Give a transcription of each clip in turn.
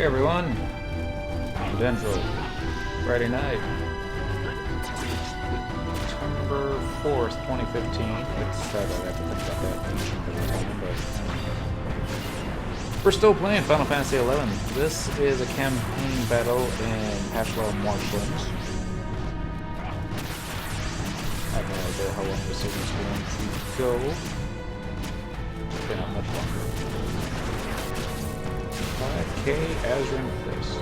Hey everyone, Dendro, Friday night, September 4th, 2015. It's sad that I have to think about that ancient every time, but we're still playing Final Fantasy XI. This is a campaign battle in Ashwell Marshlands. I have no idea how long this is going to go. Okay, not much longer. 5K Azrin Place.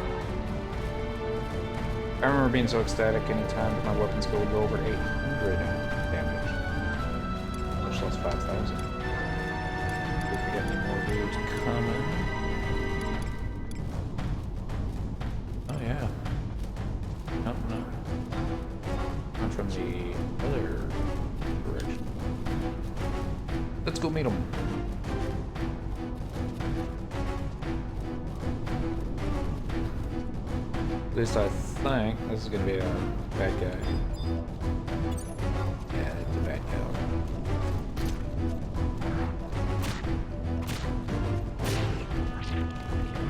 I remember being so ecstatic anytime that my weapon skill would go over 800 damage. Much less 5,000. If we got any more dudes coming. Oh yeah. Nope, no. Not from the other direction. Let's go meet them. At least I think this is going to be a bad guy. Yeah, it's a bad guy.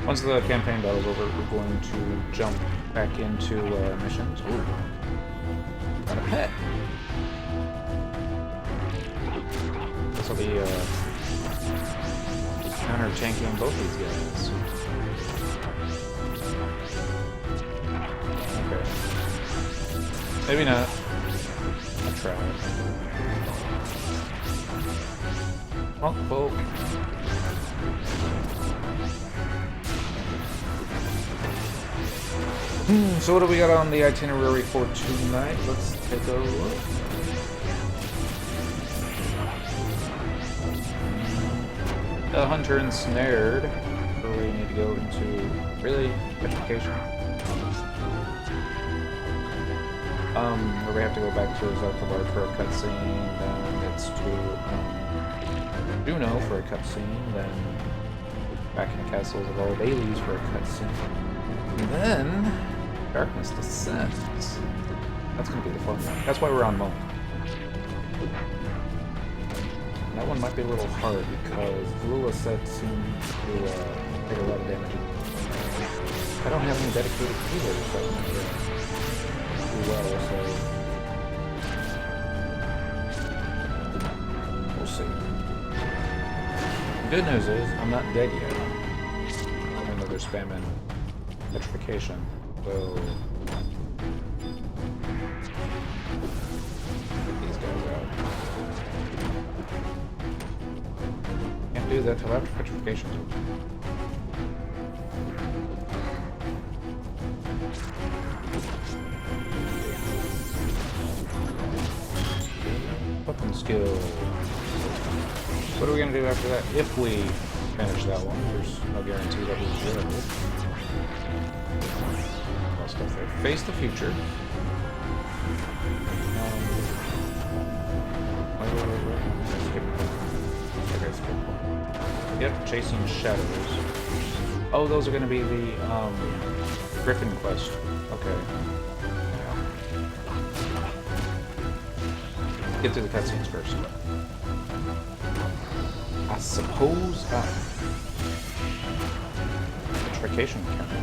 Once the campaign battle's over, we're going to jump back into missions. Ooh. Got a pet. This will be counter-tanking both these guys. Maybe not. I'll try it. Oh, boat. So what do we got on the itinerary for tonight? Let's take a look. The Hunter Ensnared. Where we need to go into, really, education. Where we have to go back to Zelkabar for a cutscene, then it's to Juno for a cutscene, then back in the castles of Old Baileys for a cutscene, and then Darkness Descends. That's gonna be the fun one. That's why we're on Monk. That one might be a little hard because Lula set seems to take a lot of damage. I don't have any dedicated healers right now. Well, so we'll see. The good news is I'm not dead yet. Even though they're spamming petrification. So get these guys out. Can't do that till after petrification's over. Weapon skill. What are we gonna do after that? If we finish that one, there's no guarantee that we will. All stuff there. Face the future. Yep, chasing shadows. Oh, those are gonna be the Griffin quest. Okay. Get through the cutscenes first. I suppose petrification counter.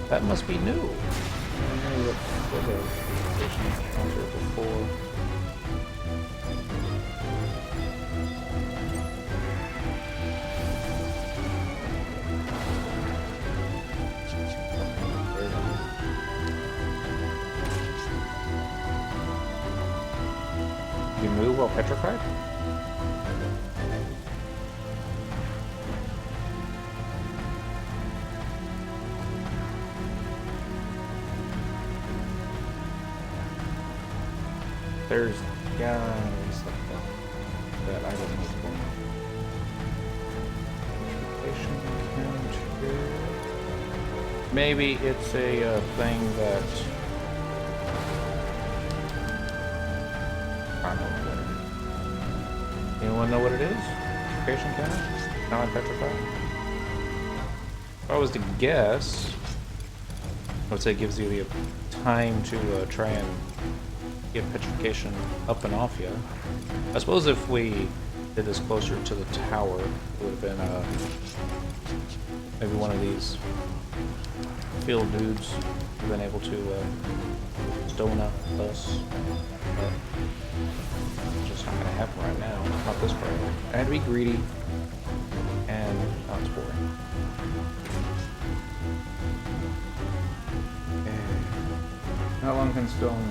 That must be new. I knew that was a petrification counter before. You move while petrified? There's guys like that I don't know what's going on. Petrification counter. Maybe it's a thing that I don't know what it is. Anyone know what it is? Petrification counter? Now I'm petrified. If I was to guess, I would say it gives you the time to try and get petrification up and off you. I suppose if we did this closer to the tower, it would have been maybe one of these field dudes have been able to stone us. But it's just not gonna happen right now. Not this priority. I had to be greedy, and now it's boring. Okay. How long can stone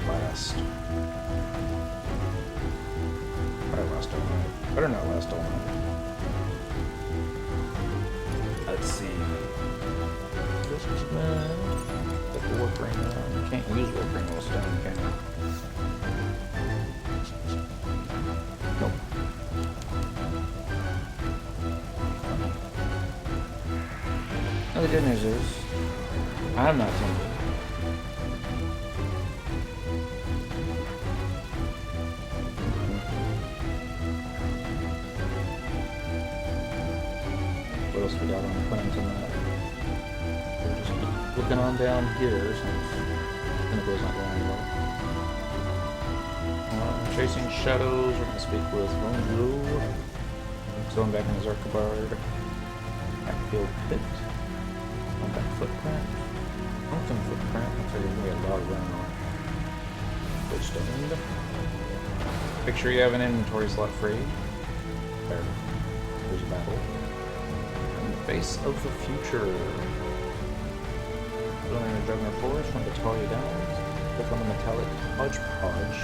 last? Probably last all night. Better not last all night. Let's see. Put the warp ring on. You can't use warp ring while stone, can you? Nope. Now the good news is, I'm not tempted. What else we got on the plans tonight? We'll just keep looking on down here since Pinnacle's not going anywhere. Chasing shadows, we're going to speak with thru. Going back in his Archibald. Backfield pit. On that footprint. Mountain footprint. Looks like there's going to be a lot of running on. Good stoned. Make sure you have an inventory slot free. There. There's a battle. Face of the future. Building a Juggernaut Forest from Battalion down. Click on the metallic hodgepodge.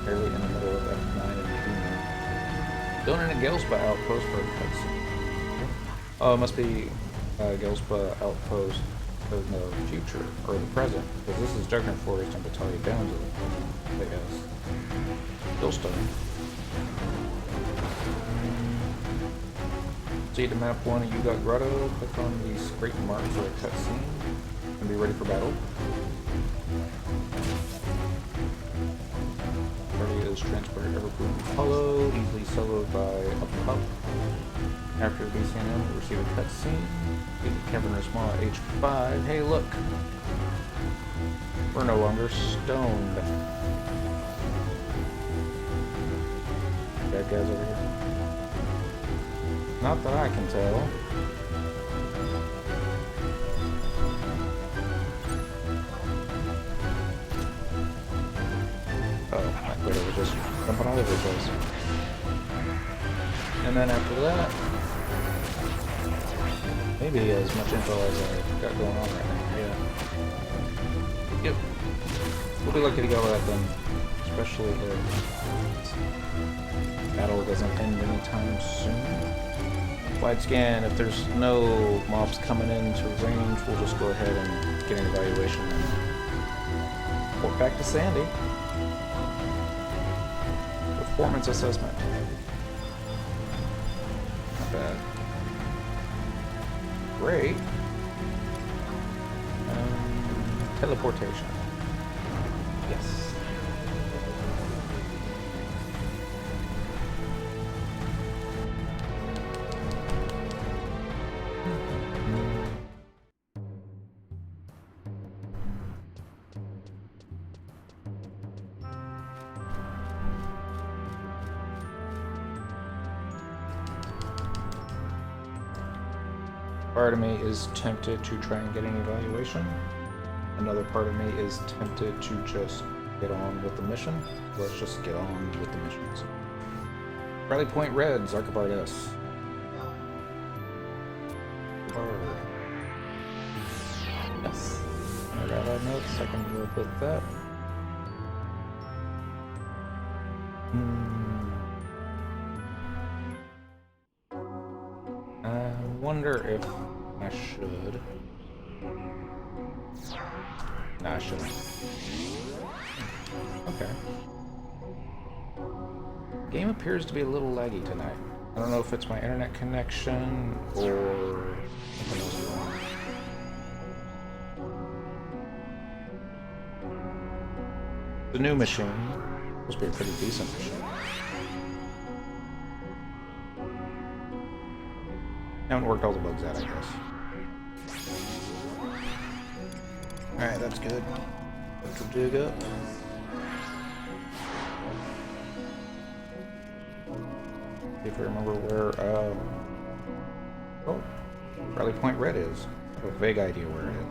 Barely in the middle of F9 and Junior. Building a Gelspa outpost for a cutscene. Oh, it must be Gelspa outpost in the future, or the present. Because this is Juggernaut Forest and Battalion Downs, I guess. Still stunning. See to map 1 at Ugot Grotto, click on the scrape mark for a cutscene, and be ready for battle. Party is transported Evergreen Hollow, easily soloed by a pup. After the BCNM, we'll receive a cutscene. Get the cavern small at H5. Hey, look! We're no longer stoned. Bad guys over here. Not that I can tell. Oh, my Twitter was just jumping all over the place. And then after that, maybe as much info as I got going on right now. Yeah. Yep. We'll be lucky to go with that then. Especially if battle doesn't end anytime soon. Wide scan, if there's no mobs coming into range, we'll just go ahead and get an evaluation and report back to Sandy. Performance assessment. Not bad. Great. Teleportation. Yes. Part of me is tempted to try and get an evaluation. Another part of me is tempted to just get on with the mission. Let's just get on with the missions. Rally Point Reds, Archibald S. Yes. I got that notes, I can work with that. I wonder if I should. Nah, I shouldn't. Okay. Game appears to be a little laggy tonight. I don't know if it's my internet connection or something else wrong. The new machine must be a pretty decent machine. Haven't worked all the bugs out, I guess. Alright, that's good. Let's dig up. See if I remember where Oh, Rally Point Red is. I have a vague idea where it is.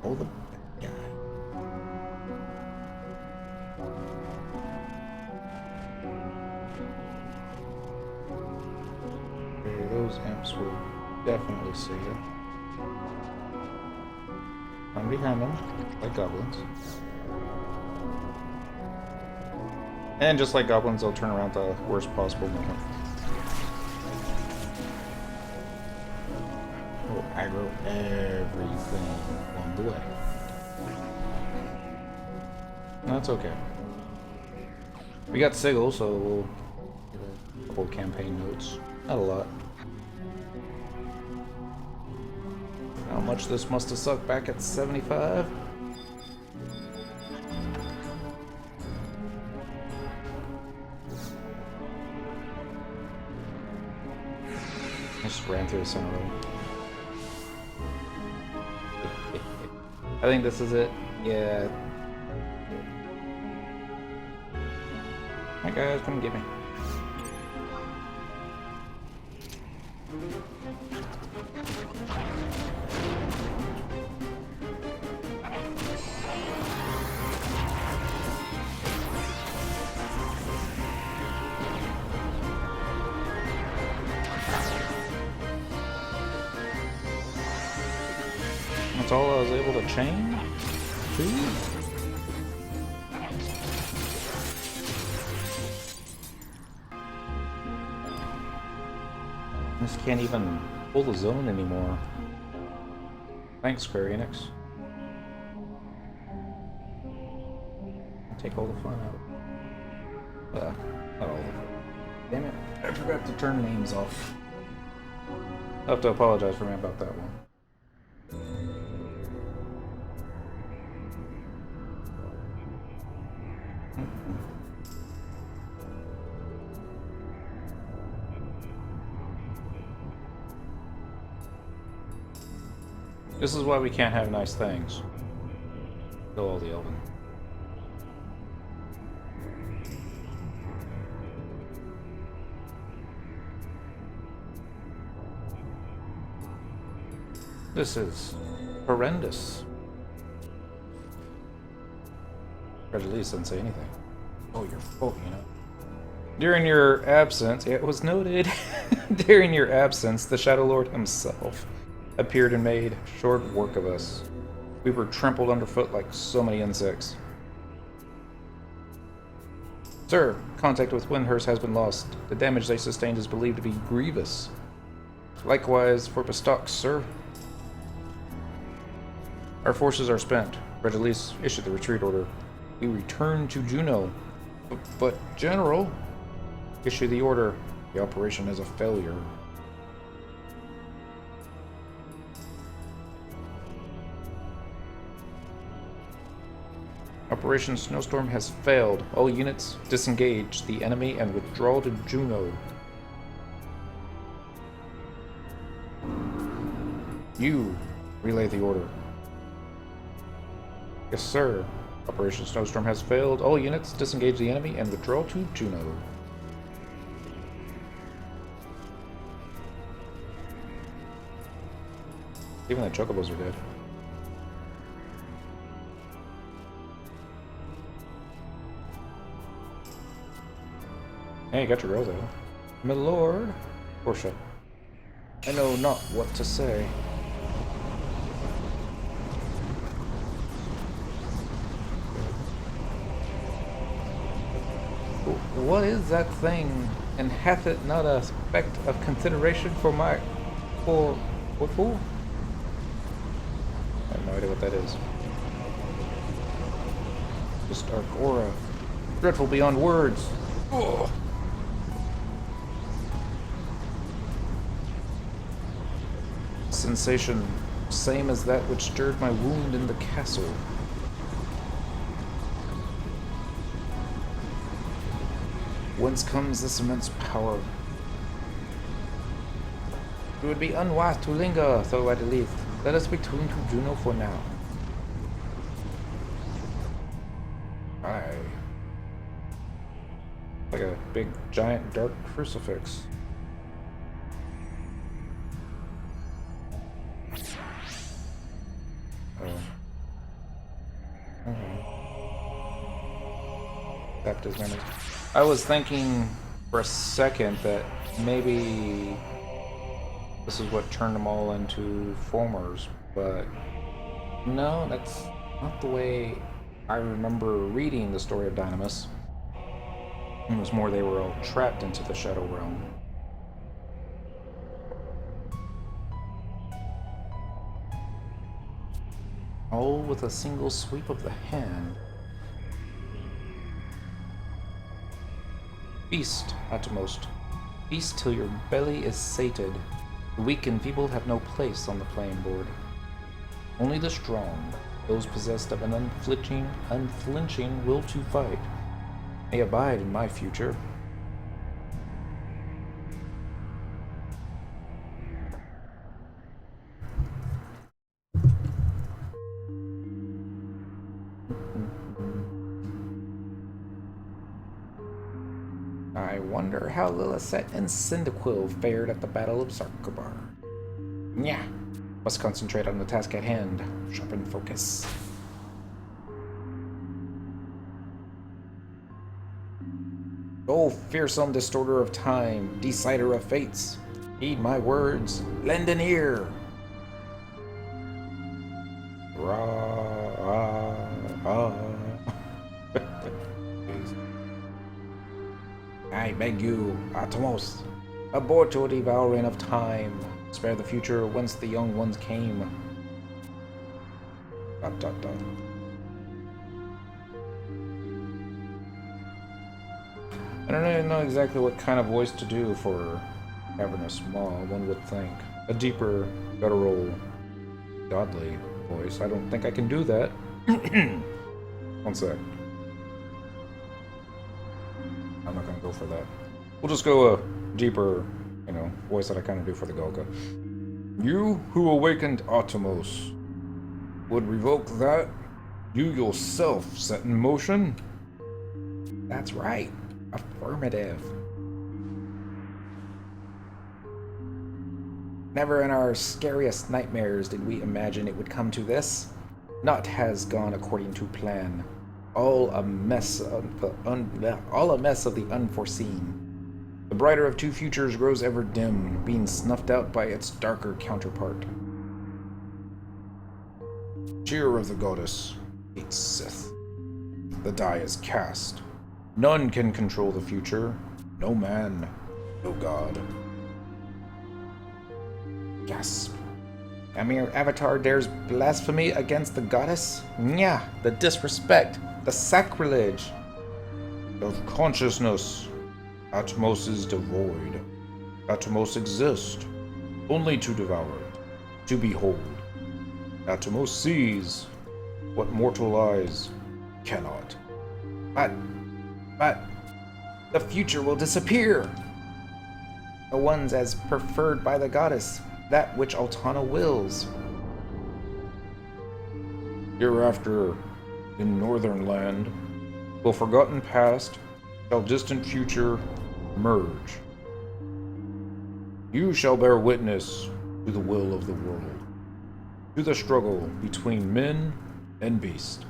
Oh, the bad guy. Okay, those imps will definitely see you. I'm behind them, like goblins. And just like goblins, they'll turn around the worst possible moment. We'll aggro everything along the way. That's okay. We got Sigil, so we'll get a couple campaign notes. Not a lot. How much this must have sucked back at 75? I just ran through the center road. I think this is it. Yeah. Hi guys, come get me. That's all I was able to chain? Two? This can't even pull the zone anymore. Thanks, Square Enix. Take all the fun out. Not all of it. Damn it, I forgot to turn names off. I'll have to apologize for me about that one. This is why we can't have nice things. Kill all the Elven. This is horrendous. Or at least didn't say anything. Oh, your fault, you know. During your absence, it was noted. During your absence, the Shadow Lord himself appeared and made short work of us. We were trampled underfoot like so many insects. Sir, contact with Windhurst has been lost. The damage they sustained is believed to be grievous. Likewise for Bastock, sir. Our forces are spent. Red Elise issued the retreat order. We return to Juno. But General, issue the order. The operation is a failure. Operation Snowstorm has failed. All units disengage the enemy and withdraw to Juno. You relay the order. Yes, sir. Operation Snowstorm has failed. All units disengage the enemy and withdraw to Juno. Even the chocobos are dead. Hey, you got your girls out. My lord. Portia. I know not what to say. What is that thing? And hath it not a speck of consideration for my... What for? I have no idea what that is. This dark aura. Dreadful beyond words. Ugh. Sensation, same as that which stirred my wound in the castle. Whence comes this immense power? It would be unwise to linger, though at least. Let us return to Juno for now. Aye. Like a big, giant, dark crucifix. tapped his memories. I was thinking for a second that maybe this is what turned them all into foamers, but no, that's not the way I remember reading the story of Dynamis. It was more they were all trapped into the Shadow Realm. All with a single sweep of the hand. Feast, utmost. Feast till your belly is sated. The weak and feeble have no place on the playing board. Only the strong, those possessed of an unflinching will to fight, may abide in my future. I wonder how Lilithset and Cyndaquil fared at the Battle of Sarkobar. Nyah! Must concentrate on the task at hand. Sharpen focus. O fearsome distorter of time, decider of fates, heed my words, lend an ear. I beg you, Atomos, abort your devouring of time. Spare the future whence the young ones came. Dot, dot, dot. I don't even know exactly what kind of voice to do for Cavernous Maw, one would think. A deeper, guttural, godly voice. I don't think I can do that. One sec. I'm not gonna go for that. We'll just go a deeper, voice that I kind of do for the Golga. You who awakened Atomos would revoke that you yourself set in motion? That's right. Affirmative. Never in our scariest nightmares did we imagine it would come to this. Naught has gone according to plan. All a mess of the unforeseen. The brighter of two futures grows ever dim, being snuffed out by its darker counterpart. Cheer of the goddess, hates Sith. The die is cast. None can control the future. No man, no god. Gasp. A mere avatar dares blasphemy against the goddess? Nyah, the disrespect, the sacrilege. Of consciousness, Atmos is devoid. Atmos exists, only to devour it, to behold. Atmos sees what mortal eyes cannot. But, the future will disappear. The ones as preferred by the goddess, that which Altana wills. Hereafter, in northern land, will forgotten past, shall distant future merge. You shall bear witness to the will of the world, to the struggle between men and beast,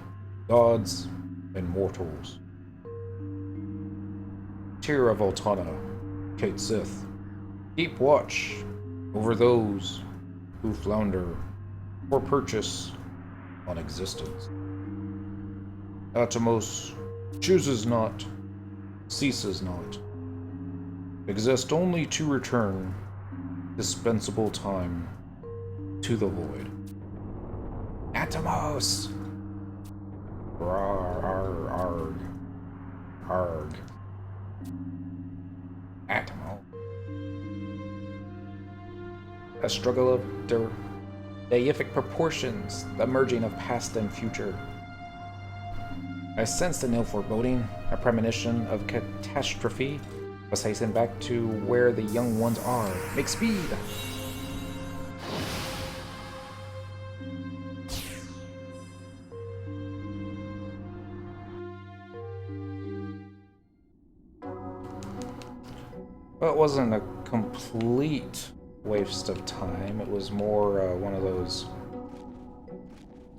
gods and mortals. Tear of Altana, Kate Sith, keep watch over those who flounder or purchase on existence. Atomos chooses not, ceases not, exist only to return dispensable time to the void. Atomos! Arg, arg, arg. Atomo. A struggle of deific proportions, the merging of past and future. I sensed an ill foreboding, a premonition of catastrophe. Must hasten back to where the young ones are. Make speed! Well, it wasn't a complete waste of time. It was more one of those,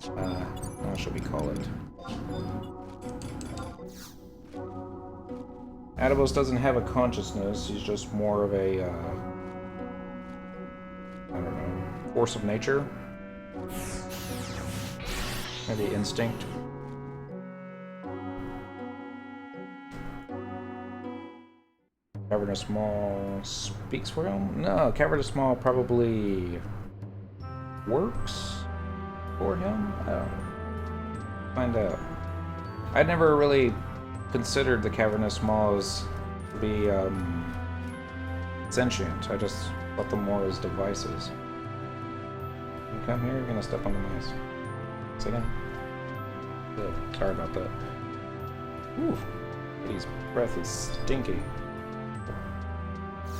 what should we call it? Adibos doesn't have a consciousness, he's just more of a, I don't know, force of nature? Maybe instinct? Cavernous Maw speaks for him? No, Cavernous Maw probably works for him? Oh. Find out. I'd never really considered the Cavernous Maws to be sentient. I just thought them more as devices. You come here, you're gonna step on the mice. Say again. Good. Sorry about that. Ooh, his breath is stinky.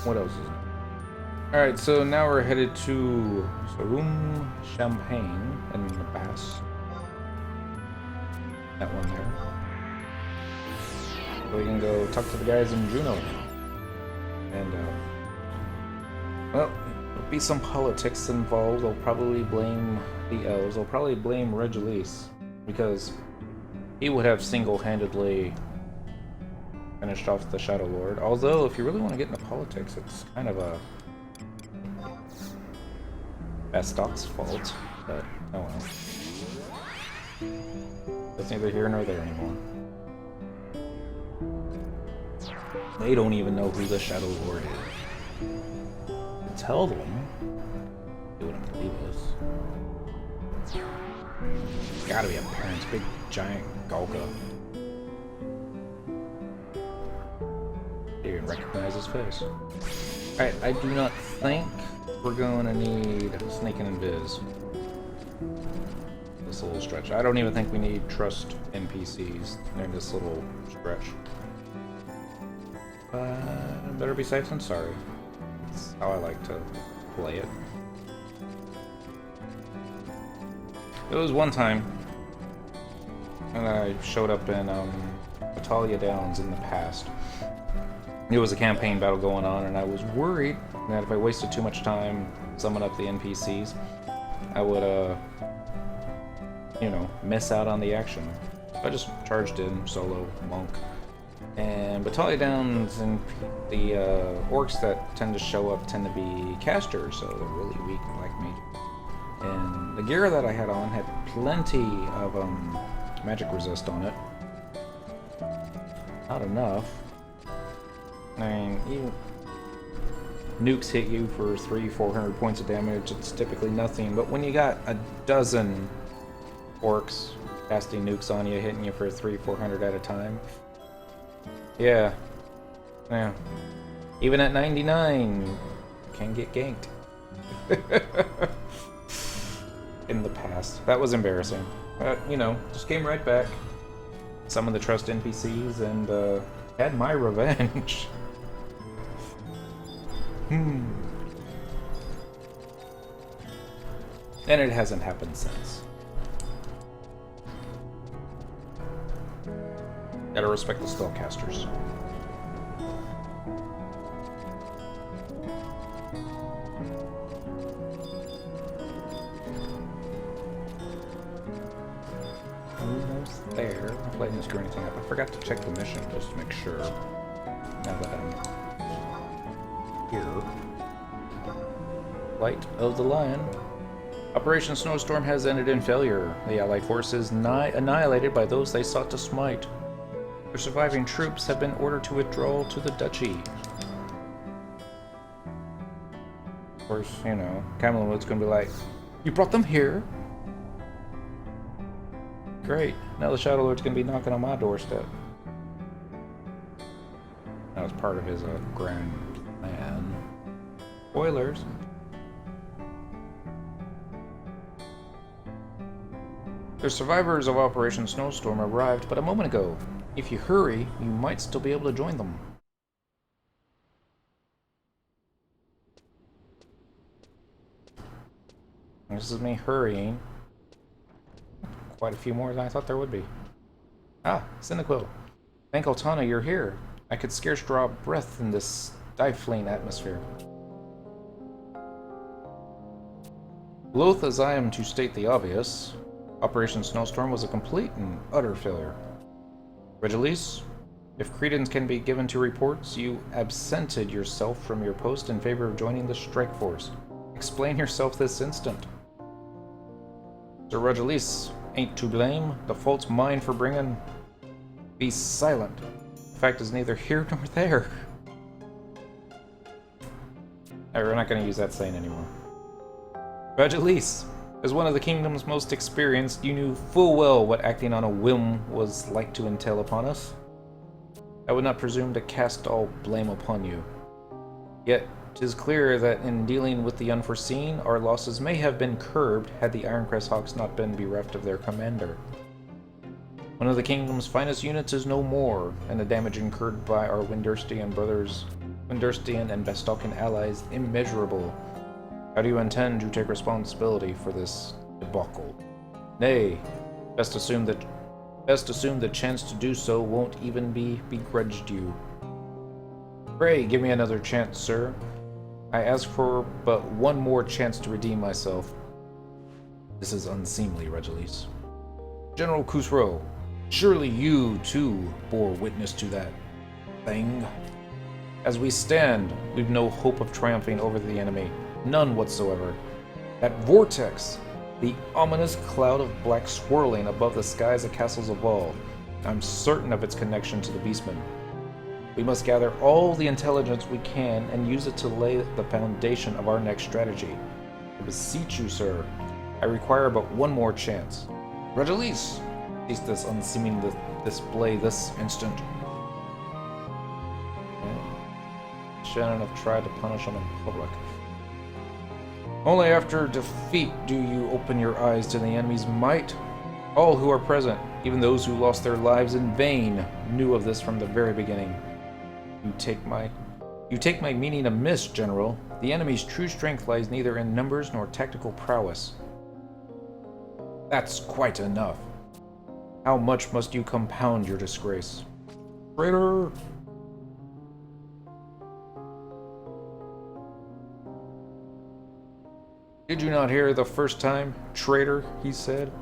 What else is it? Alright, so now we're headed to Room Champagne in the Bass. That one there. So we can go talk to the guys in Juneau. And, well, there'll be some politics involved. They'll probably blame the elves. They'll probably blame Regulus, because he would have single-handedly finished off the Shadow Lord. Although, if you really want to get into politics, it's kind of a Bastoc's fault. But, oh well. That's neither here nor there anymore. They don't even know who the Shadow Lord is. To tell them, they wouldn't believe us. Gotta be a parent's big giant Golga. You can recognize his face. Alright, I do not think we're going to need Sneak and Invis. This little stretch. I don't even think we need trust NPCs in this little stretch. Better be safe than sorry. That's how I like to play it. It was one time when I showed up in Battaglia Downs in the past. It was a campaign battle going on, and I was worried that if I wasted too much time summing up the NPCs, I would, you know, miss out on the action. So I just charged in, solo, monk. And Battaglia Downs and the orcs that tend to show up tend to be casters, so they're really weak like me. And the gear that I had on had plenty of magic resist on it. Not enough. I mean, even nukes hit you for 300-400 points of damage, it's typically nothing. But when you got a dozen orcs casting nukes on you, hitting you for 300-400 at a time, yeah. Even at 99, you can get ganked. In the past. That was embarrassing. But, you know, just came right back. Some of the trust NPCs and had my revenge. And it hasn't happened since. Gotta respect the spellcasters. Almost there. I'm playing this screw anything up. I forgot to check the mission just to make sure. Now that I'm here. Light of the Lion. Operation Snowstorm has ended in failure. The Allied forces annihilated by those they sought to smite. Their surviving troops have been ordered to withdraw to the duchy. Of course, you know, Camelot's gonna be like, "You brought them here? Great. Now the Shadow Lord's gonna be knocking on my doorstep." That was part of his grand plan. Spoilers. The survivors of Operation Snowstorm arrived but a moment ago. If you hurry, you might still be able to join them. This is me hurrying. Quite a few more than I thought there would be. Ah, Cyniquil. Thank Altana you're here. I could scarce draw breath in this stifling atmosphere. Loath as I am to state the obvious, Operation Snowstorm was a complete and utter failure. Regulus, If credence can be given to reports, you absented yourself from your post in favor of joining the strike force. Explain yourself this instant. Sir Regilis ain't to blame. The fault's mine for bringing. Be silent. The fact is neither here nor there. Alright, we're not going to use that saying anymore. Regilis, as one of the kingdom's most experienced, you knew full well what acting on a whim was like to entail upon us. I would not presume to cast all blame upon you. Yet, 'tis clear that in dealing with the unforeseen, our losses may have been curbed had the Ironcrest Hawks not been bereft of their commander. One of the kingdom's finest units is no more, and the damage incurred by our Windurstian and Vestalcan allies immeasurable. How do you intend to take responsibility for this debacle? Nay, best assume the chance to do so won't even be begrudged you. Pray, give me another chance, sir. I ask for but one more chance to redeem myself. This is unseemly, Regilis. General Khusro, surely you, too, bore witness to that thing. As we stand, we've no hope of triumphing over the enemy. None whatsoever. That vortex, the ominous cloud of black swirling above the skies of Castles of Vol. I'm certain of its connection to the Beastmen. We must gather all the intelligence we can and use it to lay the foundation of our next strategy. I beseech you, sir. I require but one more chance. Regilis, cease this unseeming display this instant. Shouldn't have tried to punish him in public. Only after defeat do you open your eyes to the enemy's might. All who are present, even those who lost their lives in vain, knew of this from the very beginning. You take my meaning amiss, General. The enemy's true strength lies neither in numbers nor tactical prowess. That's quite enough. How much must you compound your disgrace? Traitor! Did you not hear the first time? Traitor, he said.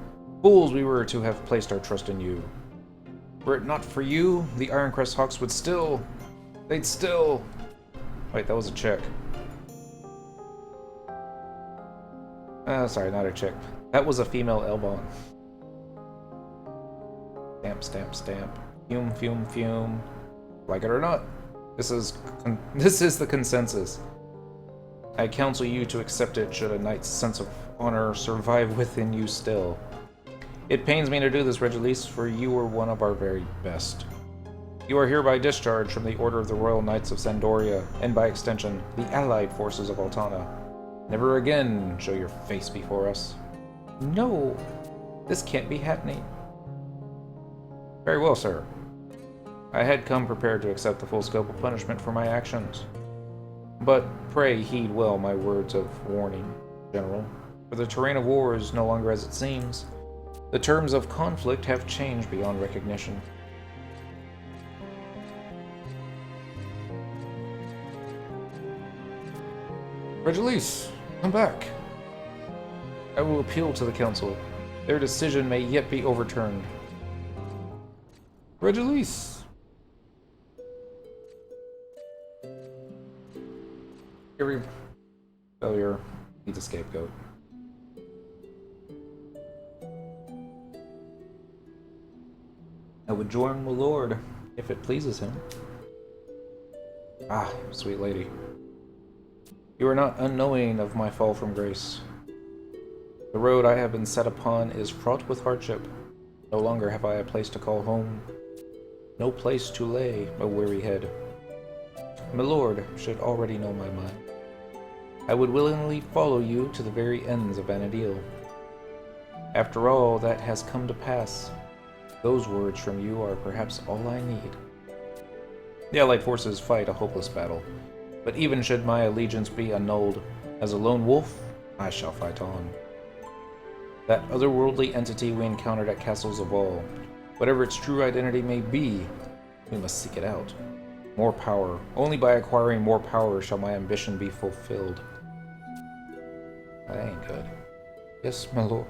Fools we were to have placed our trust in you. Were it not for you, the Ironcrest Hawks would still... They'd still... Wait, that was a check. Sorry, not a check. That was a female Elbon. Stamp, stamp, stamp. Fume, fume, fume. Like it or not, this is the consensus. I counsel you to accept it should a knight's sense of honor survive within you still. It pains me to do this, Regilis, for you were one of our very best. You are hereby discharged from the Order of the Royal Knights of Sandoria, and by extension, the allied forces of Altana. Never again show your face before us. No, this can't be happening. Very well, sir. I had come prepared to accept the full scope of punishment for my actions. But pray heed well my words of warning, General, for the terrain of war is no longer as it seems. The terms of conflict have changed beyond recognition. Regilis, come back. I will appeal to the Council. Their decision may yet be overturned. Regilis! Every failure needs a scapegoat. I would join my lord, if it pleases him. Ah, sweet lady. You are not unknowing of my fall from grace. The road I have been set upon is fraught with hardship. No longer have I a place to call home. No place to lay a weary head. My lord should already know my mind. I would willingly follow you to the very ends of Vanadil. After all that has come to pass, those words from you are perhaps all I need. The Allied forces fight a hopeless battle, but even should my allegiance be annulled, as a lone wolf, I shall fight on. That otherworldly entity we encountered at Castles of Vol, whatever its true identity may be, we must seek it out. More power. Only by acquiring more power shall my ambition be fulfilled. That ain't good. Yes, my lord.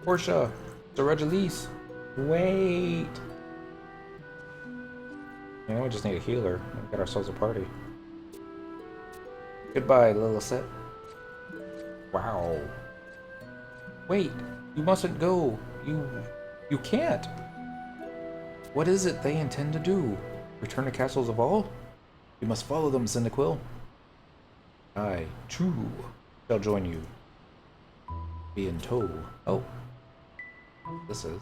Portia! The Regilis! Wait! You know, we just need a healer. We got ourselves a party. Goodbye, Lilith. Wow. Wait! You mustn't go! You can't! What is it they intend to do? Return to Castles of All? You must follow them, Cyndaquil. I, thru, shall join you. Be in tow. Oh. This is...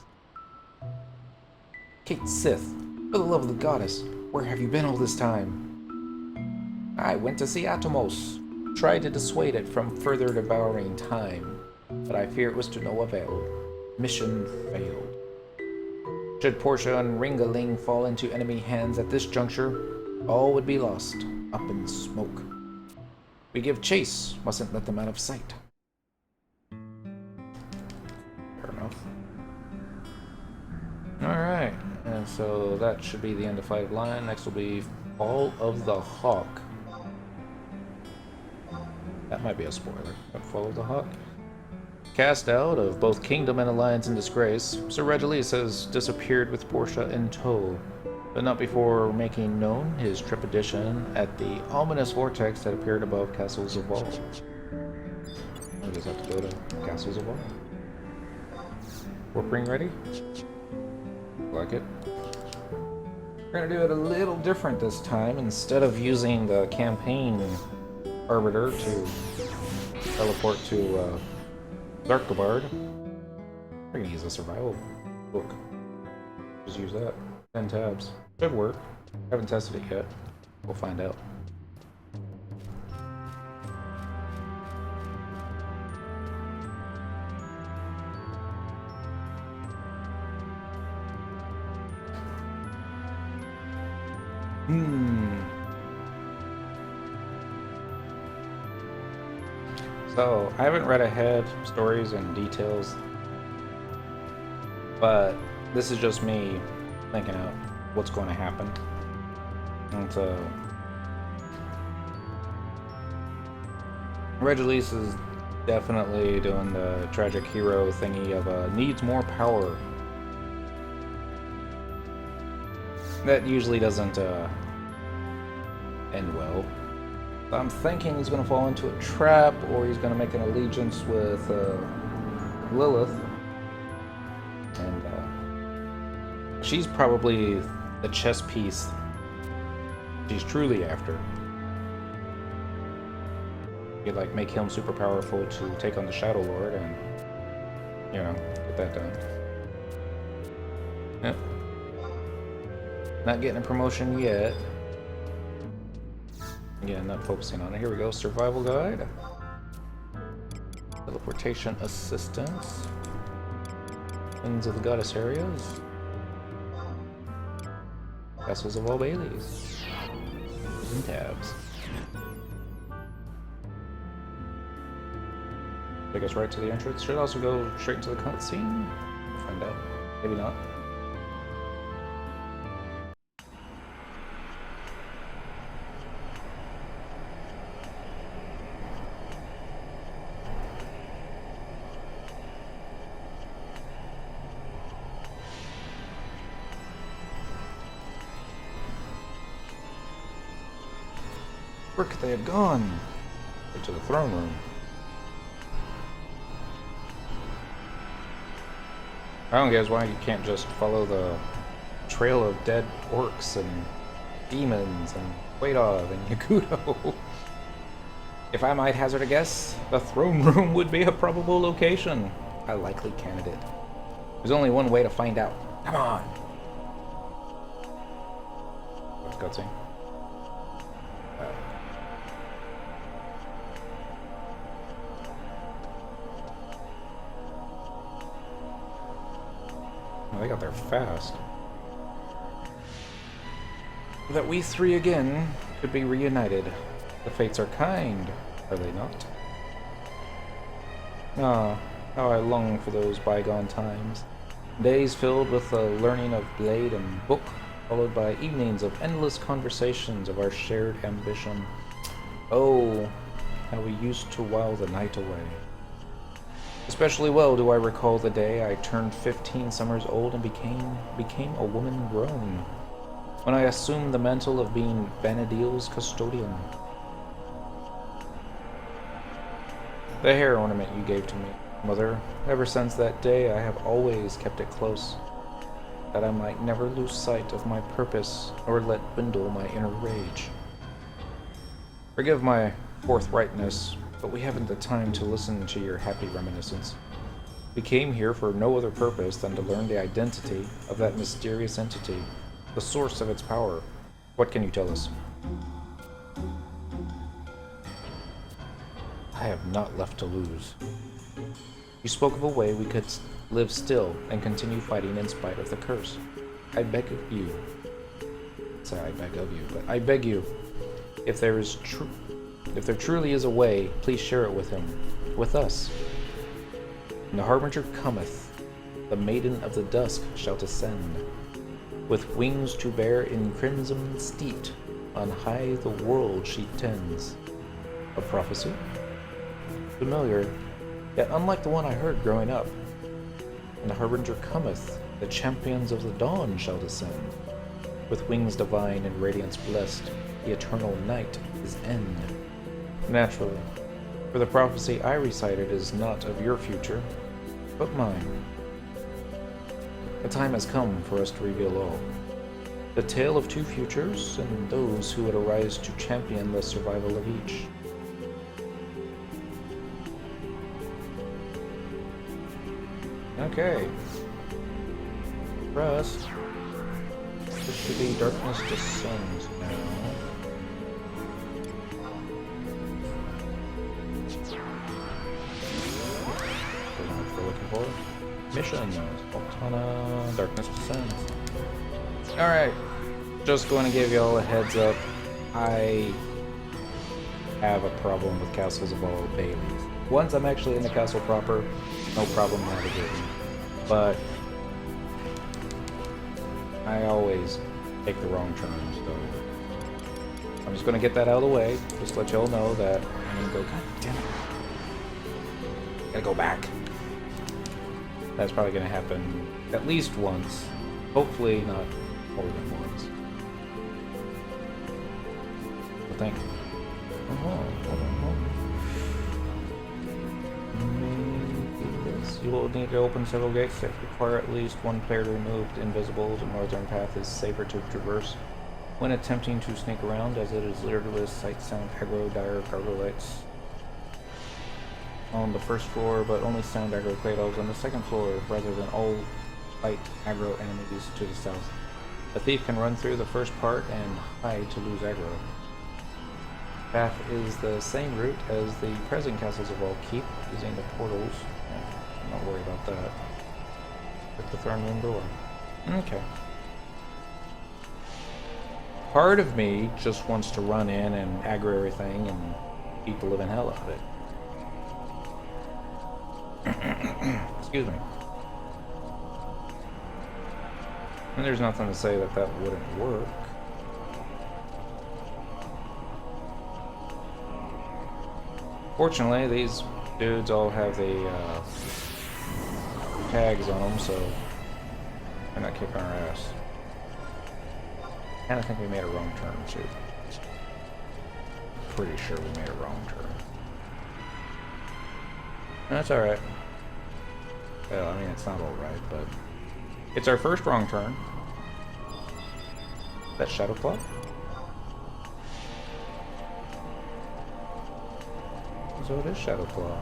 Kate Sith, for the love of the goddess, where have you been all this time? I went to see Atomos. Tried to dissuade it from further devouring time, but I fear it was to no avail. Mission failed. Should Portia and Ringaling fall into enemy hands at this juncture, all would be lost, up in smoke. We give chase, mustn't let them out of sight. Fair enough. Alright, and so that should be the end of Flight of Lion. Next will be Fall of the Hawk. That might be a spoiler. Fall of the Hawk. Cast out of both Kingdom and Alliance in disgrace, Sir Regilis has disappeared with Portia in tow, but not before making known his trepidation at the ominous vortex that appeared above Castles of All. We just have to go to Castles of All. Warp ring ready? Like it. We're gonna do it a little different this time. Instead of using the campaign arbiter to teleport to Darkabard, we're gonna use a survival book. Just use that. 10 tabs. Should work. Haven't tested it yet. We'll find out. So, I haven't read ahead stories and details, but this is just me thinking out what's going to happen. And so, Regilis is definitely doing the tragic hero thingy of needs more power. That usually doesn't end well. I'm thinking he's going to fall into a trap, or he's going to make an allegiance with Lilith. And she's probably the chess piece she's truly after. You'd like make him super powerful to take on the Shadow Lord and, you know, get that done. Yep. Not getting a promotion yet. Again, not focusing on it. Here we go. Survival guide. Teleportation assistance. Winds of the Goddess areas. Castles of All Baileys. And tabs. Take us right to the entrance. Should also go straight into the cutscene. We'll find out. Maybe not. Where could they have gone? Into the throne room. I don't guess why you can't just follow the trail of dead orcs and demons and Quaidov and Yakuto. If I might hazard a guess, the throne room would be a probable location. A likely candidate. There's only one way to find out. Come on! What's cutscene? They got there fast. That we three again could be reunited. The fates are kind, are they not? Ah, how I long for those bygone times. Days filled with the learning of blade and book, followed by evenings of endless conversations of our shared ambition. Oh, how we used to while the night away. Especially well do I recall the day I turned 15 summers old and became a woman grown, when I assumed the mantle of being Vanadil's custodian. The hair ornament you gave to me, Mother, ever since that day I have always kept it close, that I might never lose sight of my purpose or let dwindle my inner rage. Forgive my forthrightness, but we haven't the time to listen to your happy reminiscence. We came here for no other purpose than to learn the identity of that mysterious entity, the source of its power. What can you tell us? I have not left to lose. You spoke of a way we could live still and continue fighting in spite of the curse. I beg of you. Sorry, I beg of you, but I beg you, if there truly is a way, please share it with him, with us. When the Harbinger cometh, the Maiden of the Dusk shall descend, with wings to bear in crimson steeped, on high the world she tends. A prophecy? Familiar, yet unlike the one I heard growing up. When the Harbinger cometh, the champions of the dawn shall descend, with wings divine and radiance blessed, the eternal night is end. Naturally, for the prophecy I recited is not of your future, but mine. The time has come for us to reveal all. The tale of two futures, and those who would arise to champion the survival of each. Okay. Trust. This should be darkness descends now. What we're looking for. Mission. Altana. Darkness descends. Alright. Just going to give y'all a heads up. I have a problem with castles of all Baileys. Once I'm actually in the castle proper, no problem navigating. But I always take the wrong turns, so I'm just gonna get that out of the way. Just let y'all know that I'm gonna go. God damn it! Gotta go back. That's probably gonna happen at least once. Hopefully not more than once. But thank you. Hold on. You will need to open several gates that require at least one player to remove invisible. The northern path is safer to traverse when attempting to sneak around, as it is littered with sight, sound, aggro, dire, cargo lights on the first floor, but only sound aggro kratos on the second floor, rather than all light aggro enemies to the south. A thief can run through the first part and hide to lose aggro. Path is the same route as the present castles of all keep, using the portals. I'm not worried about that. At the throne room door. Okay. Part of me just wants to run in and aggro everything and beat the living hell out of it. Excuse me. And there's nothing to say that that wouldn't work. Fortunately, these dudes all have the tags on them, so they're not kicking our ass. And I think we made a wrong turn, too. Pretty sure we made a wrong turn. That's alright. Well, I mean, it's not alright, but it's our first wrong turn. That Shadow Club? So it is Shadow Claw.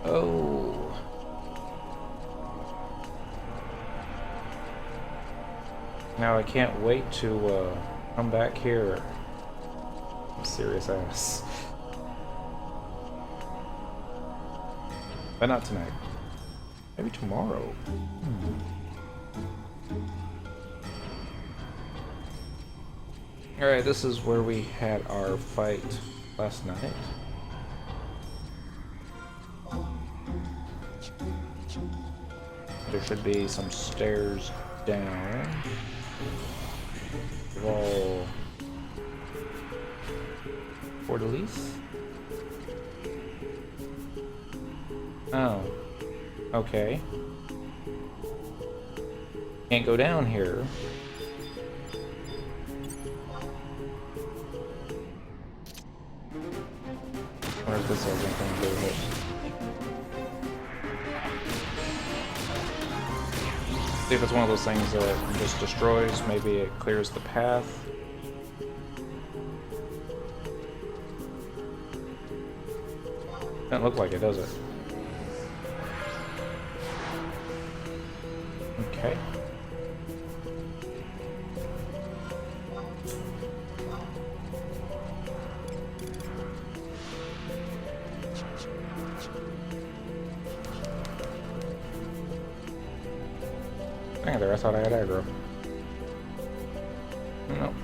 Oh. Now I can't wait to come back here. I'm serious ass. But not tonight. Maybe tomorrow. Alright, this is where we had our fight last night. There should be some stairs down. Wall. Fortalice? Oh. Okay. Can't go down here. Or if this has anything to do with it. See if it's one of those things that just destroys, maybe it clears the path. Doesn't look like it, does it? Okay. Dang it, there, I thought I had aggro. Nope.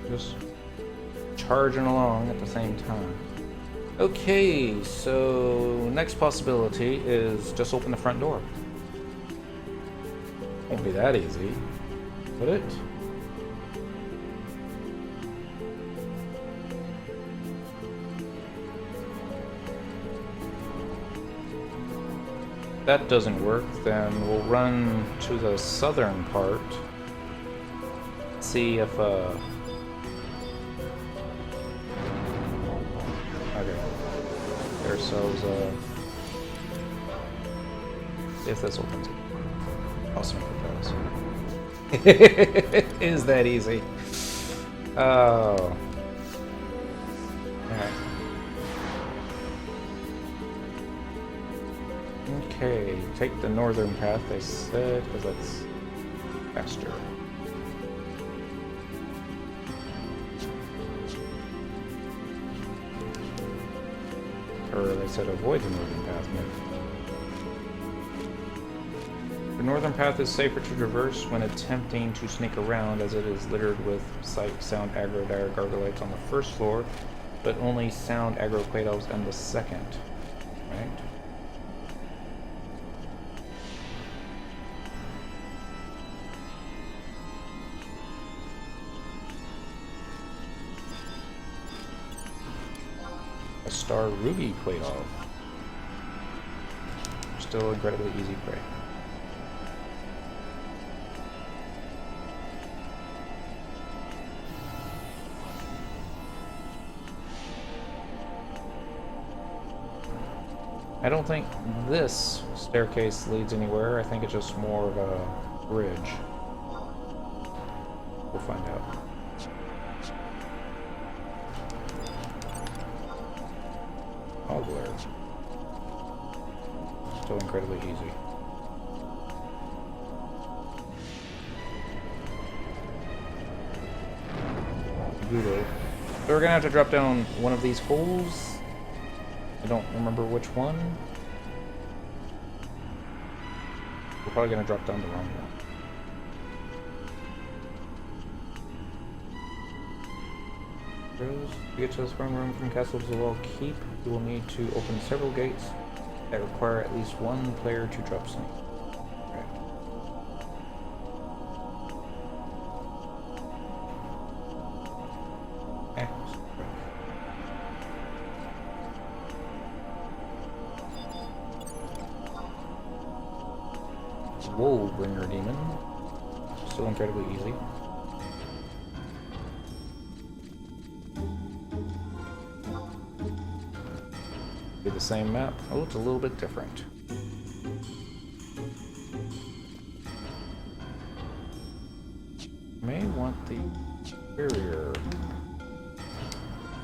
Just charging along at the same time. Okay, so next possibility is just open the front door. Won't be that easy, would it? If that doesn't work, then we'll run to the southern part. See if okay. Get ourselves see if this opens it. Awesome if it does. Is that easy? Oh. Alright. Okay, take the northern path, they said, because that's faster. Or they said avoid the northern path, maybe. The northern path is safer to traverse when attempting to sneak around, as it is littered with sight, sound, aggro, dire gargolites on the first floor, but only sound, aggro, quaid elves on the second. Right? A star ruby quaid elf. Still incredibly easy prey. I don't think this staircase leads anywhere. I think it's just more of a bridge. We'll find out. Ogler. Still incredibly easy. Google. So we're gonna have to drop down one of these holes. I don't remember which one. We're probably gonna drop down the wrong one. To get to the throne room from Castle to the Wall Keep, you will need to open several gates that require at least one player to drop something. Whoa, Bringer Demon. Still incredibly easy. Do the same map. Oh, it's a little bit different. May want the interior.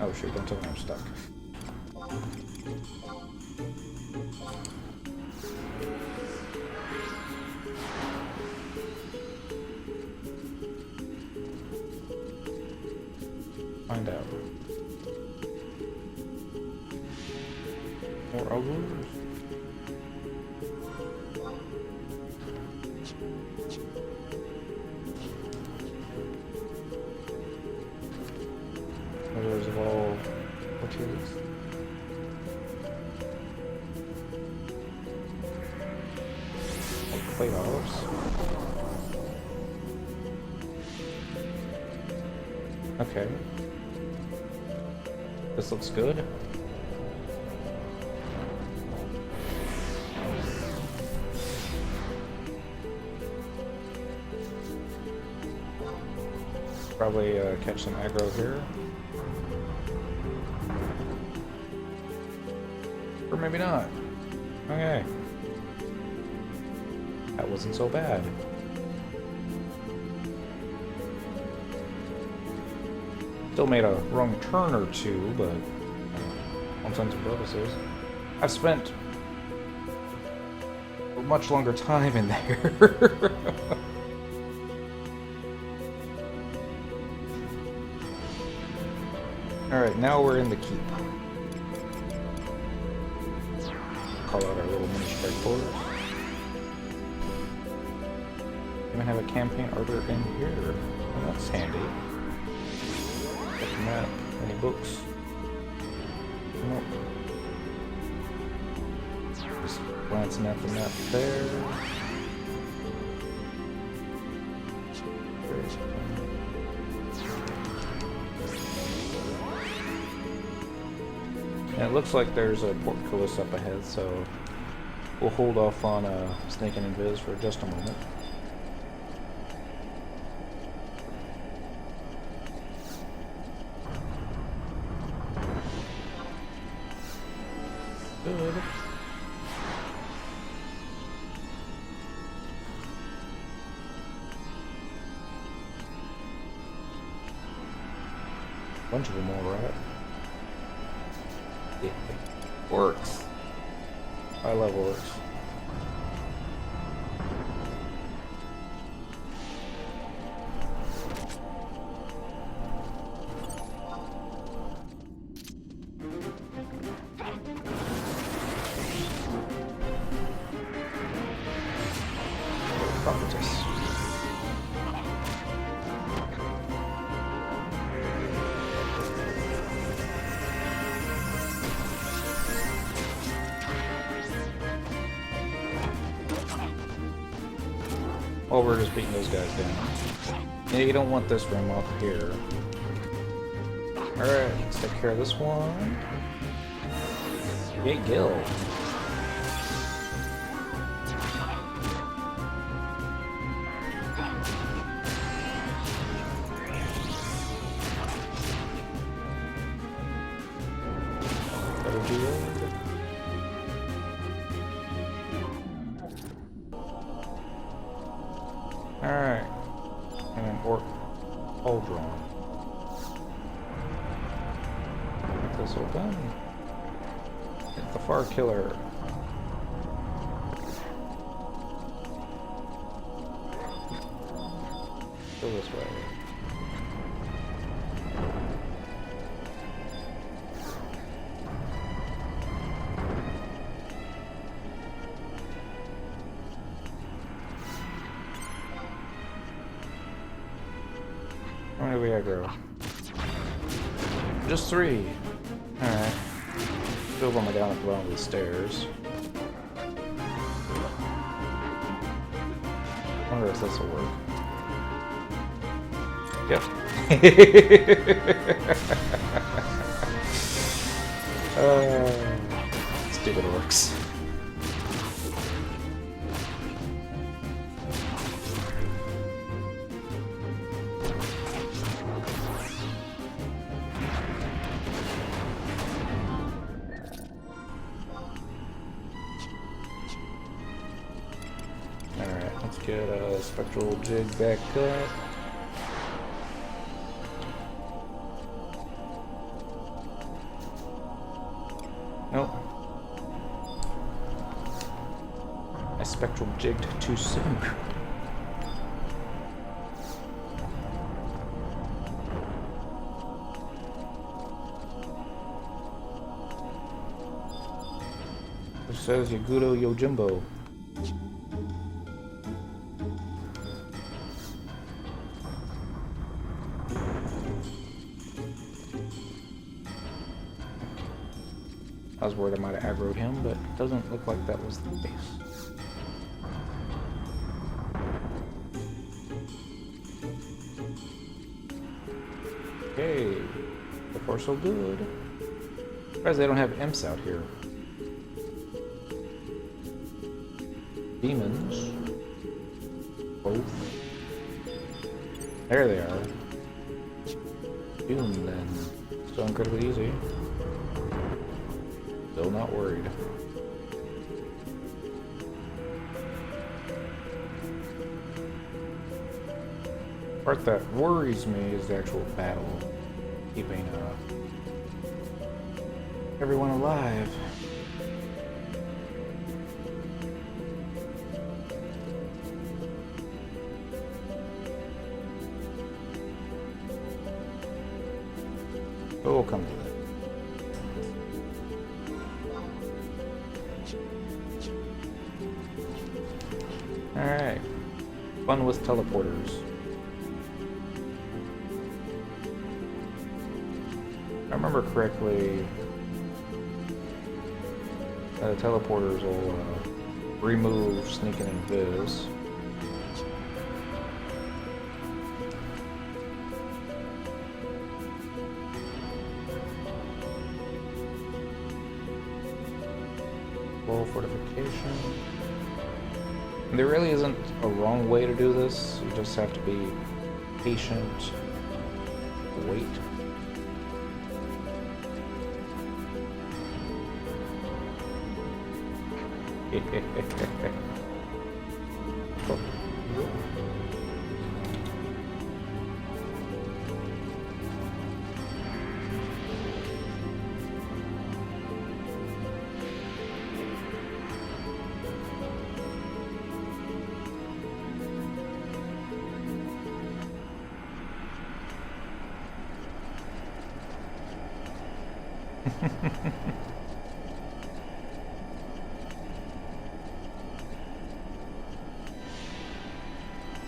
Oh shoot, don't tell me I'm stuck. Find out. More ogres? Ogres of all materials. Plate olives. Okay. This looks good. Probably catch some aggro here. Or maybe not. Okay. That wasn't so bad. Still made a wrong turn or two, but all intents and purposes. I've spent a much longer time in there. Alright, now we're in the keep. Call out our little mini strike force. Even have a campaign arbiter in here. Well, that's handy. Check the map. Any books? Nope. Just glancing at the map there. And it looks like there's a portcullis up ahead, so we'll hold off on sneaking in Viz for just a moment. Good. Bunch of them all right. Yeah. Works. High level works. Prophetess. Well, we're just beating those guys down. Yeah, you don't want this room up here. Alright, let's take care of this one. Get Gil. Better do that. Alright. And then Orc Pauldron. Get this open. Hit the Far Killer. Go this way. How many do we aggro? Just 3. Alright. Still on my down at the bottom of the stairs. Wonder if this will work. Yep. Stupid orcs. Alright, let's get a spectral jig back up. Nope. I spectral jigged too soon. It says Yagudo Yojimbo. I was worried I might have aggroed him, but it doesn't look like that was the case. Okay, so far so good. Surprised they don't have imps out here. Demons. Both. There they are. Boom, then. Still incredibly easy. Still not worried. The part that worries me is the actual battle. Keeping everyone alive. But we'll come to that. Alright. Fun with teleporters. If I remember correctly, teleporters will remove sneaking invis. Full fortification. And there really isn't a wrong way to do this. You just have to be patient. Wait.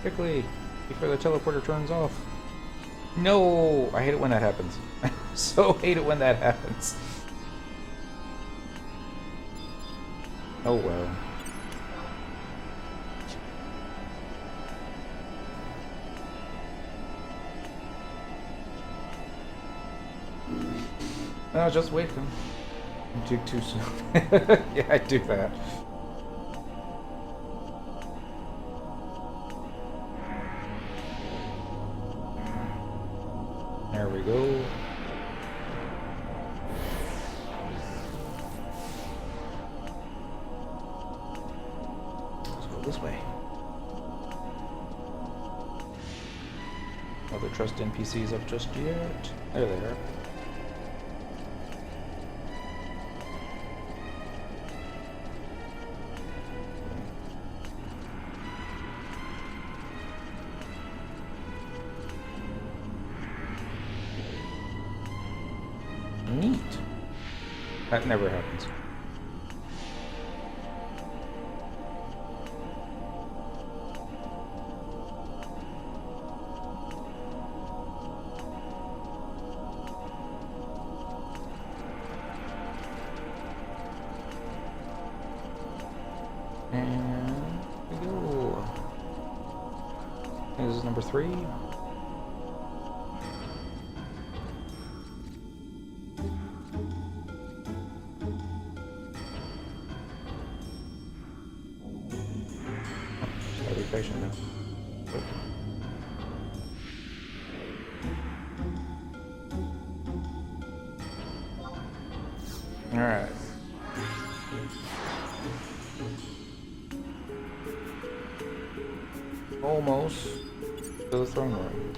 Quickly, before the teleporter turns off. No! I hate it when that happens. I so hate it when that happens. Oh well. No, just wait. You took too soon. Yeah, I do that. There we go. Let's go this way. Other trust NPCs up just yet? There they are. Neat. That never happens. And we go. This is number 3. Patient now. All right. Almost to the throne room.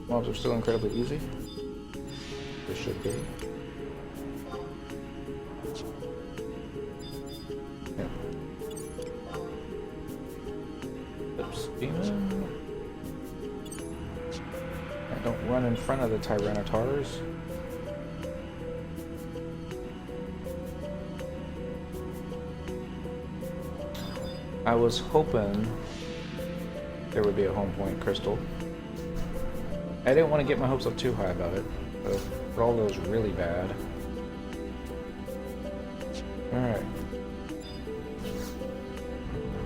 Mobs are still incredibly easy. They should be. Demon. And don't run in front of the Tyrannotars. I was hoping there would be a home point crystal. I didn't want to get my hopes up too high about it. So Raldo's really bad. Alright.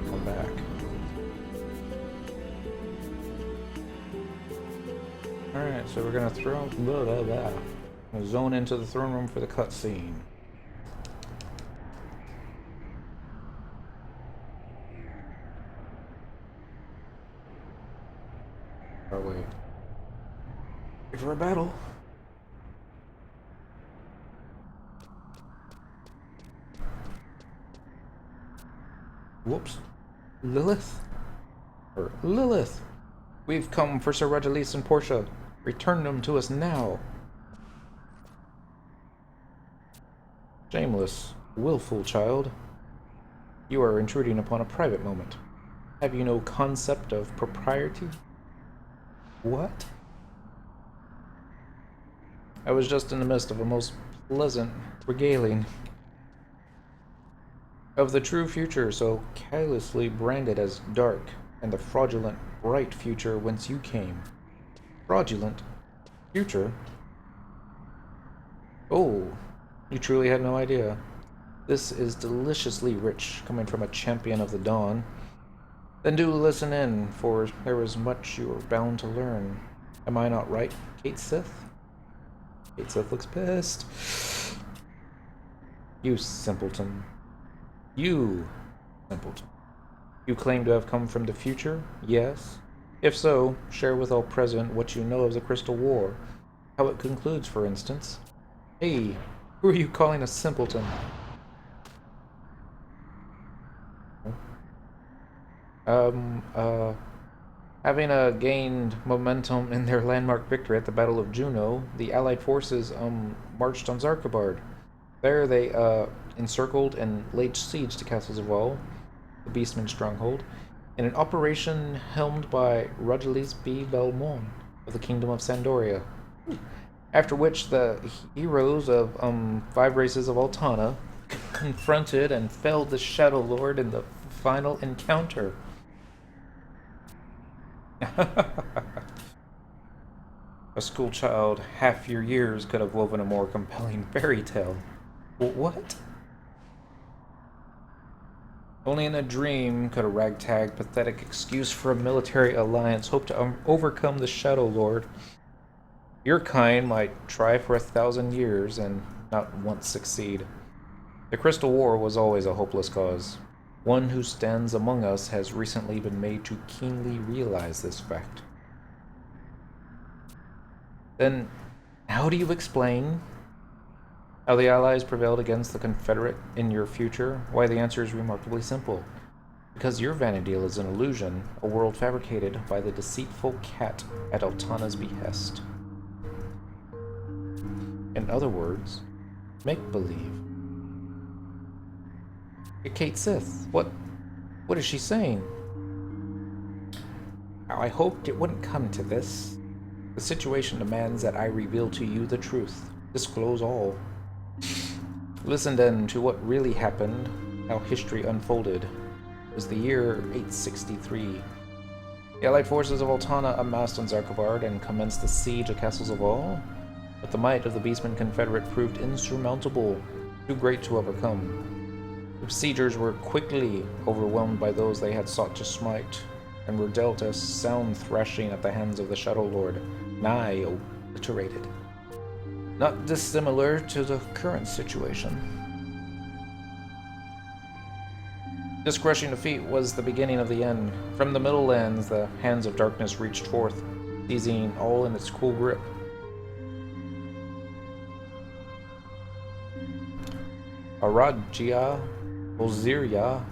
Come back. Alright, so we're gonna zone into the throne room for the cutscene. Our way. Ready for a battle. Whoops. Lilith? Lilith! We've come for Sir Regilis and Portia. Return them to us now. Shameless, willful child. You are intruding upon a private moment. Have you no concept of propriety? What? I was just in the midst of a most pleasant regaling of the true future so carelessly branded as dark, and the fraudulent bright future whence you came. Fraudulent future? Oh, you truly had no idea. This is deliciously rich, coming from a champion of the dawn. Then do listen in, for there is much you are bound to learn. Am I not right, Kate Sith? Kate Sith looks pissed. You simpleton. You simpleton. You claim to have come from the future? Yes. If so, share with all present what you know of the Crystal War. How it concludes, for instance. Hey, who are you calling a simpleton? Having gained momentum in their landmark victory at the Battle of Juno, the Allied forces, marched on Zarkabard. There they, encircled and laid siege to Castle Zaval, the Beastman's stronghold, in an operation helmed by Rogelis B. Belmont of the Kingdom of Sandoria. After which the heroes of, 5 races of Altana confronted and felled the Shadow Lord in the final encounter. A schoolchild half your years could have woven a more compelling fairy tale. What? Only in a dream could a ragtag, pathetic excuse for a military alliance hope to overcome the Shadow Lord. Your kind might try for 1,000 years and not once succeed. The Crystal War was always a hopeless cause. One who stands among us has recently been made to keenly realize this fact. Then, how do you explain how the Allies prevailed against the Confederate in your future? Why, the answer is remarkably simple. Because your Vana'diel is an illusion, a world fabricated by the deceitful cat at Altana's behest. In other words, make-believe. Kate Sith, what is she saying? I hoped it wouldn't come to this. The situation demands that I reveal to you the truth, disclose all. Listen then to what really happened, how history unfolded. It was the year 863. The Allied forces of Altana amassed on Zarkabard and commenced the siege of Castle Zaval, but the might of the Beastman Confederate proved insurmountable, too great to overcome. The besiegers were quickly overwhelmed by those they had sought to smite, and were dealt a sound thrashing at the hands of the Shadow Lord, nigh obliterated. Not dissimilar to the current situation. This crushing defeat was the beginning of the end. From the Middle Lands, the hands of darkness reached forth, seizing all in its cruel grip. Aragia, Oziria,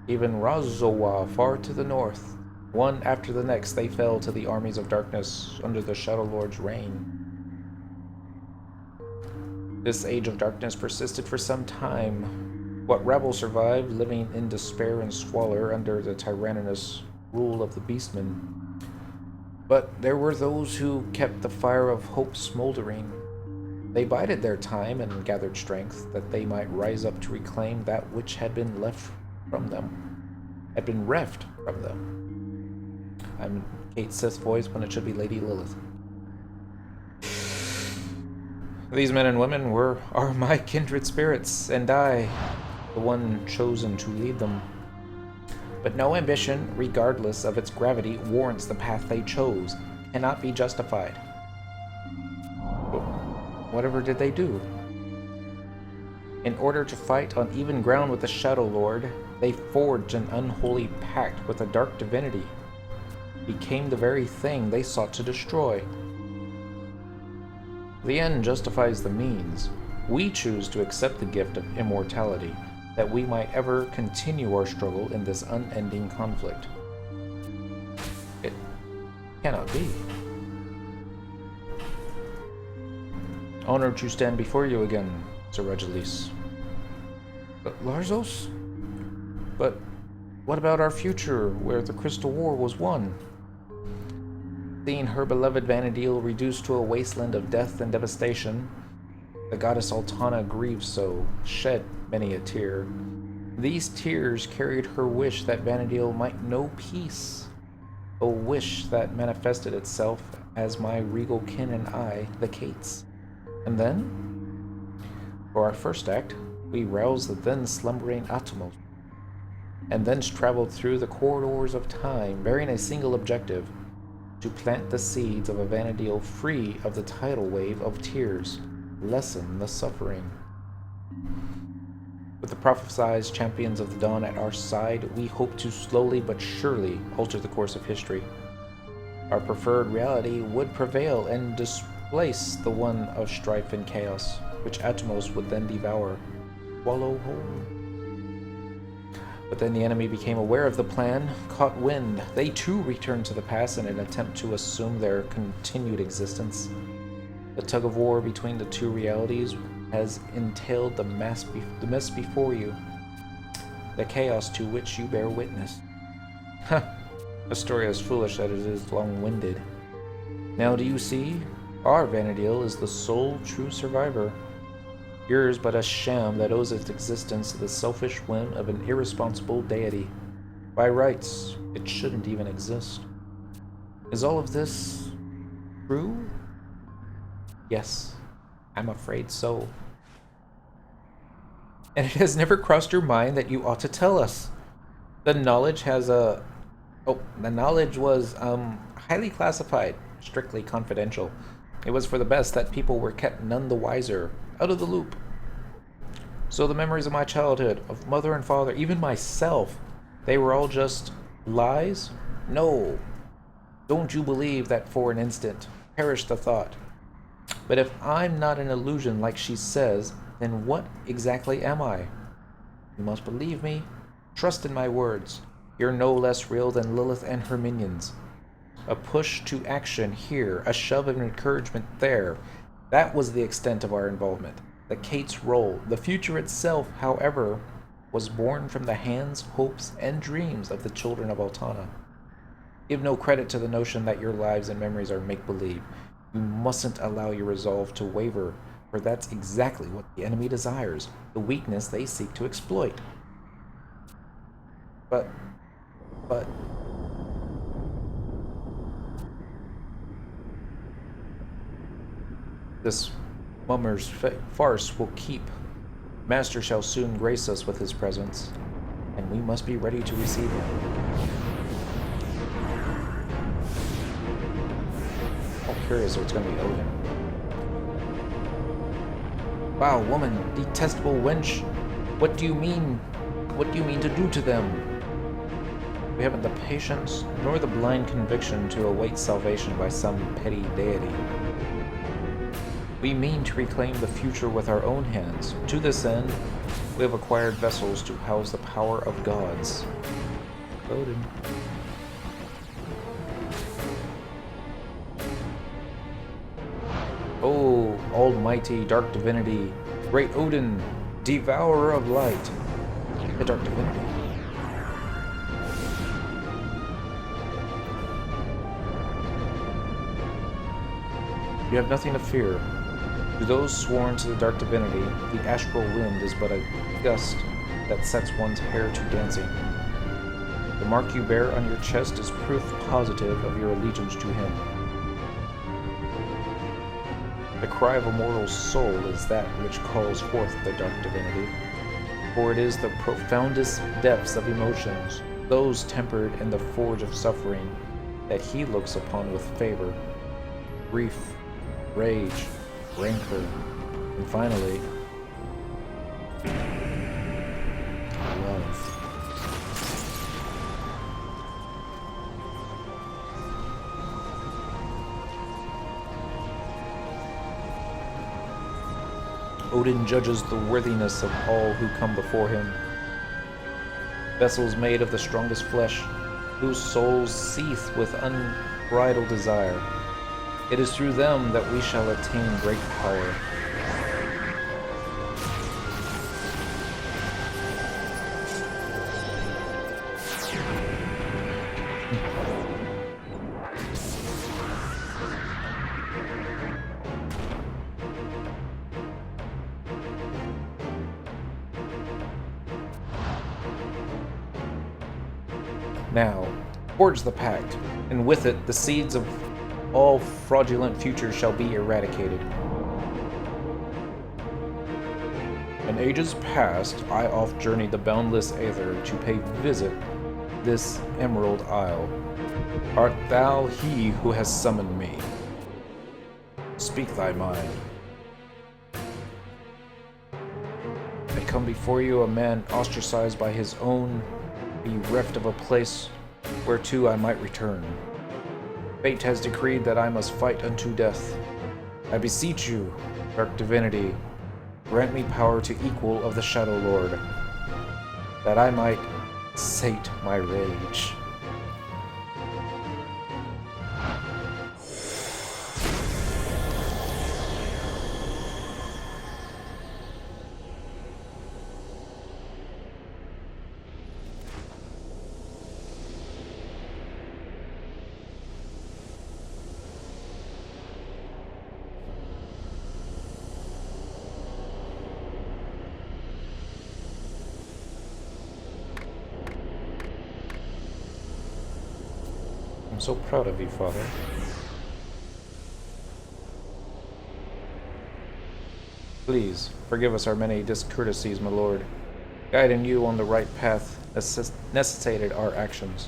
even Razowa far to the north. One after the next they fell to the armies of darkness under the Shadow Lord's reign. This age of darkness persisted for some time. What rabble survived, living in despair and squalor under the tyrannous rule of the Beastmen. But there were those who kept the fire of hope smoldering. They bided their time and gathered strength, that they might rise up to reclaim that which had been left from them, had been reft from them. I'm Kate Sith's voice when it should be Lady Lilith. These men and women are my kindred spirits, and I, the one chosen to lead them. But no ambition, regardless of its gravity, warrants the path they chose, cannot be justified. Whatever did they do? In order to fight on even ground with the Shadow Lord, they forged an unholy pact with a dark divinity. became the very thing they sought to destroy. The end justifies the means. We choose to accept the gift of immortality, that we might ever continue our struggle in this unending conflict. It cannot be. Honored to stand before you again, Sir Regulus. But Larzos? But what about our future, where the Crystal War was won? Seeing her beloved Vana'diel reduced to a wasteland of death and devastation, the goddess Altana grieved so, shed many a tear. These tears carried her wish that Vana'diel might know peace, a wish that manifested itself as my regal kin and I, the Cates. And then, for our first act, we roused the then slumbering Atomos, and thence traveled through the corridors of time, bearing a single objective: to plant the seeds of a Vana'diel free of the tidal wave of tears, lessen the suffering. With the prophesized champions of the dawn at our side, we hope to slowly but surely alter the course of history. Our preferred reality would prevail and displace the one of strife and chaos, which Atomos would then devour, swallow whole. But then the enemy became aware of the plan, caught wind. They too returned to the past in an attempt to assume their continued existence. The tug of war between the two realities has entailed the mess before you, the chaos to which you bear witness. A story as foolish as it is long-winded. Now do you see? Our Vana'diel is the sole true survivor. Yours but a sham that owes its existence to the selfish whim of an irresponsible deity. By rights, it shouldn't even exist. Is all of this true? Yes, I'm afraid so. And it has never crossed your mind that you ought to tell us. The knowledge was highly classified, strictly confidential. It was for the best that people were kept none the wiser, out of the loop. So the memories of my childhood, of mother and father, even myself, they were all just lies? No. Don't you believe that for an instant. Perish the thought. But if I'm not an illusion like she says, then what exactly am I? You must believe me. Trust in my words. You're no less real than Lilith and her minions. A push to action here, a shove of encouragement there. That was the extent of our involvement. The Cates' role. The future itself, however, was born from the hands, hopes, and dreams of the children of Altana. Give no credit to the notion that your lives and memories are make-believe. You mustn't allow your resolve to waver, for that's exactly what the enemy desires, the weakness they seek to exploit. But... This mummer's farce will keep. Master shall soon grace us with his presence, and we must be ready to receive him. I'm curious what's going to be Odin. Wow, woman, detestable wench. What do you mean? What do you mean to do to them? We haven't the patience nor the blind conviction to await salvation by some petty deity. We mean to reclaim the future with our own hands. To this end, we have acquired vessels to house the power of gods. Odin. Oh, almighty dark divinity, great Odin, devourer of light. The dark divinity. You have nothing to fear. To those sworn to the dark divinity, the astral wind is but a gust that sets one's hair to dancing. The mark you bear on your chest is proof positive of your allegiance to him. The cry of a mortal soul is that which calls forth the dark divinity, for it is the profoundest depths of emotions, those tempered in the forge of suffering, that he looks upon with favor. Grief, rage, rancor, and finally, love. Odin judges the worthiness of all who come before him. Vessels made of the strongest flesh, whose souls seethe with unbridled desire. It is through them that we shall attain great power. Now, forge the pact, and with it the seeds of all fraudulent futures shall be eradicated. In ages past, I oft journeyed the boundless aether to pay visit this emerald isle. Art thou he who has summoned me? Speak thy mind. I come before you a man ostracized by his own, bereft of a place whereto I might return. Fate has decreed that I must fight unto death. I beseech you, dark divinity, grant me power to equal of the Shadow Lord, that I might sate my rage. I'm so proud of you, Father. Please, forgive us our many discourtesies, my lord. Guiding you on the right path necessitated our actions.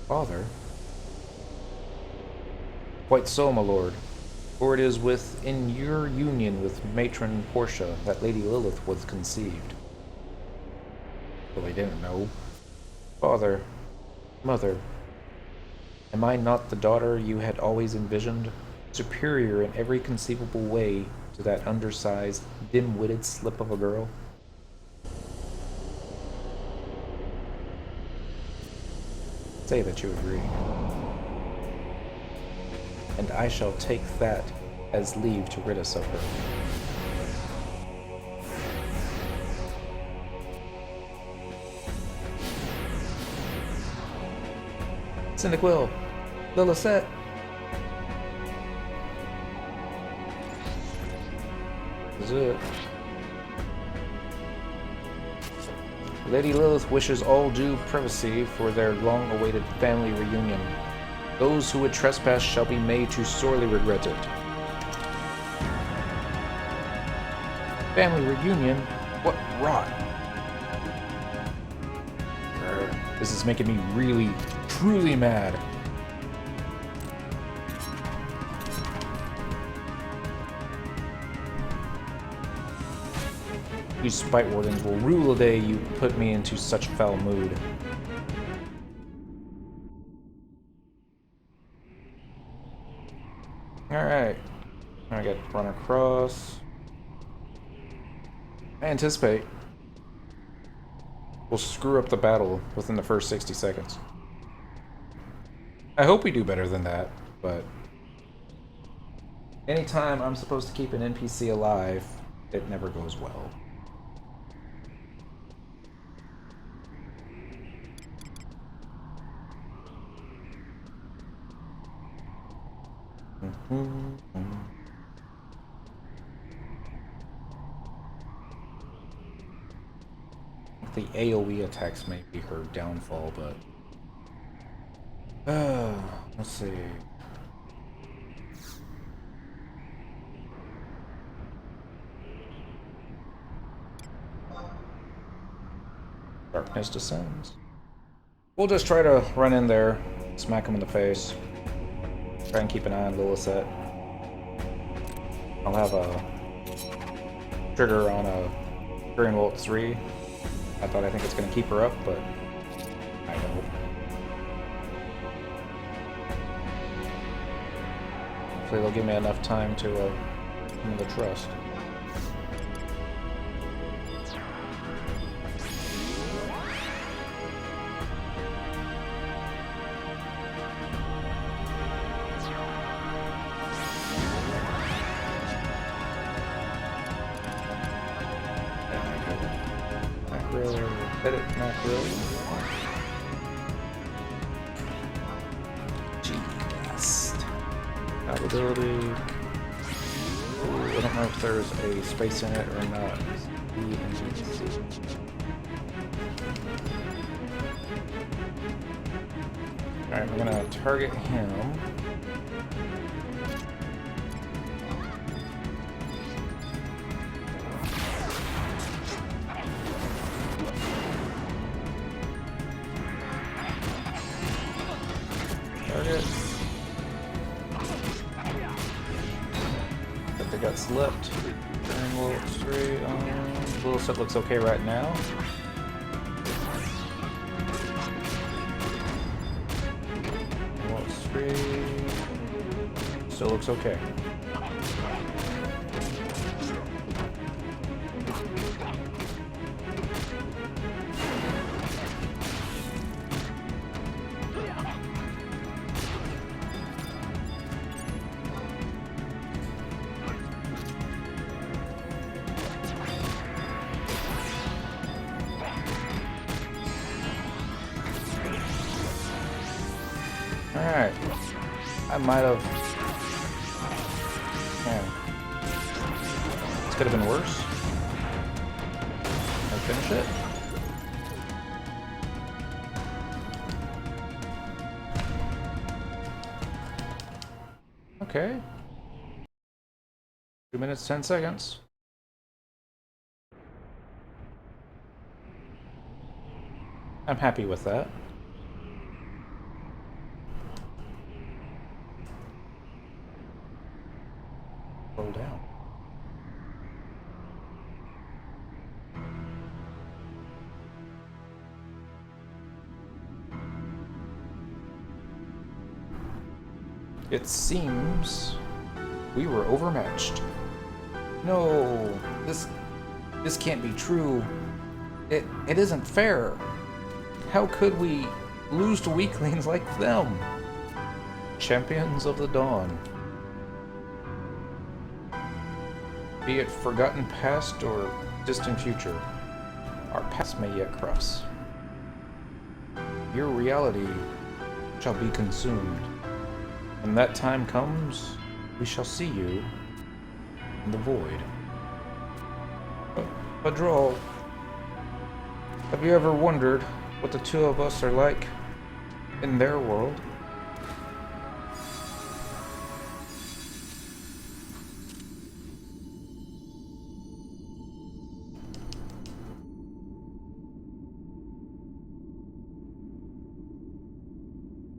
Father? Quite so, my lord. For it is within your union with matron Portia that Lady Lilith was conceived. Well, they didn't know. Father, mother, am I not the daughter you had always envisioned? Superior in every conceivable way to that undersized, dim-witted slip of a girl? Say that you agree. And I shall take that as leave to rid us of her. Cyndaquil! Lilith! This is it. Lady Lilith wishes all due privacy for their long-awaited family reunion. Those who would trespass shall be made to sorely regret it. Family reunion? What rot! This is making me really, truly mad. You spite wardens will rule the day you put me into such foul mood. Alright. I get run across. I anticipate we'll screw up the battle within the first 60 seconds. I hope we do better than that, but anytime I'm supposed to keep an NPC alive, it never goes well. The AoE attacks may be her downfall, but let's see. Darkness descends. We'll just try to run in there, smack him in the face. Try and keep an eye on Lilith. I'll have a trigger on a Green Volt 3. I think it's going to keep her up, but I don't. Hopefully they'll give me enough time to come to trust. Edit map really. G-Cast. Compatibility. I don't know if there's a space in it or not. E and G. Alright, we're gonna target him. Target. But they got slipped. Turn Wolf 3 on. Little set looks okay right now. Wolf 3 still looks okay. Alright. I might have... Man. This could have been worse. Can I finish it? Okay. 2 minutes, 10 seconds. I'm happy with that. Roll down. It seems we were overmatched. No, this can't be true. It isn't fair. How could we lose to weaklings like them? Champions of the Dawn. Be it forgotten past or distant future, our paths may yet cross. Your reality shall be consumed. When that time comes, we shall see you in the void. Padrol, have you ever wondered what the two of us are like in their world?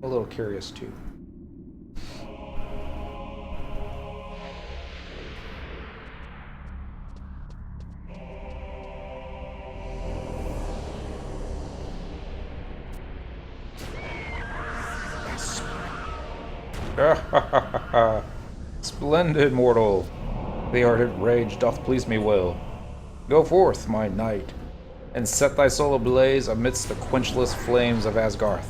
A little curious too. Splendid, mortal. The ardent rage doth please me well. Go forth, my knight, and set thy soul ablaze amidst the quenchless flames of Asgarth.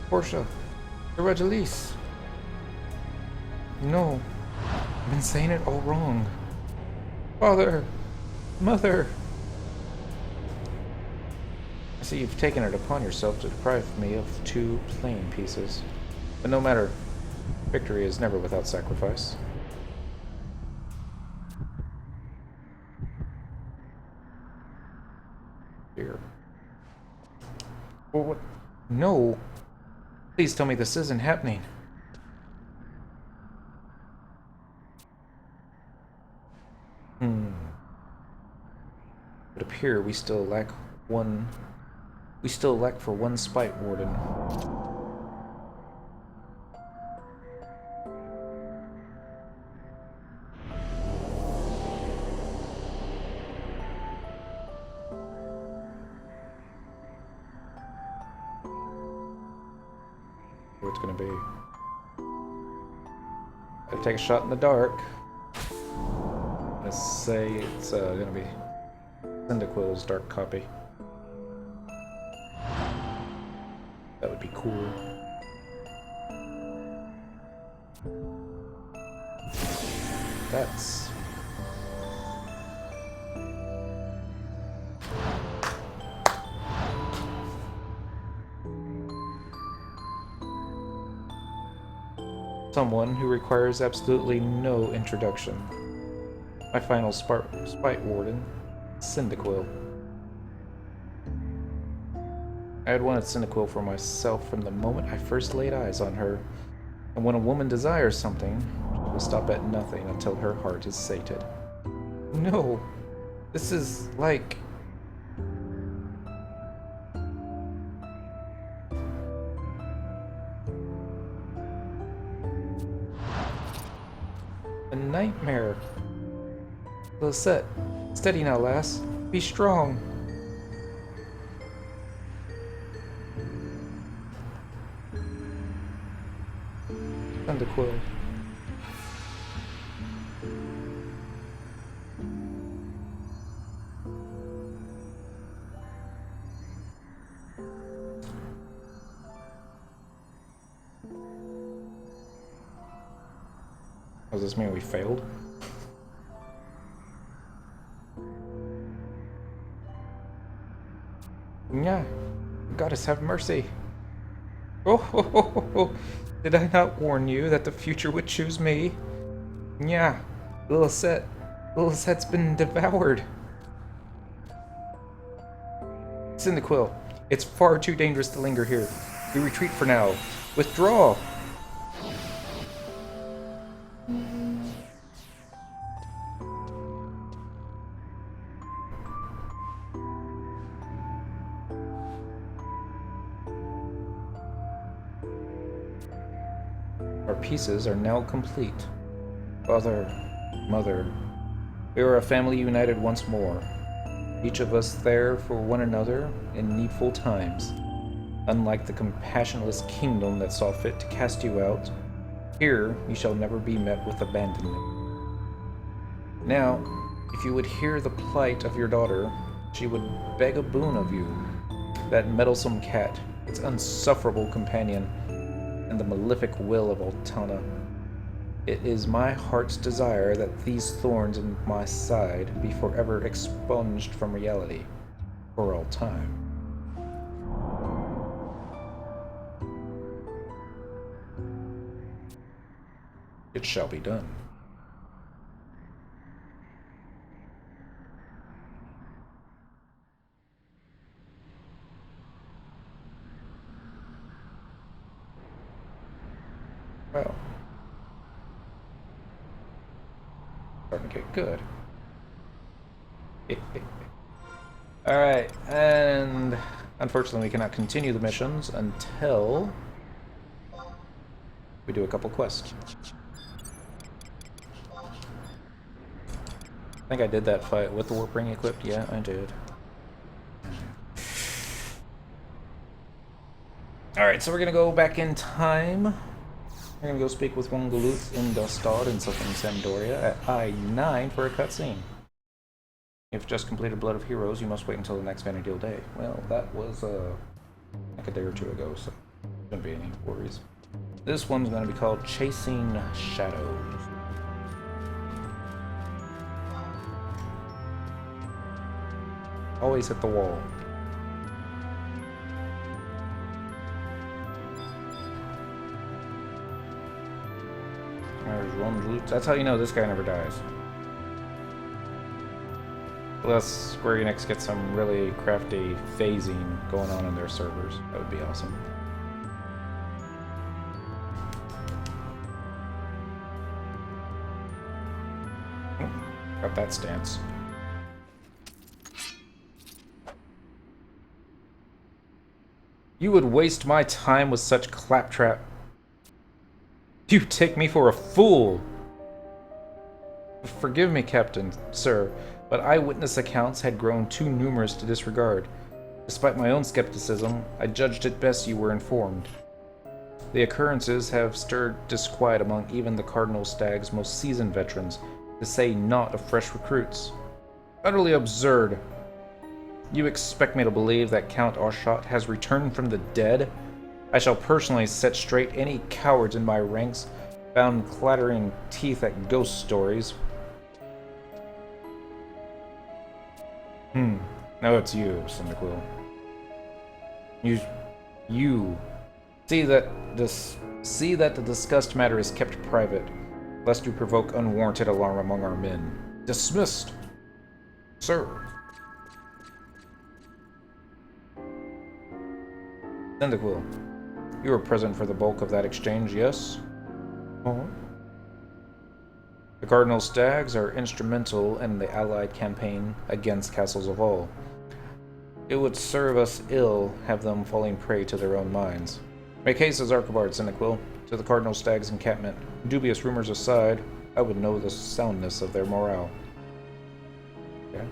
Portia, Evangelise. No, I've been saying it all wrong. Father, Mother. I see you've taken it upon yourself to deprive me of 2 playing pieces. But no matter, victory is never without sacrifice. Dear. Well, what? No. Please tell me this isn't happening. It appears we still lack one. We still lack for one spite warden. What it's gonna be? I'll take a shot in the dark. Let's say it's gonna be Cyndaquil's dark copy. That'd be cool. That's... someone who requires absolutely no introduction. My final spite warden, Cyndaquil. I had wanted Cyndaquil for myself from the moment I first laid eyes on her. And when a woman desires something, she will stop at nothing until her heart is sated. No, this is like... a nightmare. Lisette, steady now, lass. Be strong. Cyndaquil. Does this mean we failed? Yeah, goddess have mercy. Oh, did I not warn you that the future would choose me? Yeah, Lisette's been devoured. Cyndaquil, it's far too dangerous to linger here. We retreat for now. Withdraw! Our pieces are now complete. Father, Mother, we are a family united once more. Each of us there for one another in needful times. Unlike the compassionless kingdom that saw fit to cast you out, here you shall never be met with abandonment. Now, if you would hear the plight of your daughter, she would beg a boon of you. That meddlesome cat, its unsufferable companion, and the malefic will of Altana. It is my heart's desire that these thorns in my side be forever expunged from reality, for all time. It shall be done. Well, starting to get good. Alright, and unfortunately we cannot continue the missions until we do a couple quests. I think I did that fight with the warp ring equipped. Yeah, I did. Alright, so we're gonna go back in time. We're gonna go speak with one Galut in Dostad in southern Sampdoria at I-9 for a cutscene. If just completed Blood of Heroes, you must wait until the next Vana'diel day. Well, that was like a day or two ago, so shouldn't be any worries. This one's gonna be called Chasing Shadows. Always hit the wall. There's Rome's loot. That's how you know this guy never dies. Unless Square Enix gets some really crafty phasing going on in their servers. That would be awesome. Got that stance. You would waste my time with such claptrap. You take me for a fool! Forgive me, Captain, sir, but eyewitness accounts had grown too numerous to disregard. Despite my own skepticism, I judged it best you were informed. The occurrences have stirred disquiet among even the Cardinal Stag's most seasoned veterans, to say naught of fresh recruits. Utterly absurd. You expect me to believe that Count Arshot has returned from the dead? I shall personally set straight any cowards in my ranks found clattering teeth at ghost stories. No, it's you, Cyndaquil. You see that the discussed matter is kept private, lest you provoke unwarranted alarm among our men. Dismissed, sir. Cyndaquil, you were present for the bulk of that exchange, yes? The Cardinal Stags are instrumental in the Allied campaign against Castles of All. It would serve us ill have them falling prey to their own minds. Make haste as Archibald, Cyndaquil, to the Cardinal Stags' encampment. Dubious rumors aside, I would know the soundness of their morale. Okay.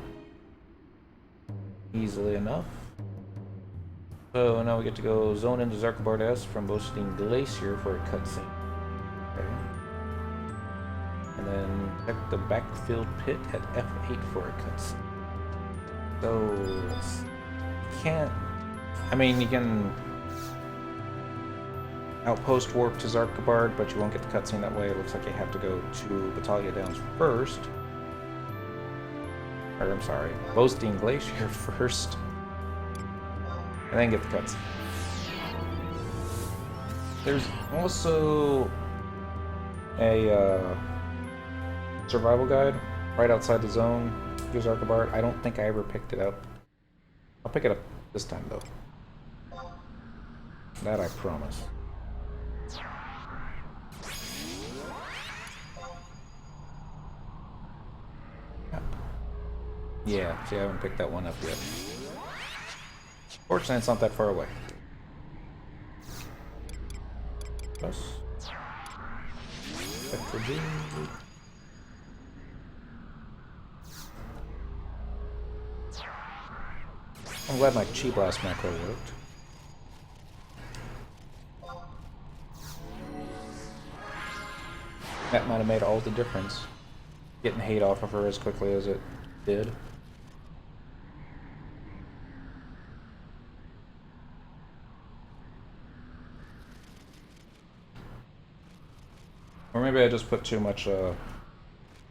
Easily enough. So now we get to go zone into Zarkabard S from Boasting Glacier for a cutscene. Okay. And then check the backfield pit at F8 for a cutscene. So can't. I mean, you can outpost warp to Zarkabard, but you won't get the cutscene that way. It looks like you have to go to Battaglia Downs first. Or, I'm sorry, Boasting Glacier first. And then get the cutscene. There's also a survival guide right outside the zone. Here's Zarkabard. I don't think I ever picked it up. I'll pick it up this time, though. That I promise. Yeah, see, I haven't picked that one up yet. Fortunately, it's not that far away. Plus. I'm glad my Chi Blast macro worked. That might have made all the difference. Getting hate off of her as quickly as it did. Or maybe I just put too much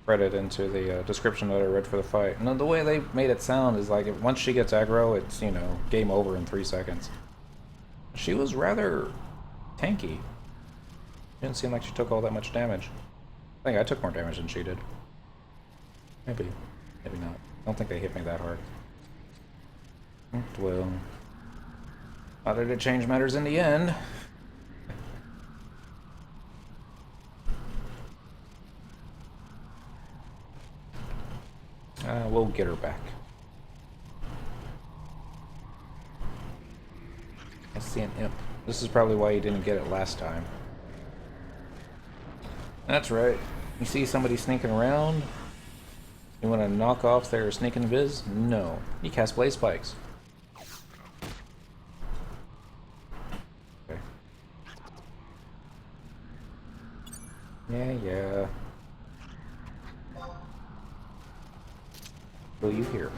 credit into the description that I read for the fight. And the way they made it sound is like if once she gets aggro, it's, you know, game over in 3 seconds. She was rather tanky. Didn't seem like she took all that much damage. I think I took more damage than she did. Maybe. Maybe not. I don't think they hit me that hard. Well, not that it changed matters in the end. We'll get her back. I see an imp. This is probably why you didn't get it last time. That's right. You see somebody sneaking around? You want to knock off their sneaking viz? No. You cast Blaze Spikes. Okay. Yeah. Will you hear?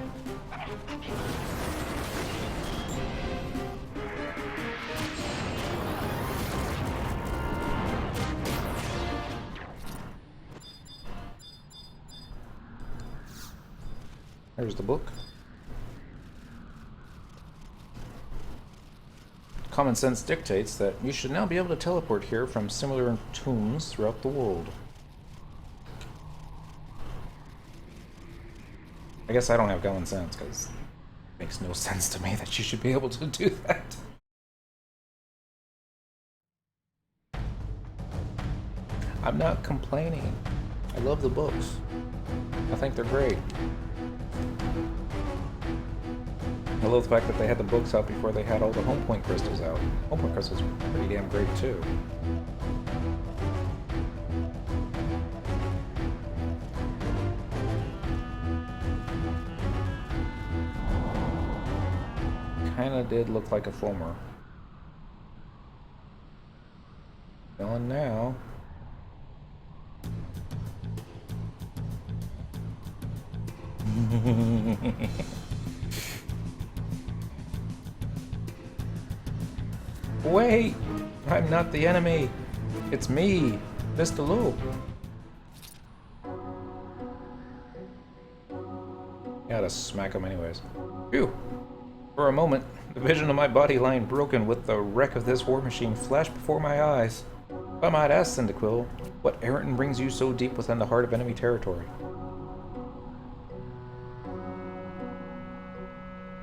There's the book. Common sense dictates that you should now be able to teleport here from similar tombs throughout the world. I guess I don't have common sense, because it makes no sense to me that you should be able to do that. I'm not complaining. I love the books. I think they're great. I love the fact that they had the books out before they had all the home point crystals out. Home point crystals are pretty damn great too. Kinda did look like a Fulmer. Going now. Wait! I'm not the enemy! It's me, Mr. Low. Gotta smack him anyways. Phew! For a moment, the vision of my body lying broken with the wreck of this war machine flashed before my eyes. If I might ask, Cyndaquil, what errand brings you so deep within the heart of enemy territory?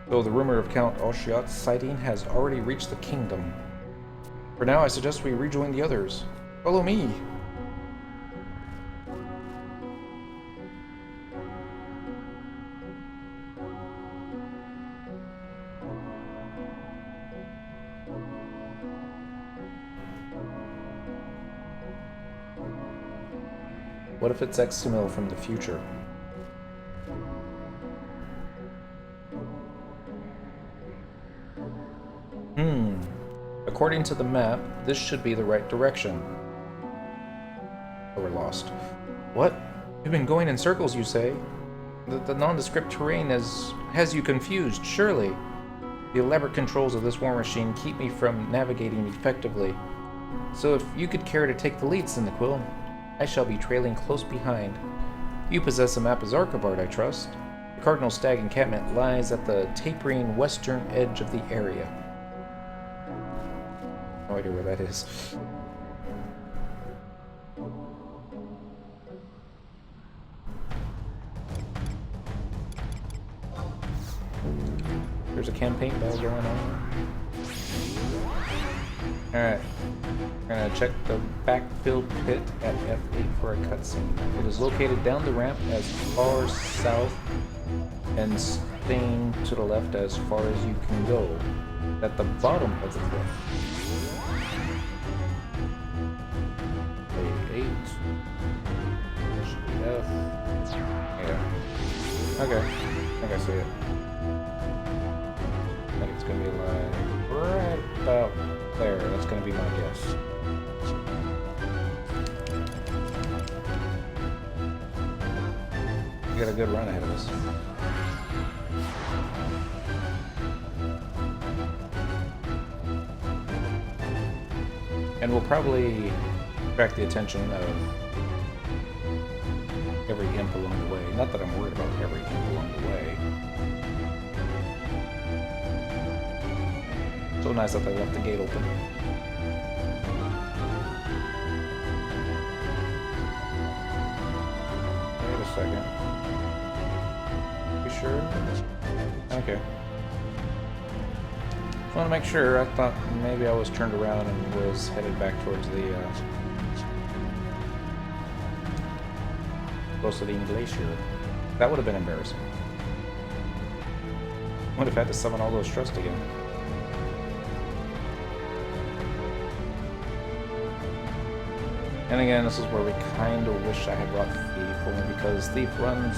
Though the rumor of Count Oshiot's sighting has already reached the kingdom. For now, I suggest we rejoin the others. Follow me! What if it's Exumil from the future? According to the map, this should be the right direction. Oh, we're lost. What? You've been going in circles, you say? The nondescript terrain has you confused, surely. The elaborate controls of this war machine keep me from navigating effectively. So if you could care to take the lead, Cyndaquil, I shall be trailing close behind. You possess a map as Archibald, I trust. The Cardinal Stag encampment lies at the tapering western edge of the area. No idea where that is. There's a campaign battle going on. Alright. We're gonna check the backfill pit at F8 for a cutscene. It is located down the ramp as far south and staying to the left as far as you can go. At the bottom of the cliff. A8. F. Yeah. Okay. I think I see it. I think it's gonna be like right about there. That's gonna be my guess. We got a good run ahead of us. And we'll probably attract the attention of every imp along the way. Not that I'm worried about every imp along the way. So nice that they left the gate open. Wait a second. You sure? Okay. I want to make sure. I thought maybe I was turned around and was headed back towards the close to the glacier. That would have been embarrassing. Would have had to summon all those trusts again. And again, this is where we kind of wish I had brought Thief, only because Thief runs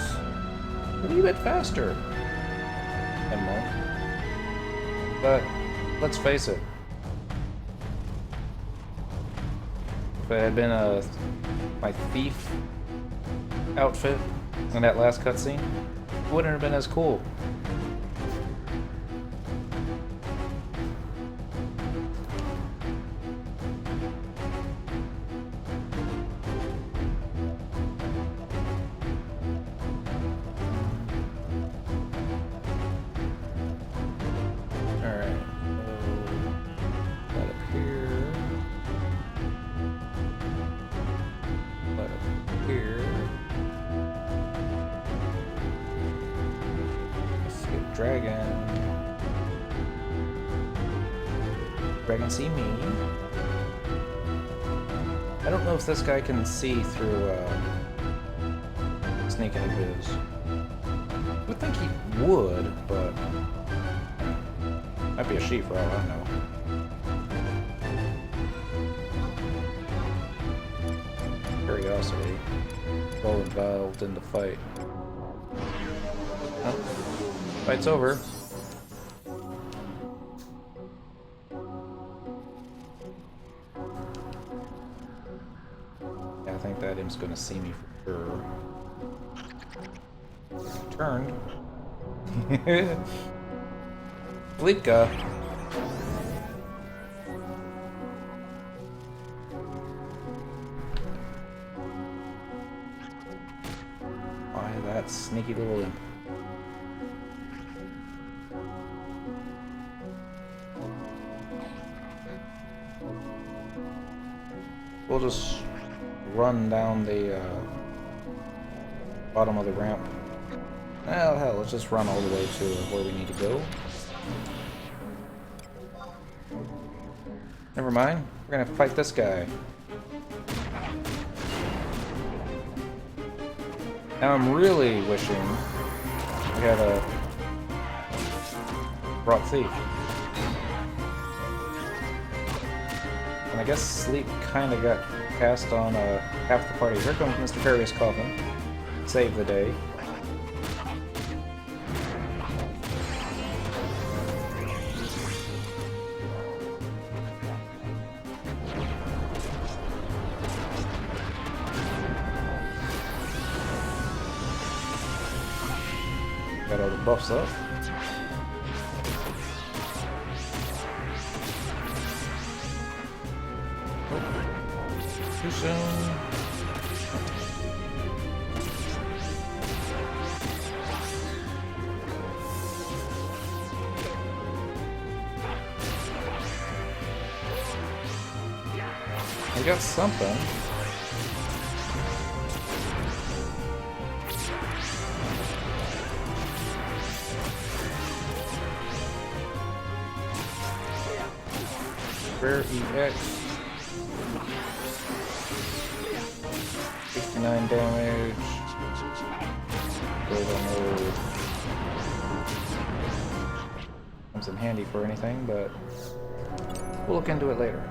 a little bit faster than Monk. But let's face it. If it had been my Thief outfit in that last cutscene, it wouldn't have been as cool. Dragon see me. I don't know if this guy can see through sneak and invis. I would think he would, but might be a sheep for all I know. Curiosity. Well involved in the fight. Oh, fight's over. I think that imp's gonna see me for sure. Turned. Lika. that sneaky little imp. We'll just run down the bottom of the ramp. Well, hell, let's just run all the way to where we need to go. Never mind, we're gonna fight this guy. Now I'm really wishing we had a brought thief. And I guess sleep kind of got cast on half the party. Here comes Mr. Farious Coffin. Save the day. Got all the buffs up. Oh, too soon. I got something. Rare EX. 69 damage. Really don't know. Comes in handy for anything, but we'll look into it later.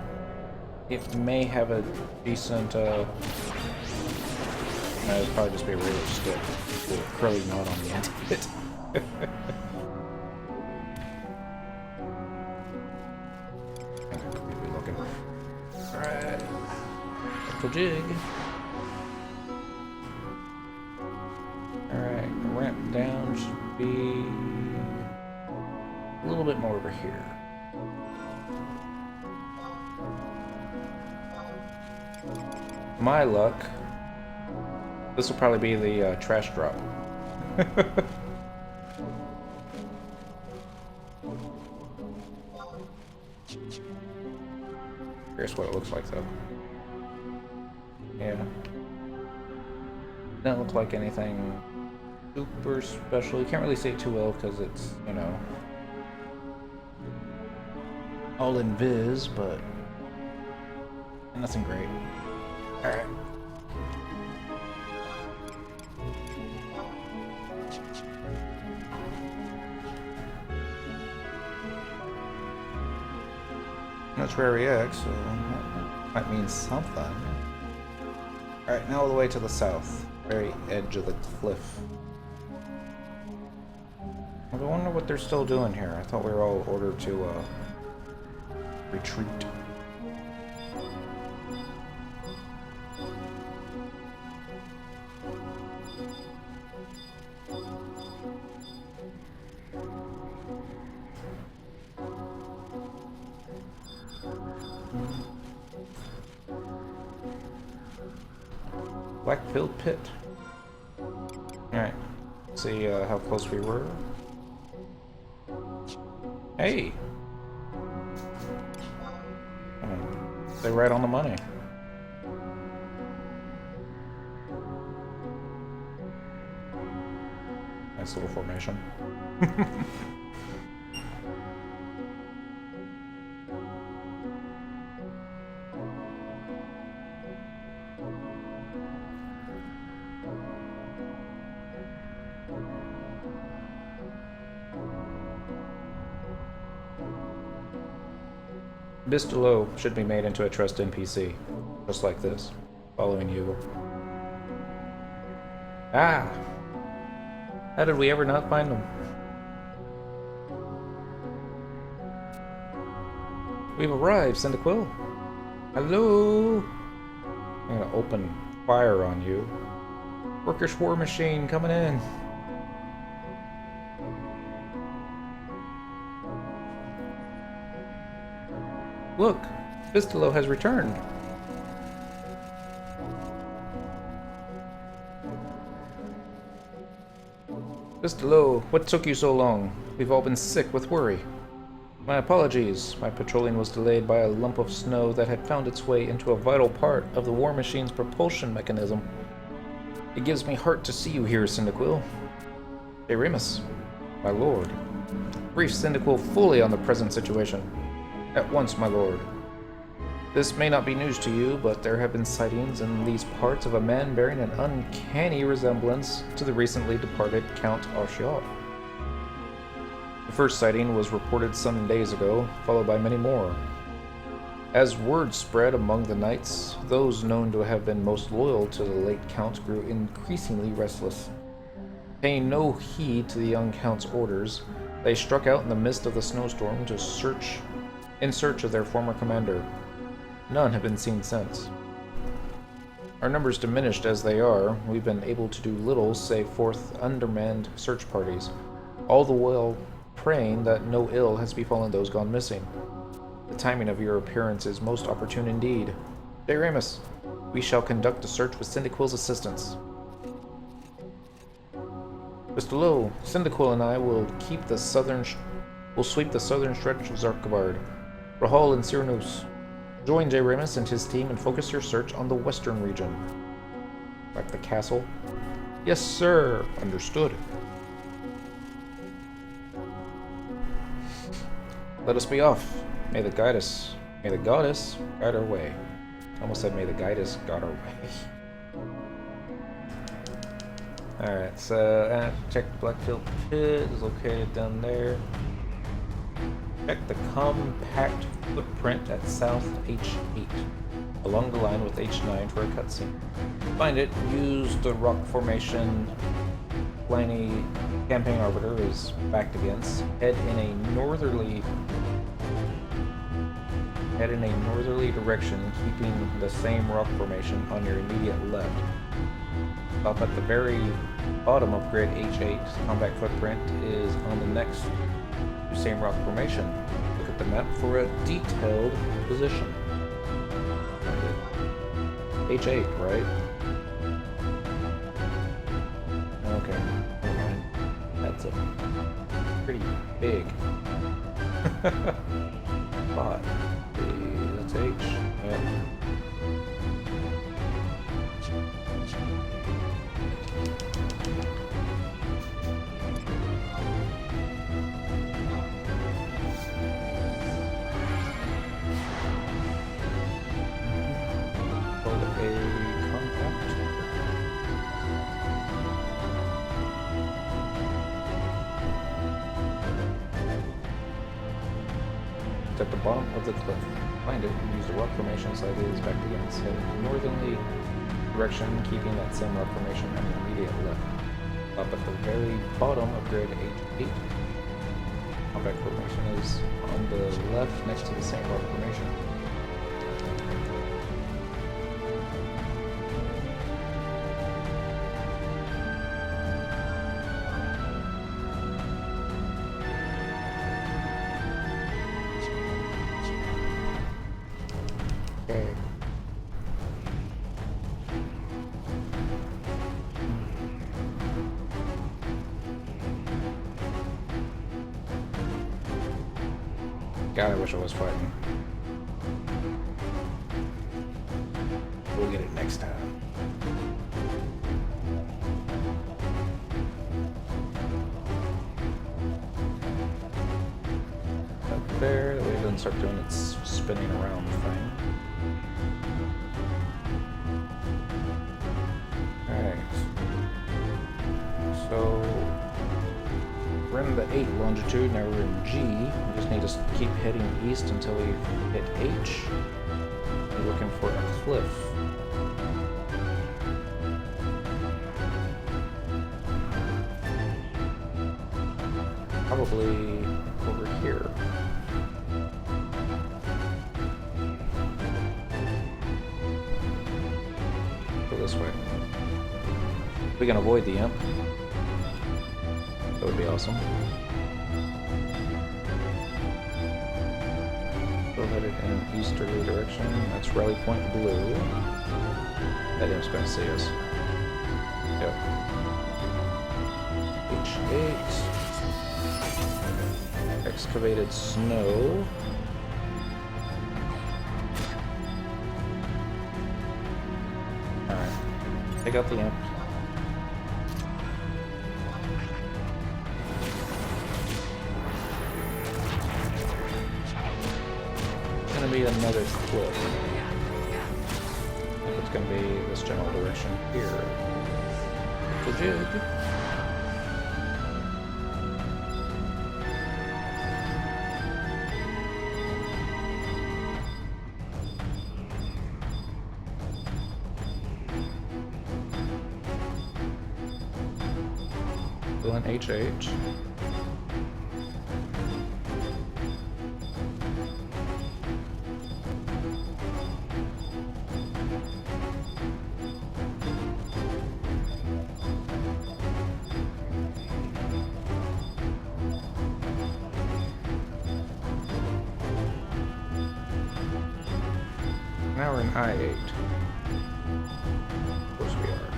It may have a decent, no, it'll probably just be a regular stick. A little curly knot on the end of it. Alright. Electro jig. Alright, ramp down should be a little bit more over here. My luck, this will probably be the trash drop. Here's what it looks like, though. Yeah. Doesn't look like anything super special. You can't really see it too well because it's, you know, all in viz, but nothing great. Alright. That's rare EX, so that might mean something. Alright, now all the way to the south. Very edge of the cliff. I wonder what they're still doing here. I thought we were all ordered to retreat. Blackfield Pit. Alright. See how close we were. Hey! They're right on the money. Nice little formation. Bistolo should be made into a trust NPC, just like this, following you. Ah! How did we ever not find them? We've arrived, Cyndaquil. Hello! I'm gonna open fire on you. Workish war machine coming in. Look, Bistolo has returned. Mr. Lowe, what took you so long? We've all been sick with worry. My apologies. My patrolling was delayed by a lump of snow that had found its way into a vital part of the war machine's propulsion mechanism. It gives me heart to see you here, Cyndaquil. Hey, Remus. My lord. Brief Cyndaquil fully on the present situation. At once, my lord. This may not be news to you, but there have been sightings in these parts of a man bearing an uncanny resemblance to the recently departed Count Archiot. The first sighting was reported some days ago, followed by many more. As word spread among the knights, those known to have been most loyal to the late Count grew increasingly restless. Paying no heed to the young Count's orders, they struck out in the midst of the snowstorm in search of their former commander. None have been seen since. Our numbers diminished as they are, we've been able to do little save forth undermanned search parties, all the while praying that no ill has befallen those gone missing. The timing of your appearance is most opportune indeed. J. Remus, we shall conduct the search with Cyndaquil's assistance. Mr. Lowe, Cyndaquil and I will sweep the southern stretch of Zarkabard. Rahal and Cyrnus, join J. Remus and his team and focus your search on the western region. Back the castle? Yes, sir. Understood. Let us be off. May the goddess guide our way. I almost said may the goddess guide our way. Alright, so check the Blackfield pit is located down there. Check the compact footprint at South H8, along the line with H9 for a cutscene. Find it, use the rock formation Pliny campaign arbiter is backed against. Head in a northerly direction, keeping the same rock formation on your immediate left. Up at the very bottom of grid H8, compact footprint is on the next same rock formation. Look at the map for a detailed position. H8, right? Okay, never mind. That's a pretty big spot. That's H. Yeah. At the bottom of the cliff. Find it and use the rock formation slightly is back against. Head in the northerly direction, keeping that same rock formation on your immediate left. Up at the very bottom of grid H8. Compact formation is on the left next to the same rock formation. Okay. God, I wish I was fighting. We'll get it next time. Up there, that way it doesn't start doing its spinning around thing. So we're in the 8 longitude, now we're in G. We just need to keep heading east until we hit H. We're looking for a cliff. Probably over here. Go this way. We can avoid the imp. That would be awesome. Still headed in an easterly direction. That's Rally Point Blue. That imp's going to see us. Yep. H8. Excavated snow. Alright. Take out the imp. It's gonna be another cliff. I think it's gonna be this general direction here. The jig. Still an HH. Now we're in I-8. Of course we are.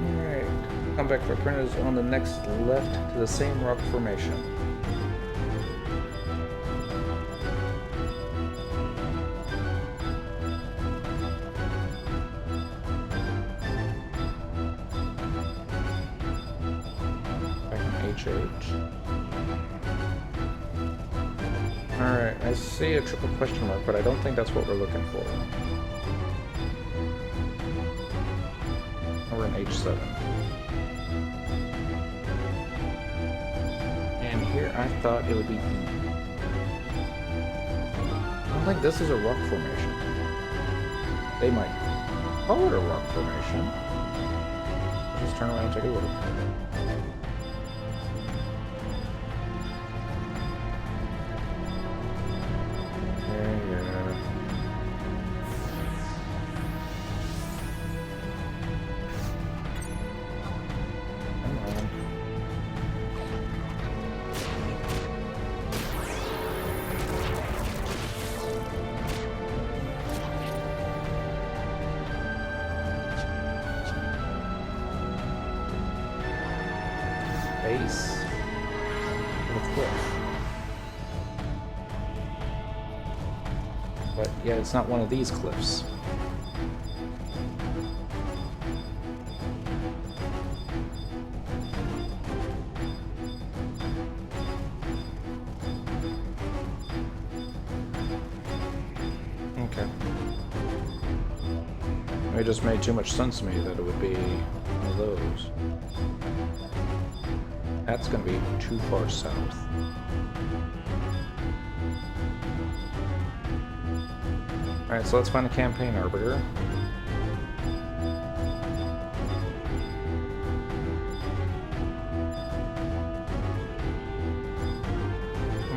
Alright. Comeback footprint is on the next left to the same rock formation. Back in HH. Alright, I see a triple question mark, but I don't think that's what we're looking for. We're in H7. And here I thought it would be E. I don't think this is a rock formation. They might call it a rock formation. Just turn around and take a look. Base of a cliff. But yeah, it's not one of these cliffs. Okay. It just made too much sense to me that it would be one of those. That's going to be too far south. Alright, so let's find a campaign arbiter.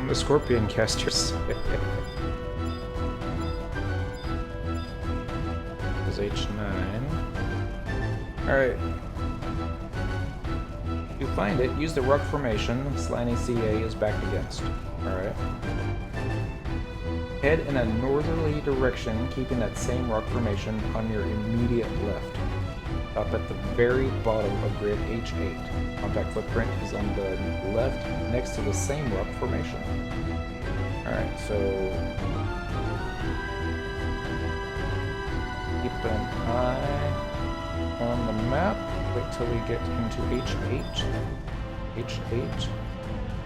The Scorpion casters. Is H9. Alright. If you find it, use the rock formation Slaney CA is back against. Alright. Head in a northerly direction, keeping that same rock formation on your immediate left. Up at the very bottom of grid H8. Compact footprint is on the left next to the same rock formation. Alright, so keep an eye on the map. Wait till we get into H8. H8.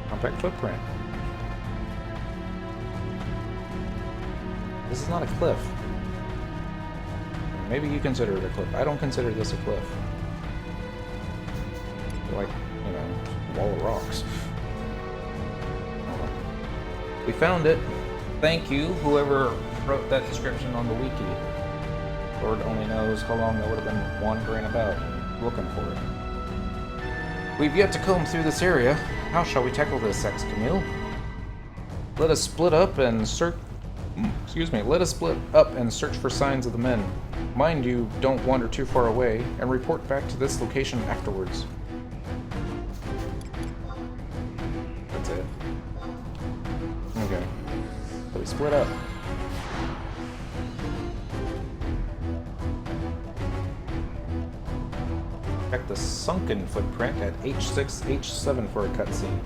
Compact footprint. This is not a cliff. Maybe you consider it a cliff. I don't consider this a cliff. Like, you know, wall of rocks. We found it. Thank you, whoever wrote that description on the wiki. Lord only knows how long I would have been wandering about, looking for it. We've yet to comb through this area. How shall we tackle this, Ex-Camille? Let us split up and search... Let us split up and search for signs of the men. Mind you, don't wander too far away, and report back to this location afterwards. That's it. Okay. So we split up. Check the sunken footprint at H6, H7 for a cutscene.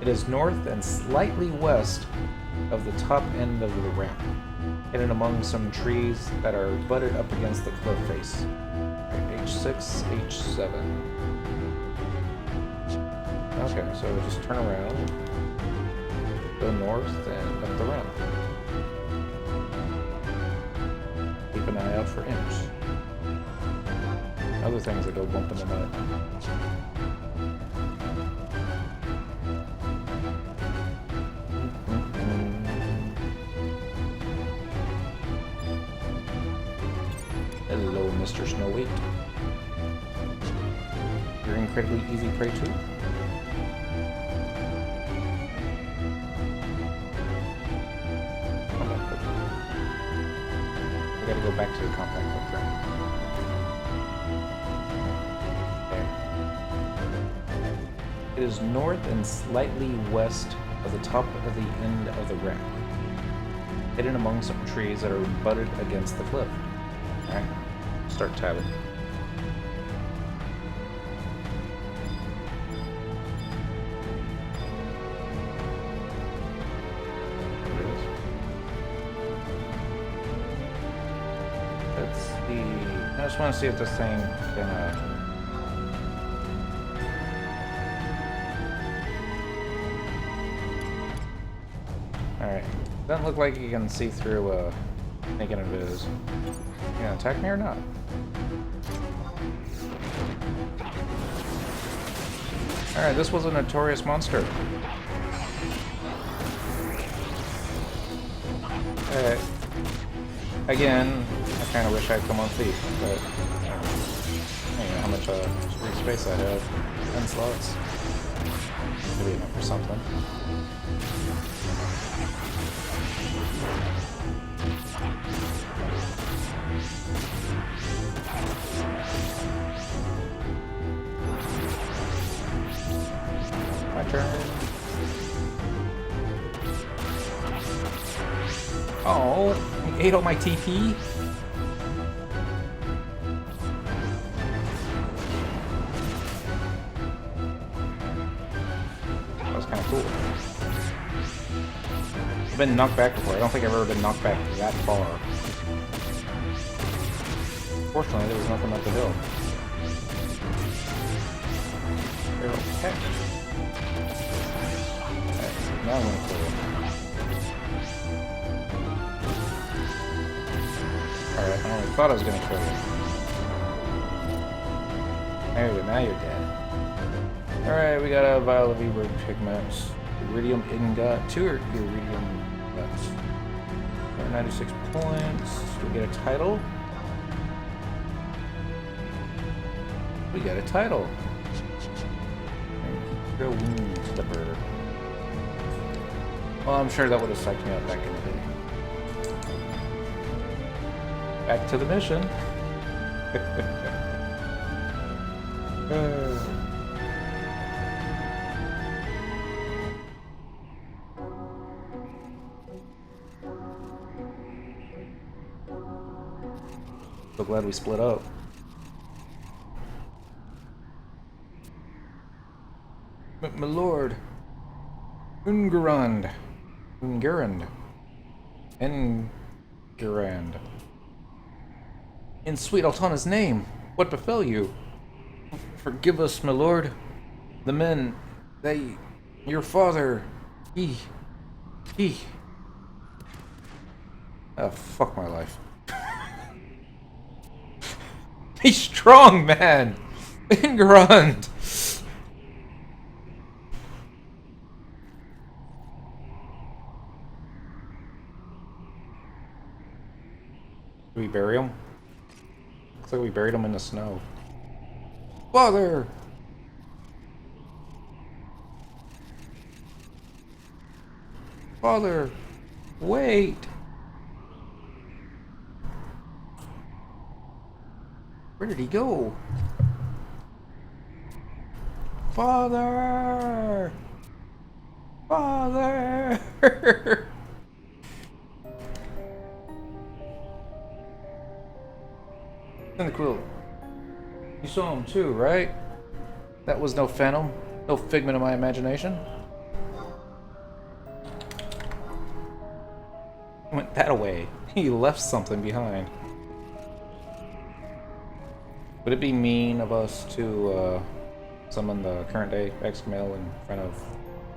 It is north and slightly west of the top end of the ramp, hidden among some trees that are butted up against the cliff face. H6, H7. Okay, so we just turn around, go north, and up the ramp. Keep an eye out for imps. Other things that go bump in the mud. Hello, Mr. Snow White. You're incredibly easy prey too. We gotta go back to the compact footprint. Okay. It is north and slightly west of the top of the end of the ramp, hidden among some trees that are butted against the cliff. Alright, start tabbing. I just want to see if this thing can, Alright. Doesn't look like you can see through, thinking it is. You gonna attack me or not? Alright, this was a notorious monster. Alright. Again, I kind of wish I'd come on Thief, but I don't know how much free space I have. 10 slots. Could be enough for something. My turn. Oh, he ate all my TP? That was kind of cool. I've been knocked back before. I don't think I've ever been knocked back that far. Fortunately, there was nothing up the hill. Okay. Alright, now I'm gonna kill him. Alright, I only thought I was gonna kill you. There you go, now you're dead. Alright, we got a vial of Ebert pigments, iridium ingot, 2 iridium nuts. 96 points. We get a title. We got a title. Go wound slipper. Well, I'm sure that would have psyched me out back in the day. Back to the mission. So glad we split up. My lord. Ungerand. Engerand. In sweet Altana's name, what befell you? Forgive us, my lord. The men, your father, he. Oh, fuck my life. Be strong, man! Ingrand! Did we bury him? Looks like we buried him in the snow. Father! Father! Wait! Where did he go? Father! Father! In the quilt. You saw him too, right? That was no phantom, no figment of my imagination. He went that way. He left something behind. Would it be mean of us to summon the current day X-Camille in front of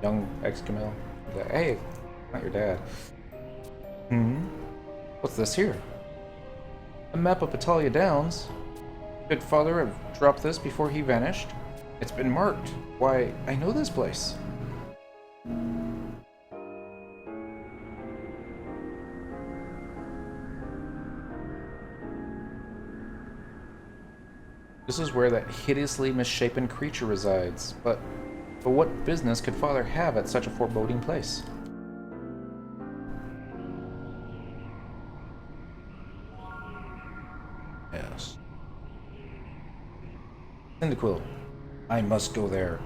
young X-Camille? Like, hey, not your dad. What's this here? A map of Italia Downs. Good father have dropped this before he vanished. It's been marked. Why, I know this place. This is where that hideously misshapen creature resides, but what business could father have at such a foreboding place? Yes. Cyndaquil, I must go there.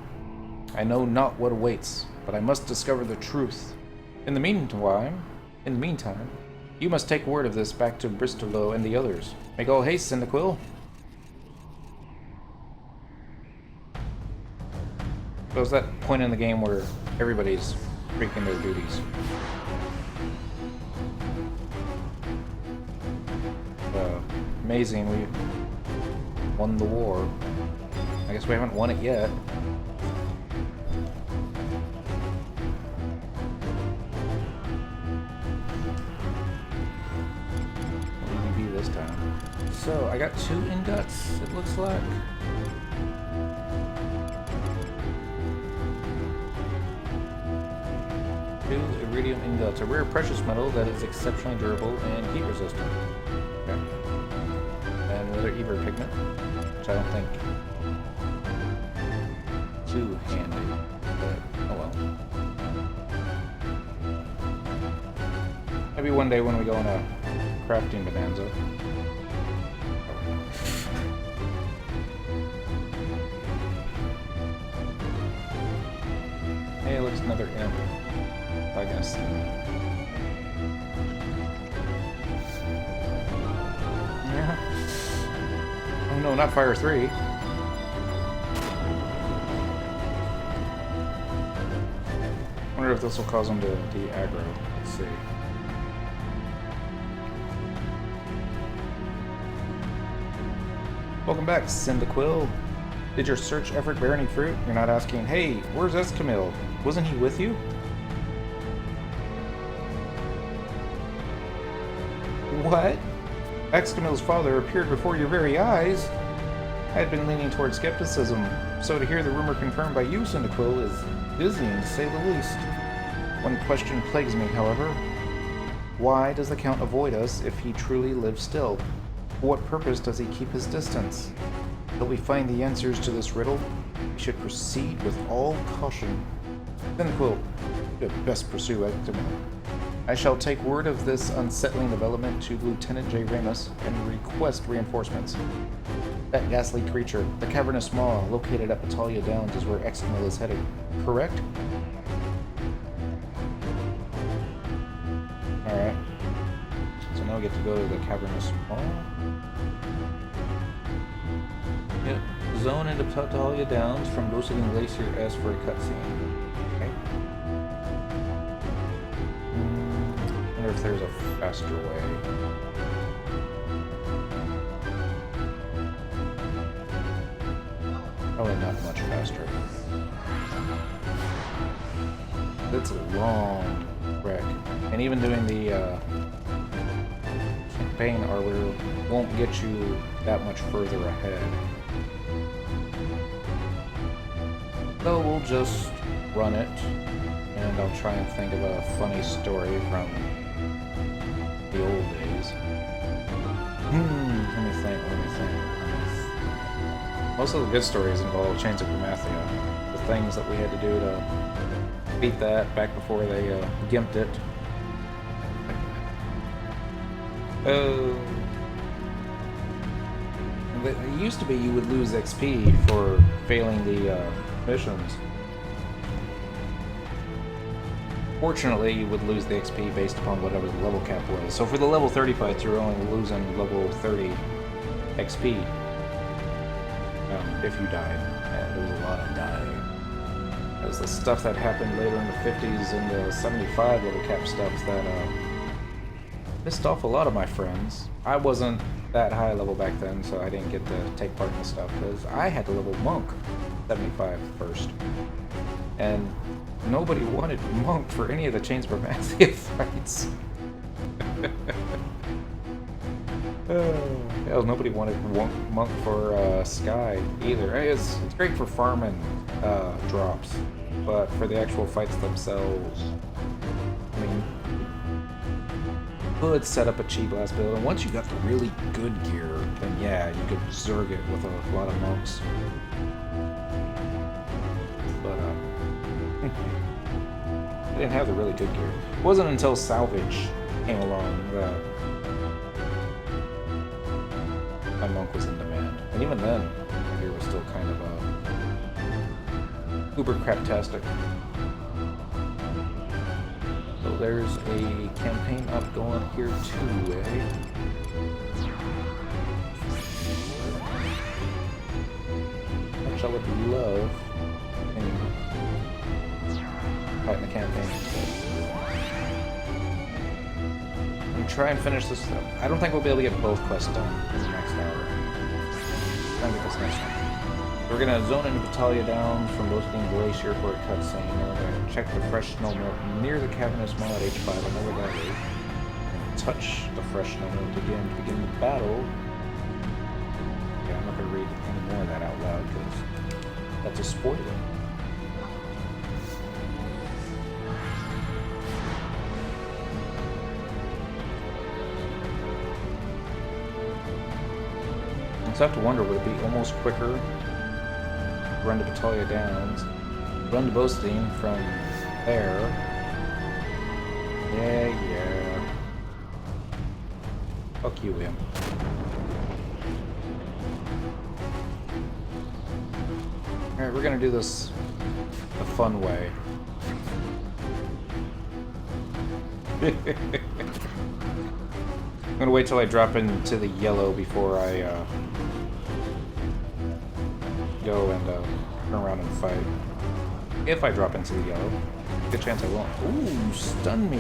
I know not what awaits, but I must discover the truth. In the meantime, you must take word of this back to Bristolo and the others. Make all haste, Cyndaquil. So it's that point in the game where everybody's freaking their duties. Amazing, we won the war. I guess we haven't won it yet. Maybe this time. So, I got 2 ingots, it looks like. Iridium ingots, a rare precious metal that is exceptionally durable and heat resistant. Okay. And another Eber pigment, which I don't think too handy, but oh well. Maybe one day when we go on a crafting bonanza. Hey, looks another imp. I guess. Yeah. Oh no, not Fire 3. Wonder if this will cause him to de-aggro. Let's see. Welcome back, Cyndaquil. Did your search effort bear any fruit? You're not asking, hey, where's Escamille? Wasn't he with you? What? Excamille's father appeared before your very eyes? I had been leaning toward skepticism, so to hear the rumor confirmed by you, Cyndaquil, is dizzying to say the least. One question plagues me, however. Why does the Count avoid us if he truly lives still? For what purpose does he keep his distance? Till we find the answers to this riddle, we should proceed with all caution. Cyndaquil, you had best pursue Excamille. I shall take word of this unsettling development to Lieutenant J. Ramus and request reinforcements. That ghastly creature, the cavernous maw located at Italia Downs, is where Excamille is headed, correct? Alright. So now we get to go to the cavernous maw. Yep. Zone into Italia Downs from Roasting Glacier S for a cutscene. If there's a faster way. Probably not much faster. It's a long trek. And even doing the campaign arbiter won't get you that much further ahead. So we'll just run it, and I'll try and think of a funny story from the old days. Let me think. Most of the good stories involve Chains of Grammathia. The things that we had to do to beat that back before they gimped it. It used to be you would lose XP for failing the missions. Fortunately, you would lose the XP based upon whatever the level cap was. So for the level 30 fights, you're only losing level 30 XP. if you die. And there was a lot of dying. It was the stuff that happened later in the 50s and the 75 little cap stuff that pissed off a lot of my friends. I wasn't that high level back then, so I didn't get to take part in the stuff, because I had to level Monk 75 first. And nobody wanted Monk for any of the Chains of Massive fights. Hell, nobody wanted Monk for Sky either. It's great for farming drops, but for the actual fights themselves, I mean, could set up a Chi Blast build, and once you got the really good gear, then yeah, you could Zerg it with a lot of monks. But I didn't have the really good gear. It wasn't until Salvage came along that my monk was in demand, and even then, my gear was still kind of uber craptastic. So there's a campaign up going here too, eh? Which I would love fighting the campaign instead. I'm try and finish this up. I don't think we'll be able to get both quests done in the next hour. Try and get this next one. We're gonna zone in Battaglia down from Roasting Glacier for a cutscene, and we're gonna check the fresh snow melt near the cavernous mall at H5. I know where that is. We're gonna touch the fresh snow melt again to begin the battle. Yeah, I'm not gonna read any more of that out loud because that's a spoiler. So I have to wonder, would it be almost quicker? Run to Battaglia Downs, run to Bostein from there. Yeah. Fuck you, Liam. Alright, we're gonna do this the fun way. I'm gonna wait till I drop into the yellow before I go and turn around and fight. If I drop into the yellow, good chance I won't. Ooh, stun me.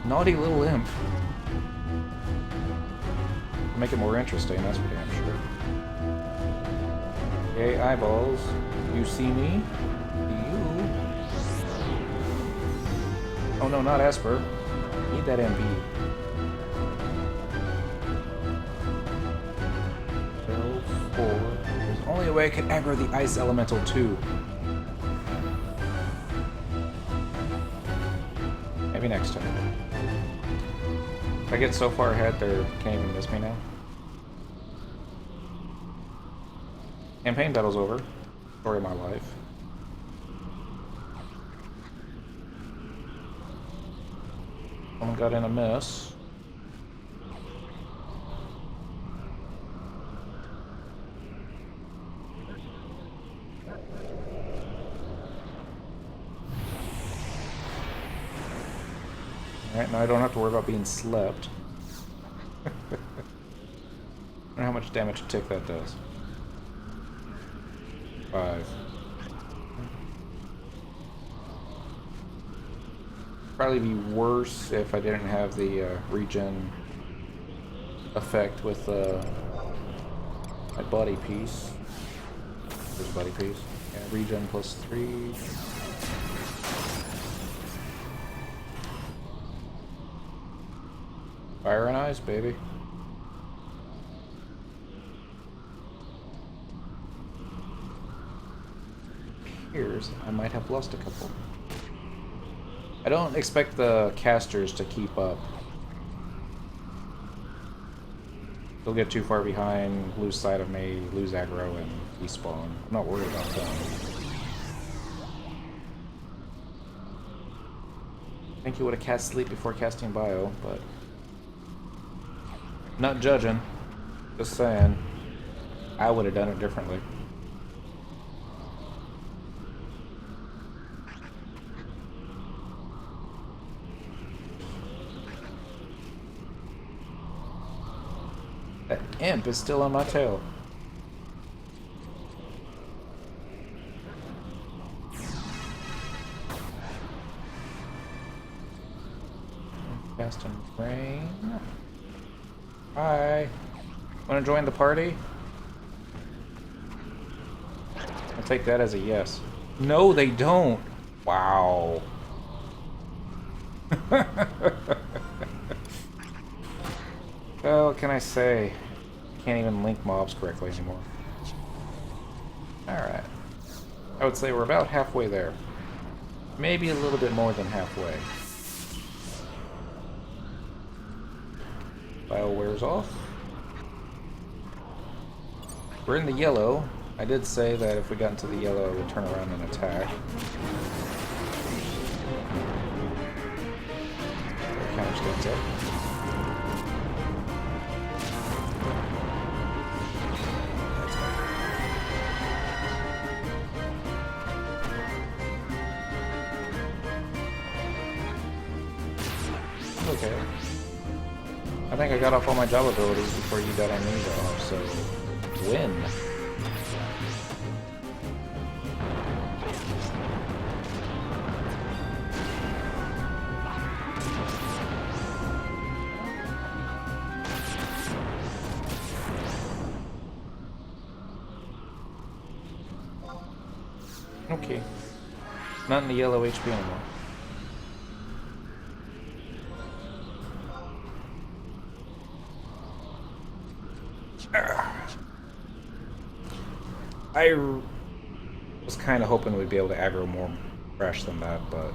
Naughty little imp. Make it more interesting, that's for damn sure. Okay, eyeballs. You see me? You? Oh no, not Esper. Need that MB. There's only a way I can aggro the ice elemental too. Maybe next time. If I get so far ahead, they can't even miss me now. Campaign battle's over. Story of my life. Someone got in a miss. Alright, now I don't have to worry about being slept. I wonder how much damage a tick that does. 5. Probably be worse if I didn't have the regen effect with my body piece. There's body piece. Yeah, regen plus 3. Fire and ice, baby. Appears I might have lost a couple. I don't expect the casters to keep up. They'll get too far behind, lose sight of me, lose aggro, and respawn. I'm not worried about that. I think you would have cast sleep before casting bio, but not judging. Just saying. I would have done it differently. That imp is still on my tail. Cast and rain. Hi. Wanna join the party? I'll take that as a yes. No, they don't. Wow. Well, what can I say? Can't even link mobs correctly anymore. Alright. I would say we're about halfway there. Maybe a little bit more than halfway. File wears off. We're in the yellow. I did say that if we got into the yellow, it would turn around and attack. Counter stands up. Okay. I think I got off all my job abilities before you got amnesia off, so win. Okay. Not in the yellow HP anymore. I was kind of hoping we'd be able to aggro more fresh than that, but...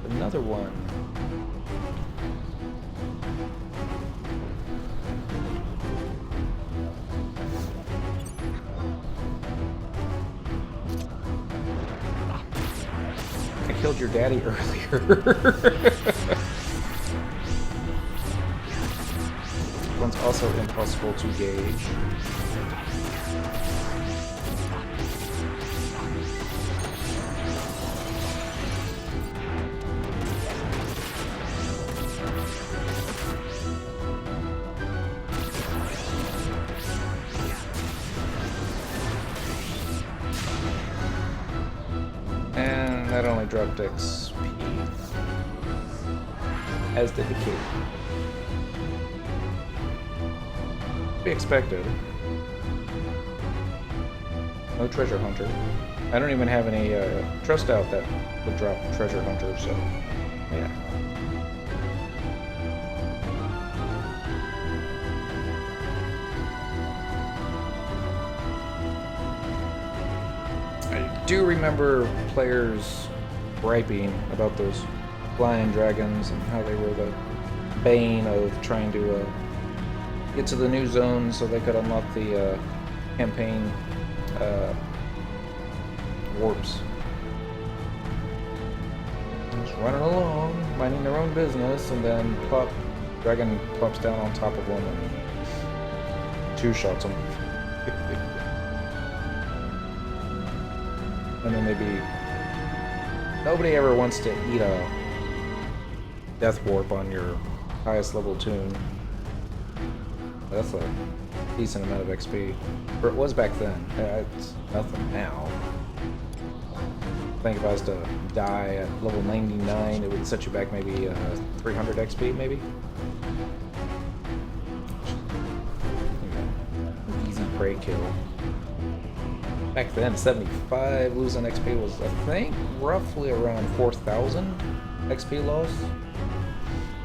Another one. I killed your daddy earlier. One's also impossible to gauge. And that only dropped XP, as did the key. Be expected. No treasure hunter. I don't even have any trust out that would drop treasure hunter, so yeah. I do remember players griping about those flying dragons and how they were the bane of trying to get to the new zone so they could unlock the campaign warps. Just running along, minding their own business, and then plop, dragon plops down on top of one and two-shots them. And then maybe nobody ever wants to eat a death warp on your highest level tune. That's a decent amount of XP. Or it was back then. It's nothing now. I think if I was to die at level 99, it would set you back maybe 300 XP, maybe? Easy prey kill. Back then, 75 losing XP was, I think, roughly around 4,000 XP loss.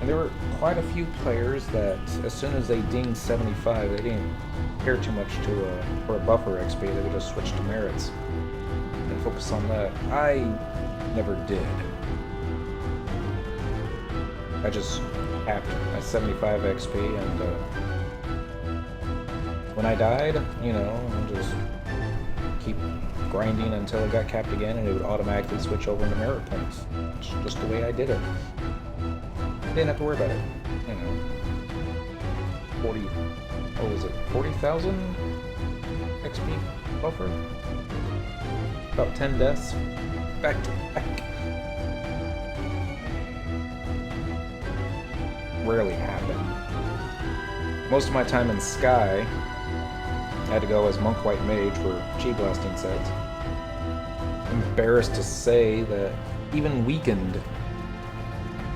And there were quite a few players that, as soon as they dinged 75, they didn't care too much for a buffer XP. They would just switch to merits and focus on that. I never did. I just capped at 75 XP, and when I died, you know, I just keep grinding until it got capped again, and it would automatically switch over into merit points. It's just the way I did it. Didn't have to worry about it. You know, 40, what was it, 40,000 XP buffer? About 10 deaths back to back. rarely happen. Most of my time in Sky, I had to go as Monk White Mage for chi blasting sets. I'm embarrassed to say that even weakened,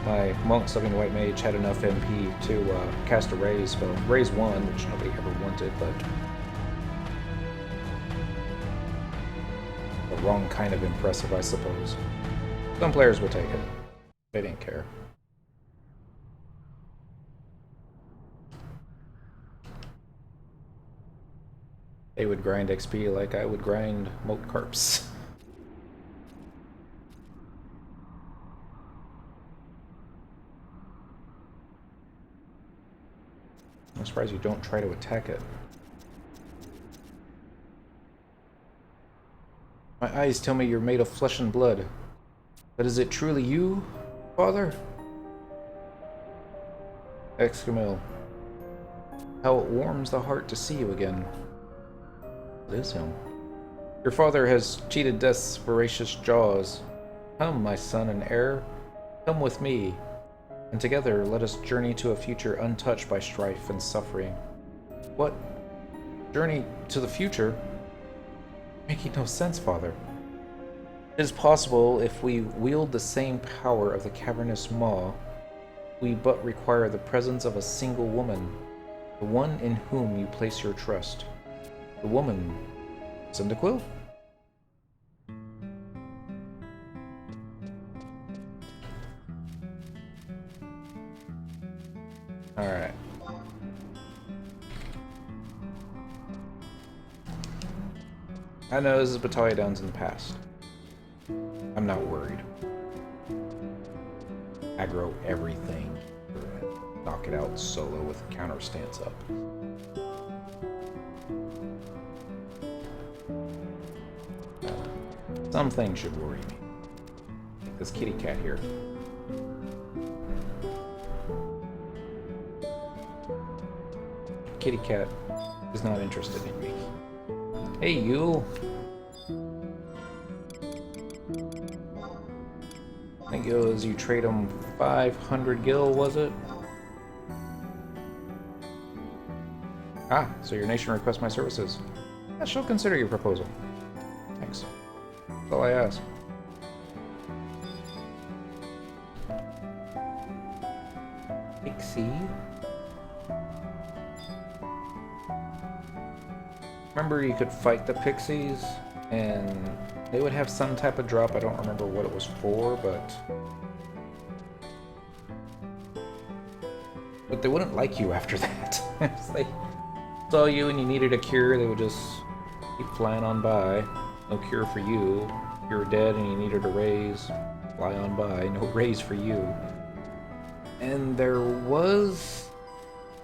my Monk Subbing White Mage had enough MP to cast a Raise spell. Raise 1, which nobody ever wanted, but the wrong kind of impressive, I suppose. Some players will take it. They didn't care. They would grind XP like I would grind Moat Carps. I'm surprised you don't try to attack it. My eyes tell me you're made of flesh and blood. But is it truly you, Father? Excamil. How it warms the heart to see you again. It is him. Your father has cheated death's voracious jaws. Come, my son and heir. Come with me. And together let us journey to a future untouched by strife and suffering. What? Journey to the future? Making no sense, Father. It is possible if we wield the same power of the cavernous maw, we but require the presence of a single woman, the one in whom you place your trust. The woman, Cyndaquil? Alright. I know this is Battalion Downs in the past. I'm not worried. Aggro everything. Knock it out solo with a counter stance up. Some things should worry me. Like this kitty cat here. Kitty cat is not interested in me. Hey, you! I think it was you trade him 500 gil, was it? Ah, so your nation requests my services. I shall consider your proposal. Thanks. That's all I ask. Pixie? Remember you could fight the pixies, and they would have some type of drop. I don't remember what it was for, but they wouldn't like you after that. If they saw you and you needed a cure, they would just keep flying on by. No cure for you. If you were dead and you needed a raise, fly on by. No raise for you. And there was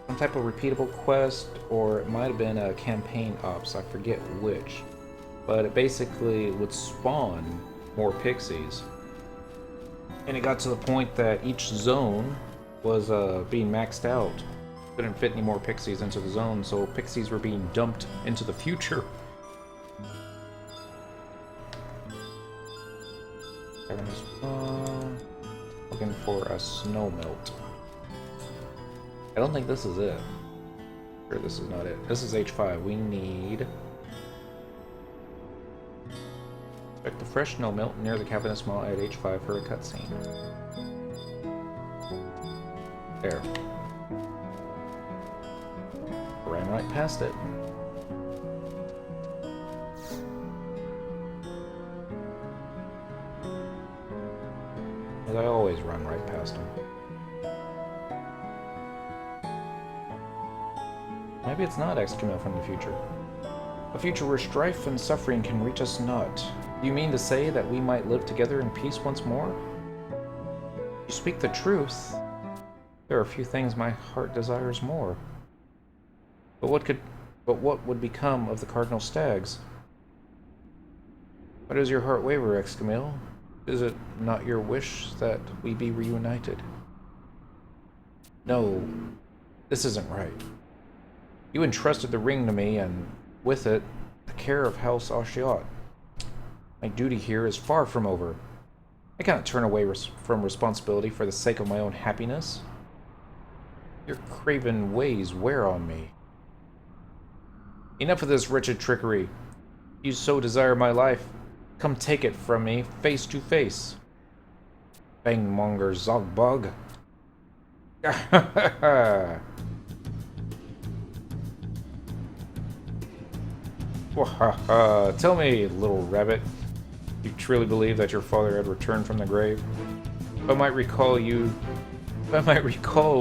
some type of repeatable quest, or it might have been a campaign ops, I forget which. But it basically would spawn more pixies. And it got to the point that each zone was being maxed out. Couldn't fit any more pixies into the zone, so pixies were being dumped into the future. Looking for a snow melt. I don't think this is it. Sure, this is not it. This is H5. We need... Expect the fresh snow melt near the cavernous maw at H5 for a cutscene. There. Ran right past it. As I always run right past them. Maybe it's not Excamil from the future. A future where strife and suffering can reach us not. Do you mean to say that we might live together in peace once more? You speak the truth. There are a few things my heart desires more. But what would become of the cardinal stags? Why does your heart waver, Excamil? Is it not your wish that we be reunited? No, this isn't right. You entrusted the ring to me, and with it, the care of House Ashiot. My duty here is far from over. I cannot turn away from responsibility for the sake of my own happiness. Your craven ways wear on me. Enough of this wretched trickery. You so desire my life. Come take it from me, face to face. Fangmonger Zogbug. Tell me, little rabbit, you truly believe that your father had returned from the grave? If I might recall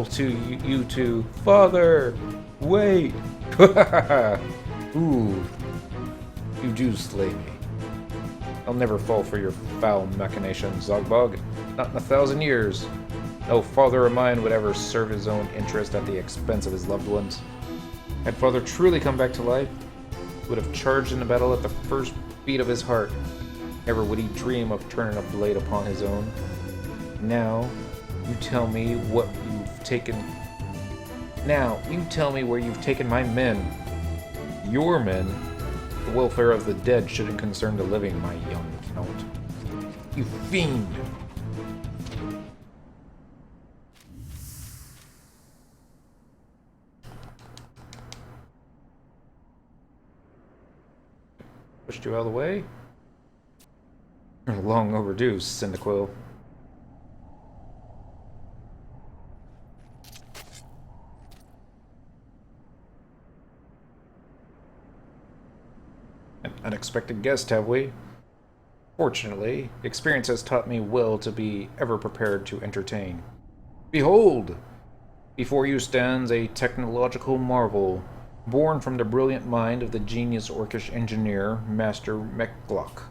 to you to Father, wait. Ooh, you do slay me. I'll never fall for your foul machinations, Zogbug. Not in 1,000 years. No father of mine would ever serve his own interest at the expense of his loved ones. Had father truly come back to life, he would have charged in the battle at the first beat of his heart. Never would he dream of turning a blade upon his own. Now, you tell me what you've taken. Now, you tell me where you've taken my men. Your men? The welfare of the dead shouldn't concern the living, my young count. You fiend! Pushed you out of the way? You're long overdue, Cyndaquil. An unexpected guest, have we? Fortunately, experience has taught me well to be ever prepared to entertain. Behold! Before you stands a technological marvel, born from the brilliant mind of the genius Orcish engineer, Master Mekglok.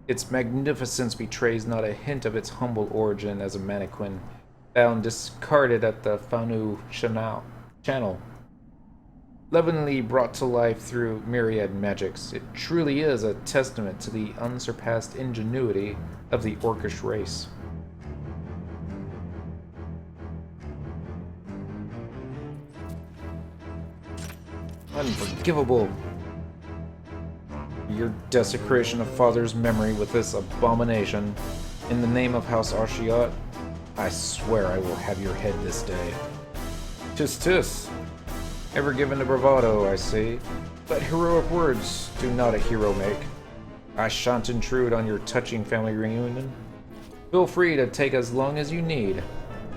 Its magnificence betrays not a hint of its humble origin as a mannequin, found discarded at the Fanu channel. Leavenly brought to life through myriad magics, it truly is a testament to the unsurpassed ingenuity of the Orcish race. Unforgivable! Your desecration of Father's memory with this abomination. In the name of House Ashiot, I swear I will have your head this day. Tis tis! Ever given to bravado, I see. But heroic words do not a hero make. I shan't intrude on your touching family reunion. Feel free to take as long as you need.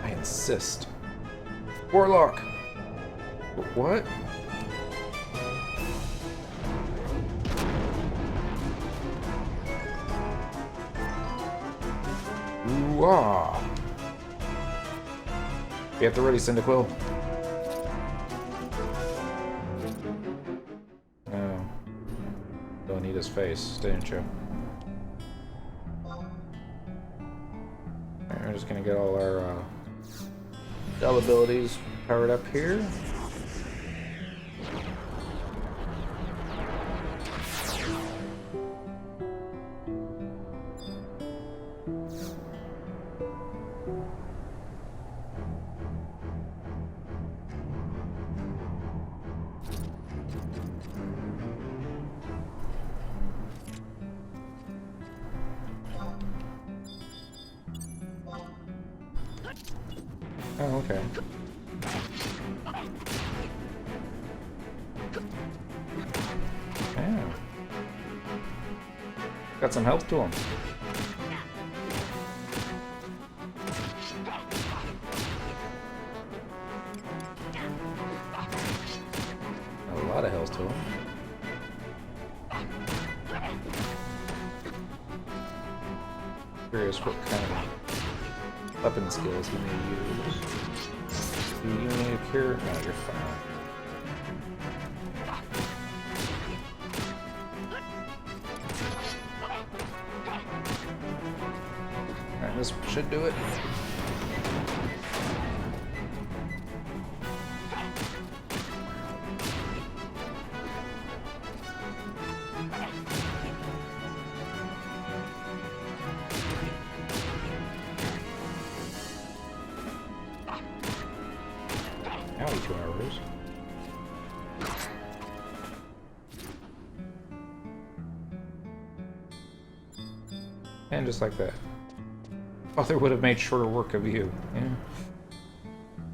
I insist. Warlock! What? Ooh-ah! Be at the ready, Cyndaquil. Oh. Don't need his face, didn't you? Alright, we're just gonna get all our spell abilities powered up here. Oh, okay. Yeah. Got some health to him. A lot of health to him. Curious what kind of weapon skills he may use. Do you need a cure? No, you're fine. Alright, this should do it. Howdy, 2 hours. And just like that. Father would have made shorter work of you. Yeah.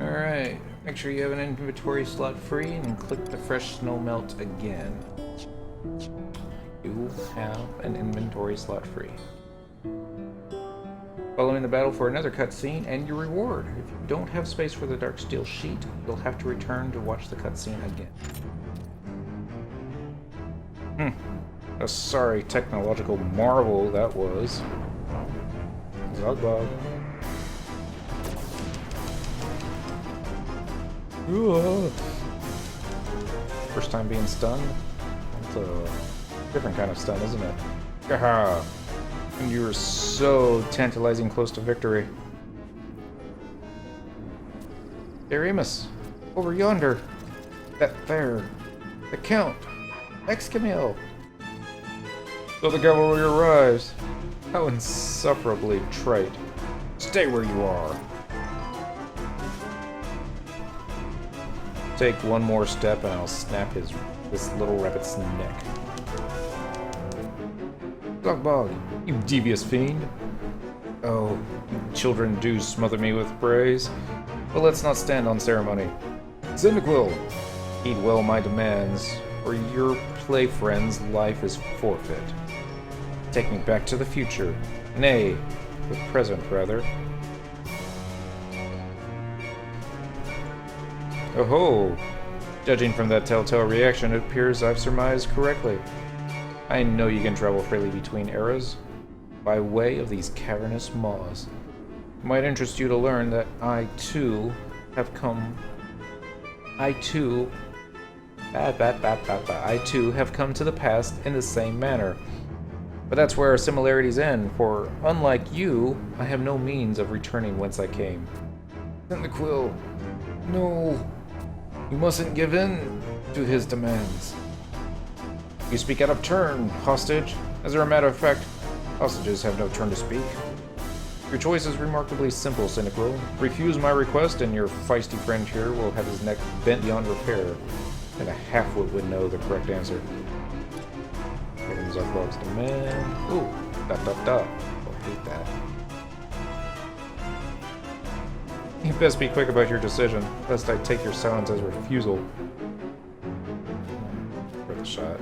Alright. Make sure you have an inventory slot free and click the fresh snow melt again. You have an inventory slot free. Following the battle for another cutscene and your reward. If you don't have space for the dark steel sheet, you'll have to return to watch the cutscene again. A sorry technological marvel that was. Zugbog. First time being stunned? It's a different kind of stun, isn't it? Haha! And you were so tantalizing close to victory. There, Amos! Over yonder! That there! The Count! Excamil! So the cavalry arrives! How insufferably trite. Stay where you are! Take one more step and I'll snap this little rabbit's neck. Dogbog, you devious fiend! Oh, you children do smother me with praise. But let's not stand on ceremony. Cyndaquil, heed well my demands, or your play friend's life is forfeit. Take me back to the future. Nay, the present, rather. Oh-ho! Judging from that telltale reaction, it appears I've surmised correctly. I know you can travel freely between eras, by way of these cavernous maws. It might interest you to learn that I too have come to the past in the same manner. But that's where our similarities end, for unlike you, I have no means of returning whence I came. Cyndaquil, no. You mustn't give in to his demands. You speak out of turn, hostage. As a matter of fact, hostages have no turn to speak. Your choice is remarkably simple, Cyndaquil. Refuse my request, and your feisty friend here will have his neck bent beyond repair. And a half-wit would know the correct answer. Given Zugbog's demand. Ooh, ... I hate that. You best be quick about your decision, lest I take your silence as refusal. Worth a shot.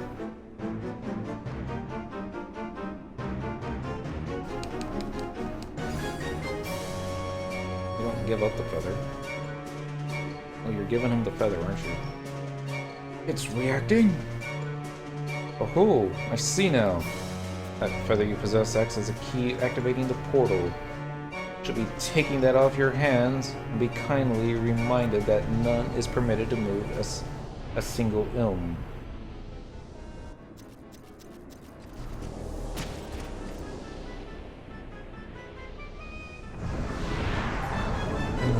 You don't give up the feather. Oh, you're giving him the feather, aren't you? It's reacting? Oh, I see now. That feather you possess acts as a key activating the portal. Should be taking that off your hands and be kindly reminded that none is permitted to move a single ilm.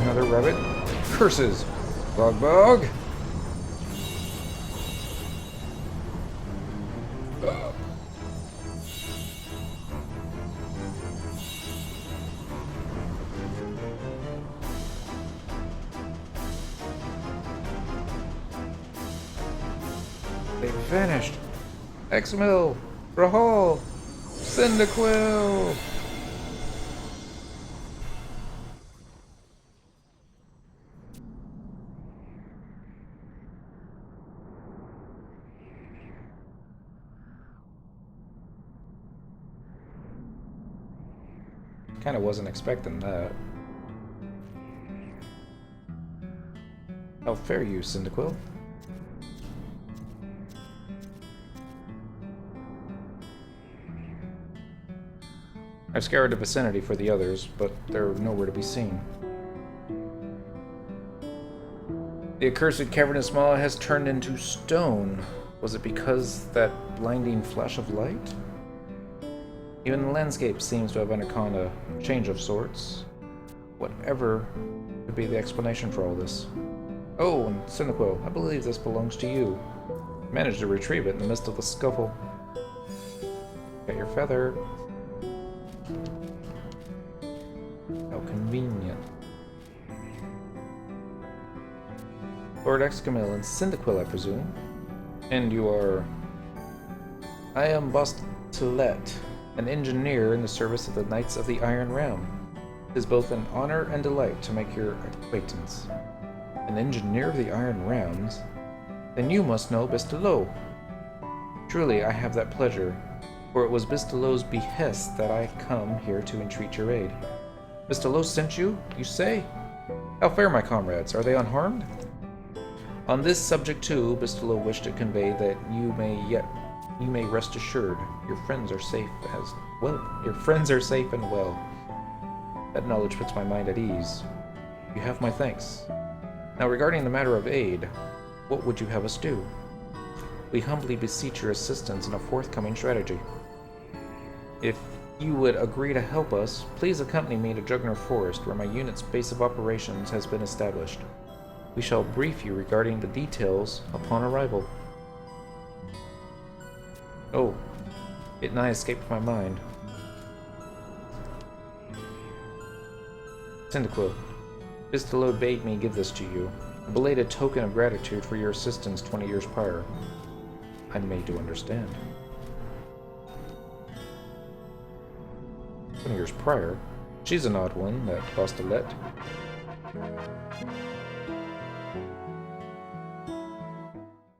Another rabbit? Curses! Bog! They vanished. Excamil, Rahal, Cyndaquil. Kinda wasn't expecting that. How fare you, Cyndaquil? I've scoured the vicinity for the others, but they're nowhere to be seen. The accursed cavernous maw has turned into stone. Was it because that blinding flash of light? Even the landscape seems to have undergone a change of sorts. Whatever could be the explanation for all this. Oh, and Cyndaquil, I believe this belongs to you. Managed to retrieve it in the midst of the scuffle. Got your feather. How convenient. Lord Excamil and Cyndaquil, I presume. And you are... I am Bostelet, an engineer in the service of the Knights of the Iron Realm. It is both an honor and delight to make your acquaintance. An engineer of the Iron Rams? Then you must know Bistilot. Truly, I have that pleasure, for it was Bistilot's behest that I come here to entreat your aid. Bistilot sent you, you say? How fare my comrades? Are they unharmed? On this subject too, Bistilot wished to convey that you may rest assured your friends are safe as well. Your friends are safe and well. That knowledge puts my mind at ease. You have my thanks. Now regarding the matter of aid, what would you have us do? We humbly beseech your assistance in a forthcoming strategy. If you would agree to help us, please accompany me to Jugner Forest, where my unit's base of operations has been established. We shall brief you regarding the details upon arrival. Oh, it nigh escaped my mind. Cyndaquil, Bistilot bade me give this to you, a belated token of gratitude for your assistance 20 years prior. I'm made to understand. 20 years prior? She's an odd one, that Bostolette.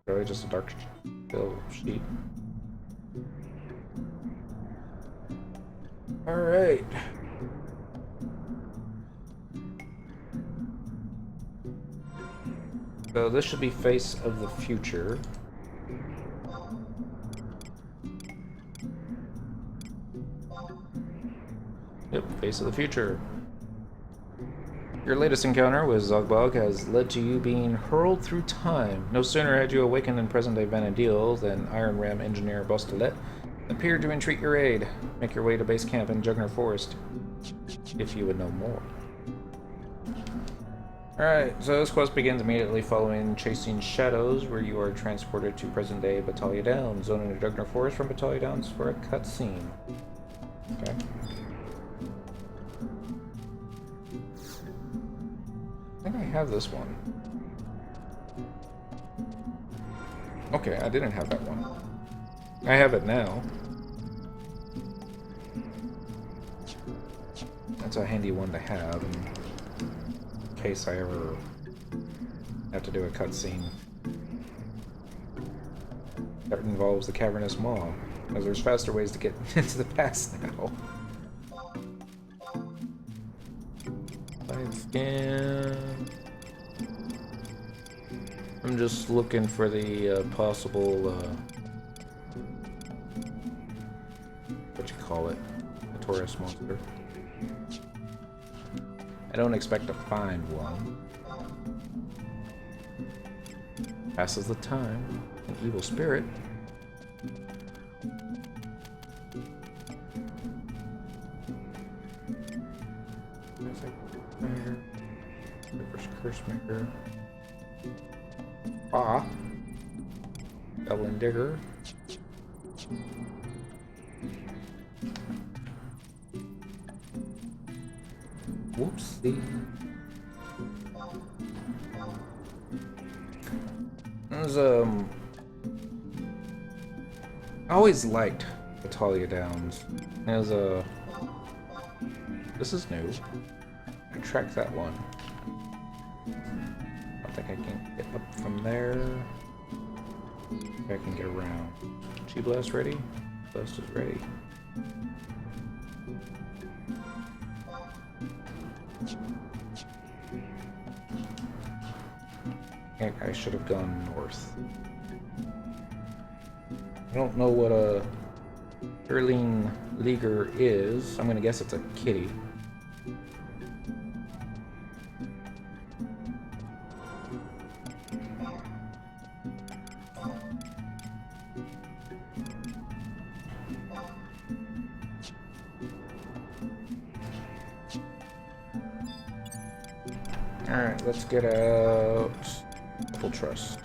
Really just a dark fill sheet. Alright. So this should be Face of the Future. Yep, Face of the Future. Your latest encounter with Zogbog has led to you being hurled through time. No sooner had you awakened in present-day Vanadil than Iron Ram engineer Bostolette appeared to entreat your aid. Make your way to base camp in Jugner Forest, if you would know more. Alright, so this quest begins immediately following Chasing Shadows, where you are transported to present-day Battaglia Downs, zone into Jugner Forest from Battaglia Downs for a cutscene. Okay. I think I have this one. Okay, I didn't have that one. I have it now. That's a handy one to have in case I ever have to do a cutscene that involves the cavernous maw, because there's faster ways to get into the past now. I'm just looking for the possible what you call it, the Taurus monster. I don't expect to find one. Passes the time. An evil spirit. Curse maker. Goblin digger. Whoopsie. There's I always liked Battaglia Downs. There's this is new. I tracked that one. I think I can get up from there. I can get around. Chi Blast ready? Blast is ready. I should have gone north. I don't know what a Erling Leaguer is. I'm gonna guess it's a kitty. Alright, let's get out Full Trust.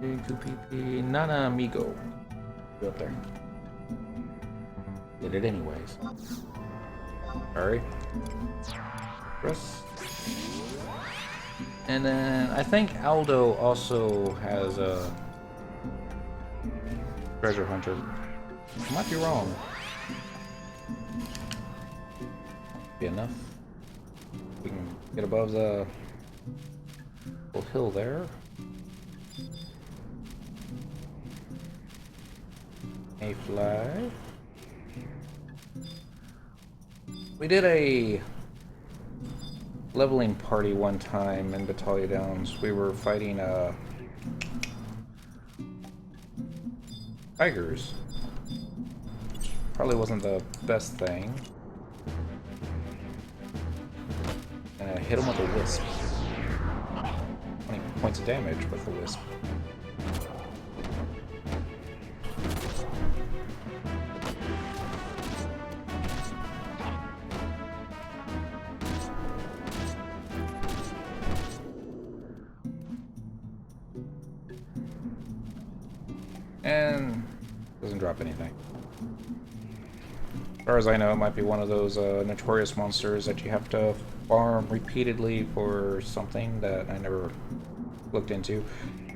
P2PP Nana Amigo. Go up there. Did it anyways. Sorry. Press. And then I think Aldo also has a treasure hunter. I might be wrong. Be enough. We can get above the little hill there. A fly. We did a leveling party one time in Battalion Downs. We were fighting tigers. Probably wasn't the best thing. And I hit him with a wisp. 20 points of damage with a wisp. And doesn't drop anything. As far as I know, it might be one of those notorious monsters that you have to farm repeatedly for something that I never looked into.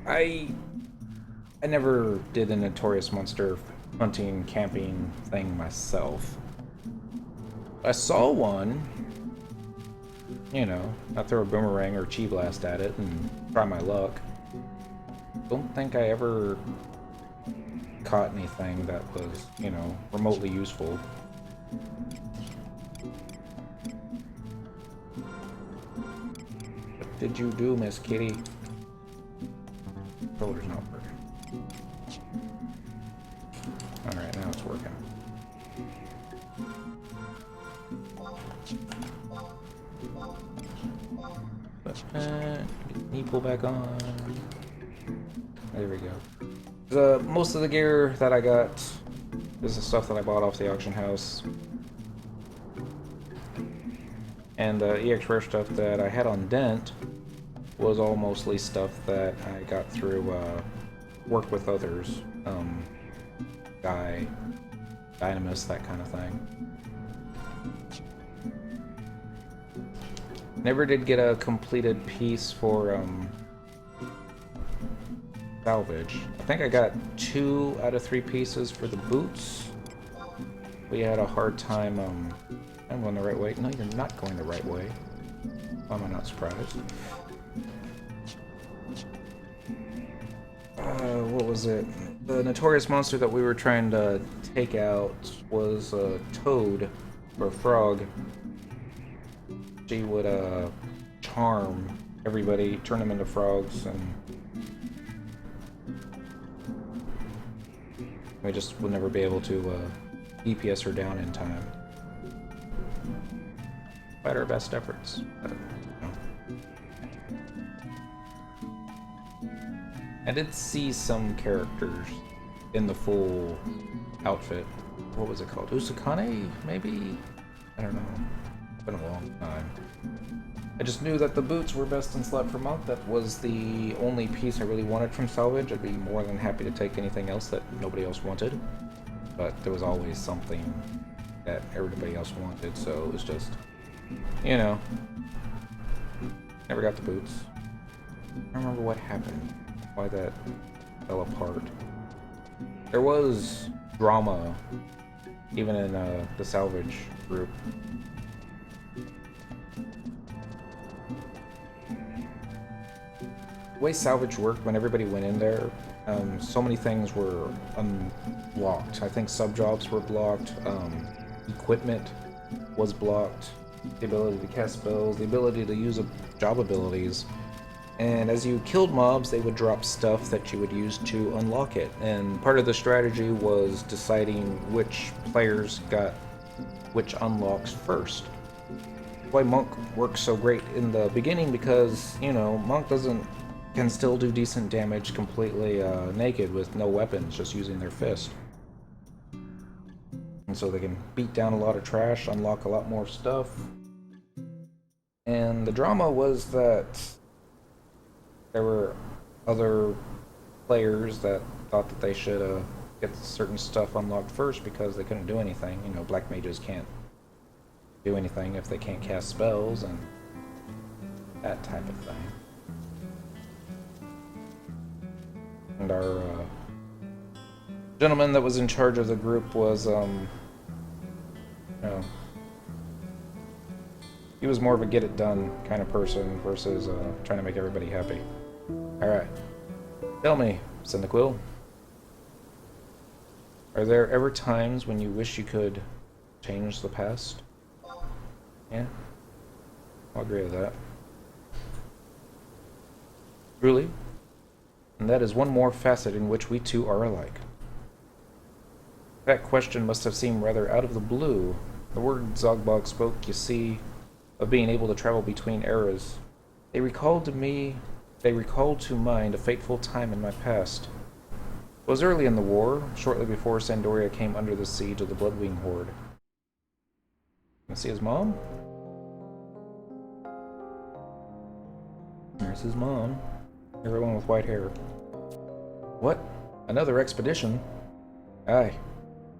I never did the notorious monster hunting, camping thing myself. I saw one, you know, I throw a boomerang or chi blast at it and try my luck. Don't think I ever caught anything that was, you know, remotely useful. What did you do, Miss Kitty? Controller's not working. Alright, now it's working. Get knee pull back on. There we go. Most of the gear that I got is the stuff that I bought off the auction house. And the EX Rare stuff that I had on Dent was all mostly stuff that I got through work with others. Dynamis, that kind of thing. Never did get a completed piece for salvage. I think I got 2 out of 3 pieces for the boots. We had a hard time, I'm going the right way. No, you're not going the right way. Why am I not surprised? What was it? The notorious monster that we were trying to take out was a toad, or a frog. She would, charm everybody, turn them into frogs, and we just would never be able to, DPS her down in time. Despite our best efforts. But, you know. I did see some characters in the full outfit. What was it called? Usukane, maybe? I don't know. It's been a long time. I just knew that the boots were best in slot for monk. That was the only piece I really wanted from salvage. I'd be more than happy to take anything else that nobody else wanted. But there was always something that everybody else wanted, so it was just, you know, never got the boots. I don't remember what happened, why that fell apart. There was drama, even in the salvage group. The way salvage worked, when everybody went in there, so many things were unlocked. I think sub-jobs were blocked, equipment was blocked, the ability to cast spells, the ability to use job abilities. And as you killed mobs, they would drop stuff that you would use to unlock it. And part of the strategy was deciding which players got which unlocks first. Why Monk works so great in the beginning, because, you know, Monk can still do decent damage completely naked with no weapons, just using their fist. And so they can beat down a lot of trash, unlock a lot more stuff. And the drama was that there were other players that thought that they should get certain stuff unlocked first because they couldn't do anything. You know, black mages can't do anything if they can't cast spells and that type of thing. And our gentleman that was in charge of the group was, you know, He was more of a get-it-done kind of person versus trying to make everybody happy. Alright. Tell me, Cyndaquil. Are there ever times when you wish you could change the past? Yeah. I'll agree with that. Truly. And that is one more facet in which we two are alike. That question must have seemed rather out of the blue. The word Zogbog spoke, you see, of being able to travel between eras. They recalled to mind a fateful time in my past. It was early in the war, shortly before Sandoria came under the siege of the Bloodwing Horde. Can see his mom? There's his mom. Everyone with white hair. What? Another expedition? Aye.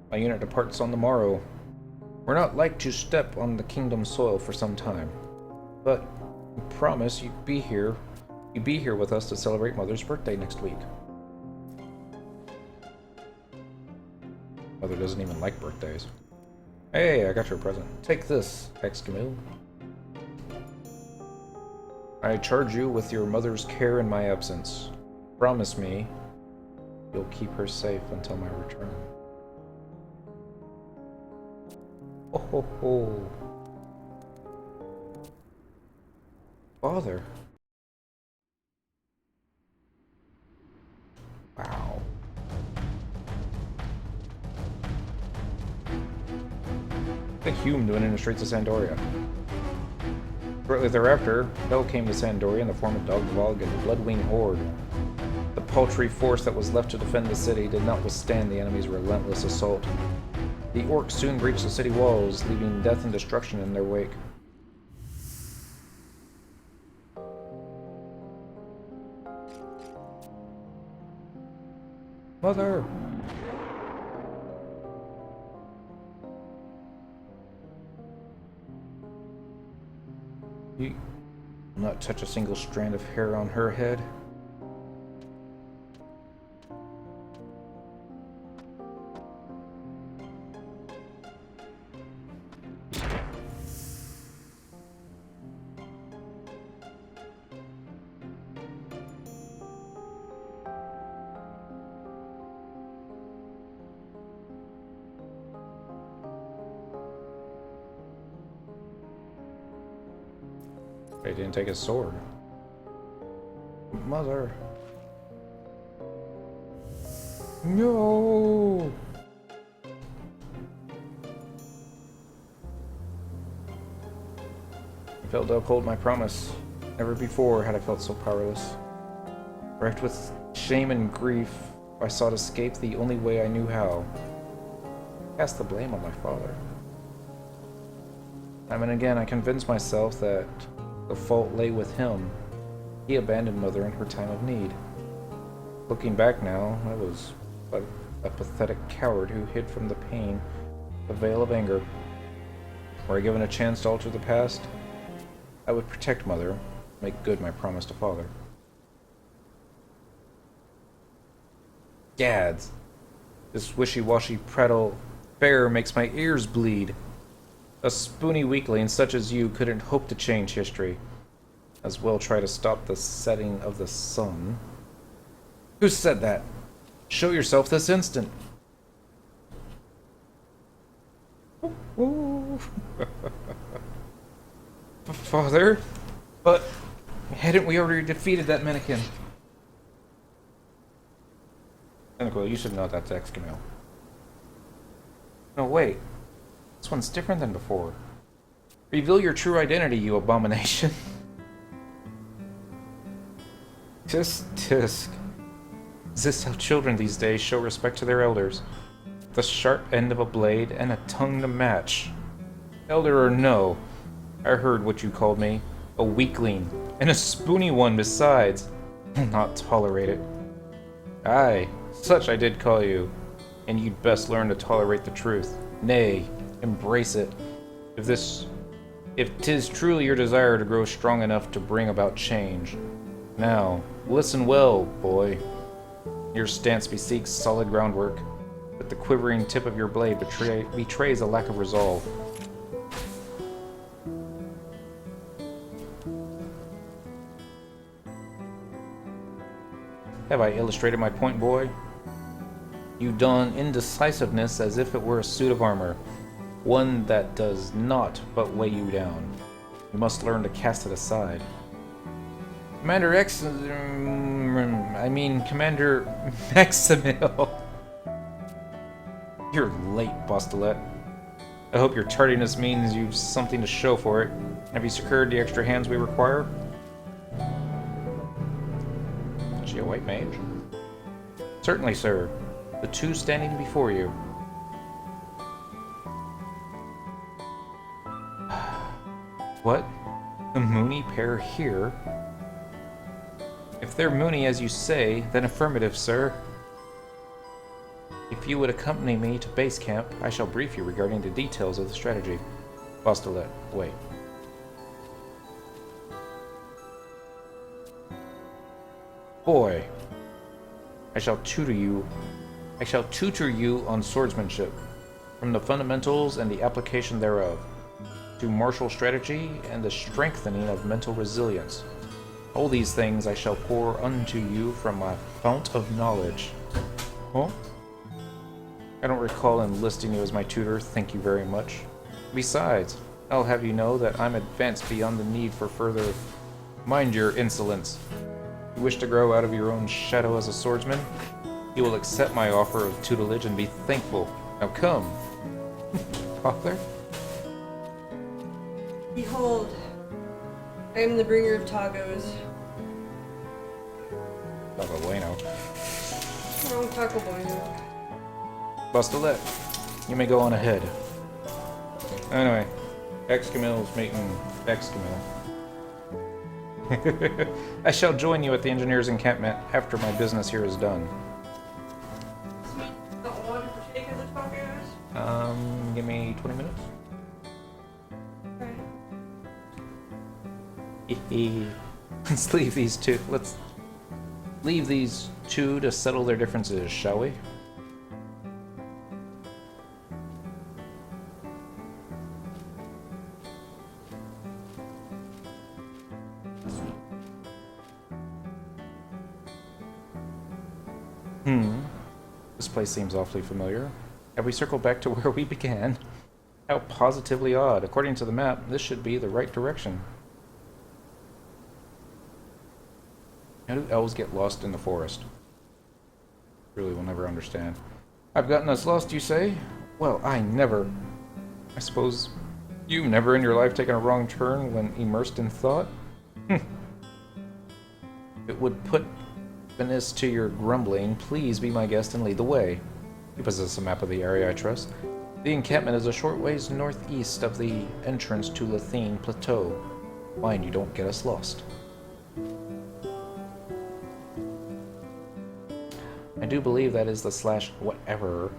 My unit departs on the morrow. We're not like to step on the kingdom soil for some time. But we promise you'd be here with us to celebrate Mother's birthday next week. Mother doesn't even like birthdays. Hey, I got your present. Take this, Excamil. I charge you with your mother's care in my absence. Promise me you'll keep her safe until my return. Oh ho ho. Father. Wow. The Hume went in the streets of Sandoria. Shortly thereafter, hell came to Sandoria in the form of Dogvog and the Bloodwing Horde. The paltry force that was left to defend the city did not withstand the enemy's relentless assault. The orcs soon breached the city walls, leaving death and destruction in their wake. Mother! You will not touch a single strand of hair on her head. He didn't take his sword. Mother. No. I felt to uphold my promise. Never before had I felt so powerless. Wrecked with shame and grief, I sought escape the only way I knew how. Cast the blame on my father. Time and again I convinced myself that the fault lay with him. He abandoned Mother in her time of need. Looking back now, I was a pathetic coward who hid from the pain the veil of anger. Were I given a chance to alter the past, I would protect Mother, make good my promise to Father. Gads! This wishy-washy prattle fair makes my ears bleed. A spoony weakling such as you couldn't hope to change history. As well try to stop the setting of the sun. Who said that? Show yourself this instant. Father? But hadn't we already defeated that mannequin? Tentacle, you should know that's Excamil. No, wait. This one's different than before. Reveal your true identity, you abomination. Tisk, tisk. Is this how children these days show respect to their elders? The sharp end of a blade and a tongue to match. Elder or no, I heard what you called me. A weakling. And a spoony one besides. I'll not tolerate it. Aye, such I did call you. And you'd best learn to tolerate the truth. Nay, embrace it. If 'tis truly your desire to grow strong enough to bring about change. Now, listen well, boy. Your stance bespeaks solid groundwork, but the quivering tip of your blade betrays a lack of resolve. Have I illustrated my point, boy? You don indecisiveness as if it were a suit of armor, one that does not but weigh you down. You must learn to cast it aside. Commander Commander Maximil. You're late, Bostolet. I hope your tardiness means you've something to show for it. Have you secured the extra hands we require? Is she a white mage? Certainly, sir. The two standing before you. What? The Mooney pair here? If they're Mooney as you say, then affirmative, sir. If you would accompany me to base camp, I shall brief you regarding the details of the strategy. Bostolet, wait. Boy, I shall tutor you on swordsmanship, from the fundamentals and the application thereof, to martial strategy and the strengthening of mental resilience. All these things I shall pour unto you from my fount of knowledge. Huh? I don't recall enlisting you as my tutor, thank you very much. Besides, I'll have you know that I'm advanced beyond the need for further... Mind your insolence. You wish to grow out of your own shadow as a swordsman? You will accept my offer of tutelage and be thankful. Now come. Father? Behold, I am the bringer of tacos. Taco bueno. Wrong taco bueno. Bostolet, you may go on ahead. Anyway, Excamil's meeting Excamil. I shall join you at the engineer's encampment after my business here is done. Don't want to partake of the tacos? Give me 20 minutes. Okay. Let's leave these two. Let's leave these two to settle their differences, shall we? This place seems awfully familiar. Have we circled back to where we began? How positively odd. According to the map, this should be the right direction. How do elves get lost in the forest? Really will never understand. I've gotten us lost, you say? Well, I never. I suppose you've never in your life taken a wrong turn when immersed in thought? It would put Venice to your grumbling. Please be my guest and lead the way. You possess a map of the area, I trust. The encampment is a short ways northeast of the entrance to Lathine Plateau. Mind you don't get us lost. I do believe that is the / whatever.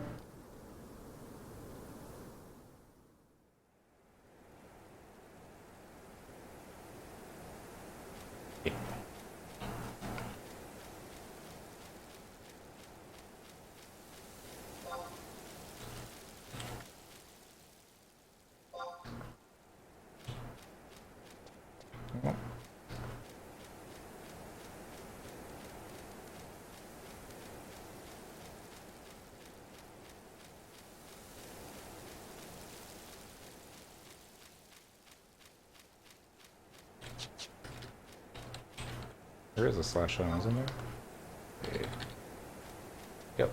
There is a / on, isn't there? Okay. Yep.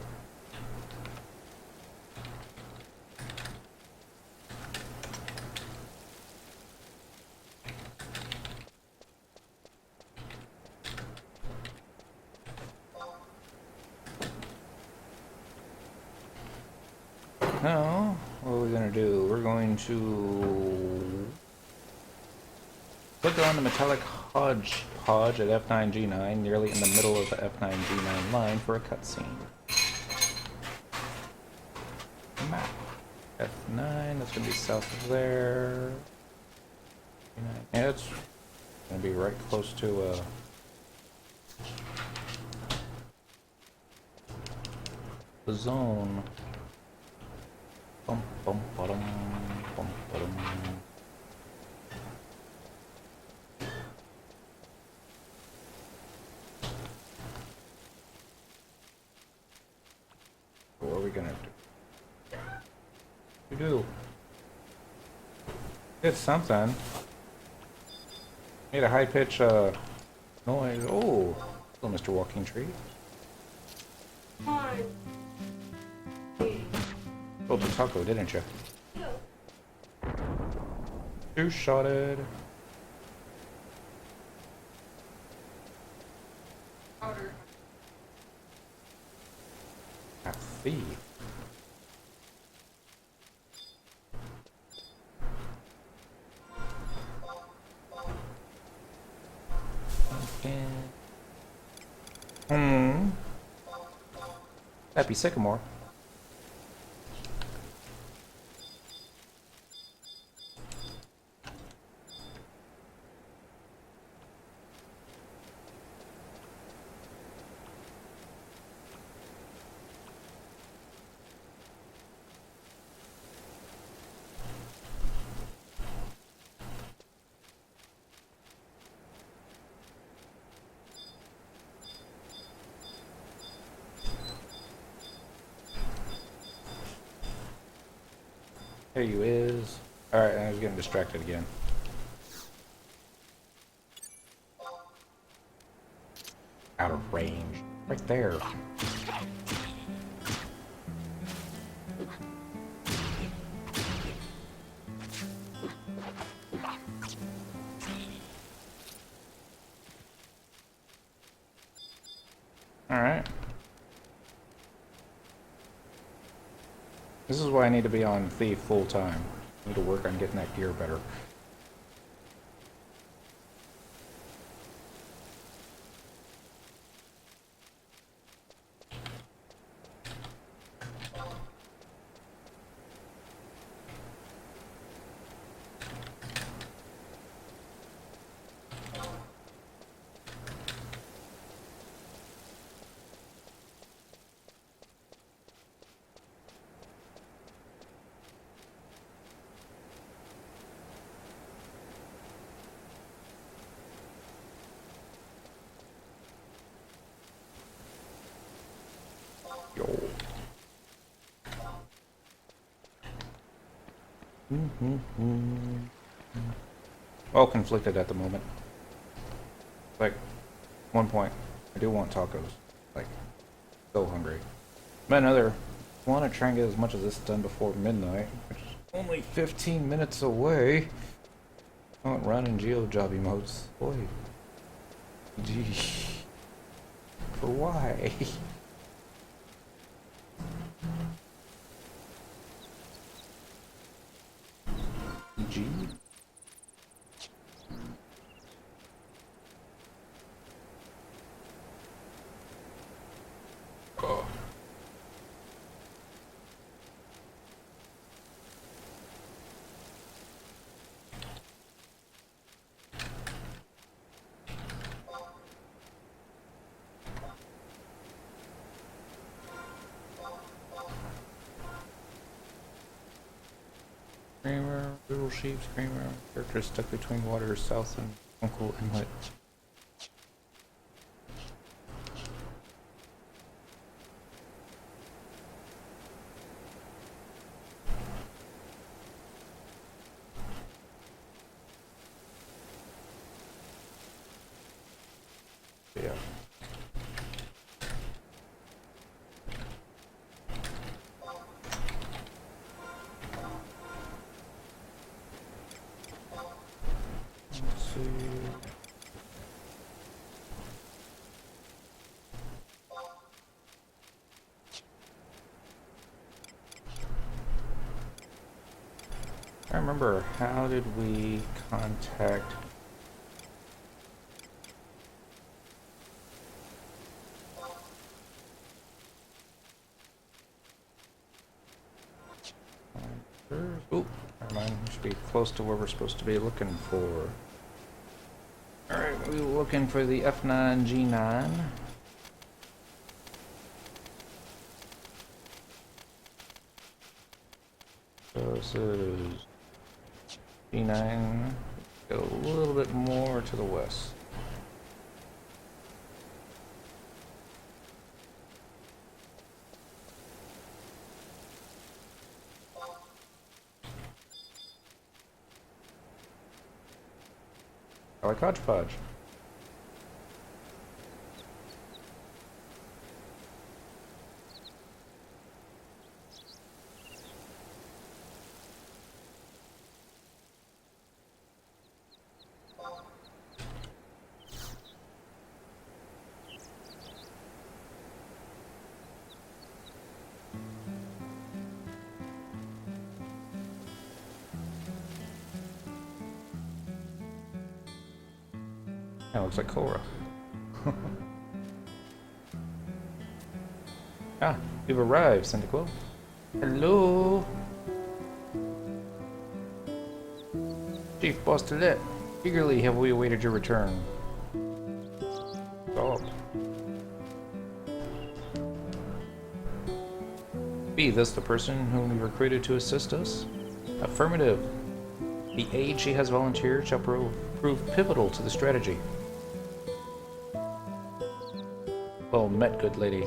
Now, what are we going to do? We're going to click on the metallic hodgepodge at F9G9, nearly in the middle of the F9G9 line for a cutscene. Map. F9, that's going to be south of there. Yeah, it's going to be right close to the zone. Bum, bum, ba-dum, bum, ba-dum. You do. Did something. Made a high pitch noise. Oh, hello, Mr. Walking Tree. Fine. Built a taco, didn't you? No. Two-shotted. Powder. A thief. Okay. Happy Sycamore. There you is. Alright, I was getting distracted again. Out of range. Right there. Alright. This is why I need to be on Thief full time. I need to work on getting that gear better. Yo. All conflicted at the moment. Like, one point, I do want tacos. Like, so hungry. But another, want to try and get as much of this done before midnight, which is only 15 minutes away. I want run and geo-job emotes. Boy. Gee. For why? G? Oh. Screamer, little sheep, screamer. Character stuck between water south and Uncle Inlet. Yeah. Let's see. I remember, how did we contact... Oh, never mind. We should be close to where we're supposed to be looking for. Alright, we were looking for the F9 G9. So this is G9. Go a little bit more to the west. like hodgepodge. That looks like Cora. Ah, we've arrived, Cyndaquil. Hello? Chief Bostelet, eagerly have we awaited your return. Stop. Be this the person whom we recruited to assist us? Affirmative. The aid she has volunteered shall prove pivotal to the strategy. Well met, good lady.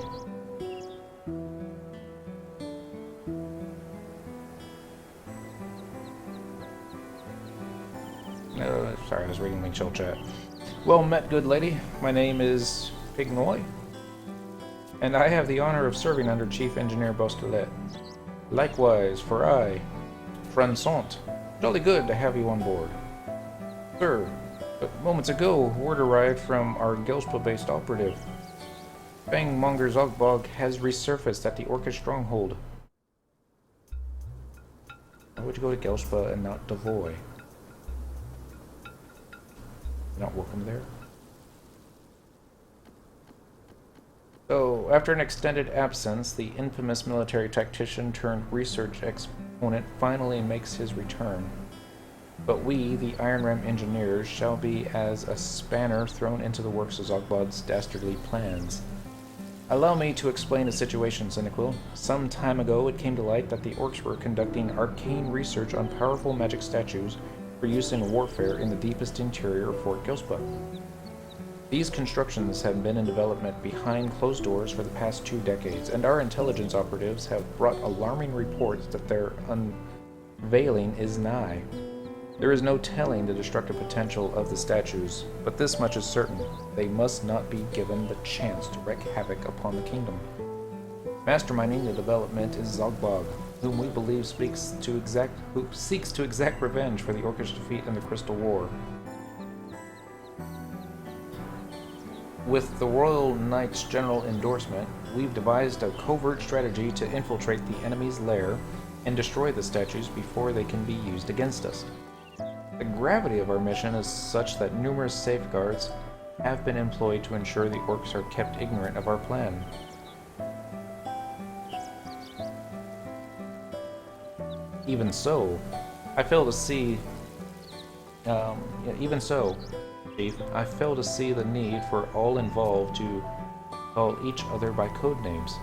Sorry, I was reading the chill chat. Well met, good lady. My name is Pignoy, and I have the honor of serving under Chief Engineer Bostelet. Likewise, for I, Fransont. Jolly good to have you on board. Sir, moments ago, word arrived from our Gelspa-based operative. Fangmonger Zogbog has resurfaced at the Orcish stronghold. Why would you go to Gelspa and not Devoy? Not welcome there. So, after an extended absence, the infamous military tactician turned research exponent finally makes his return. But we, the Iron Ram engineers, shall be as a spanner thrown into the works of Zogbog's dastardly plans. Allow me to explain the situation, Cyndaquil. Some time ago, it came to light that the Orcs were conducting arcane research on powerful magic statues for use in warfare in the deepest interior of Fort Gelspa. These constructions have been in development behind closed doors for the past 2 decades, and our intelligence operatives have brought alarming reports that their unveiling is nigh. There is no telling the destructive potential of the statues, but this much is certain: they must not be given the chance to wreak havoc upon the kingdom. Masterminding the development is Zogbog, whom we believe seeks to exact revenge for the Orcish defeat in the Crystal War. With the Royal Knight's general endorsement, we've devised a covert strategy to infiltrate the enemy's lair and destroy the statues before they can be used against us. The gravity of our mission is such that numerous safeguards have been employed to ensure the Orcs are kept ignorant of our plan. Even so, I fail to see... even so, Chief, I fail to see the need for all involved to call each other by code names.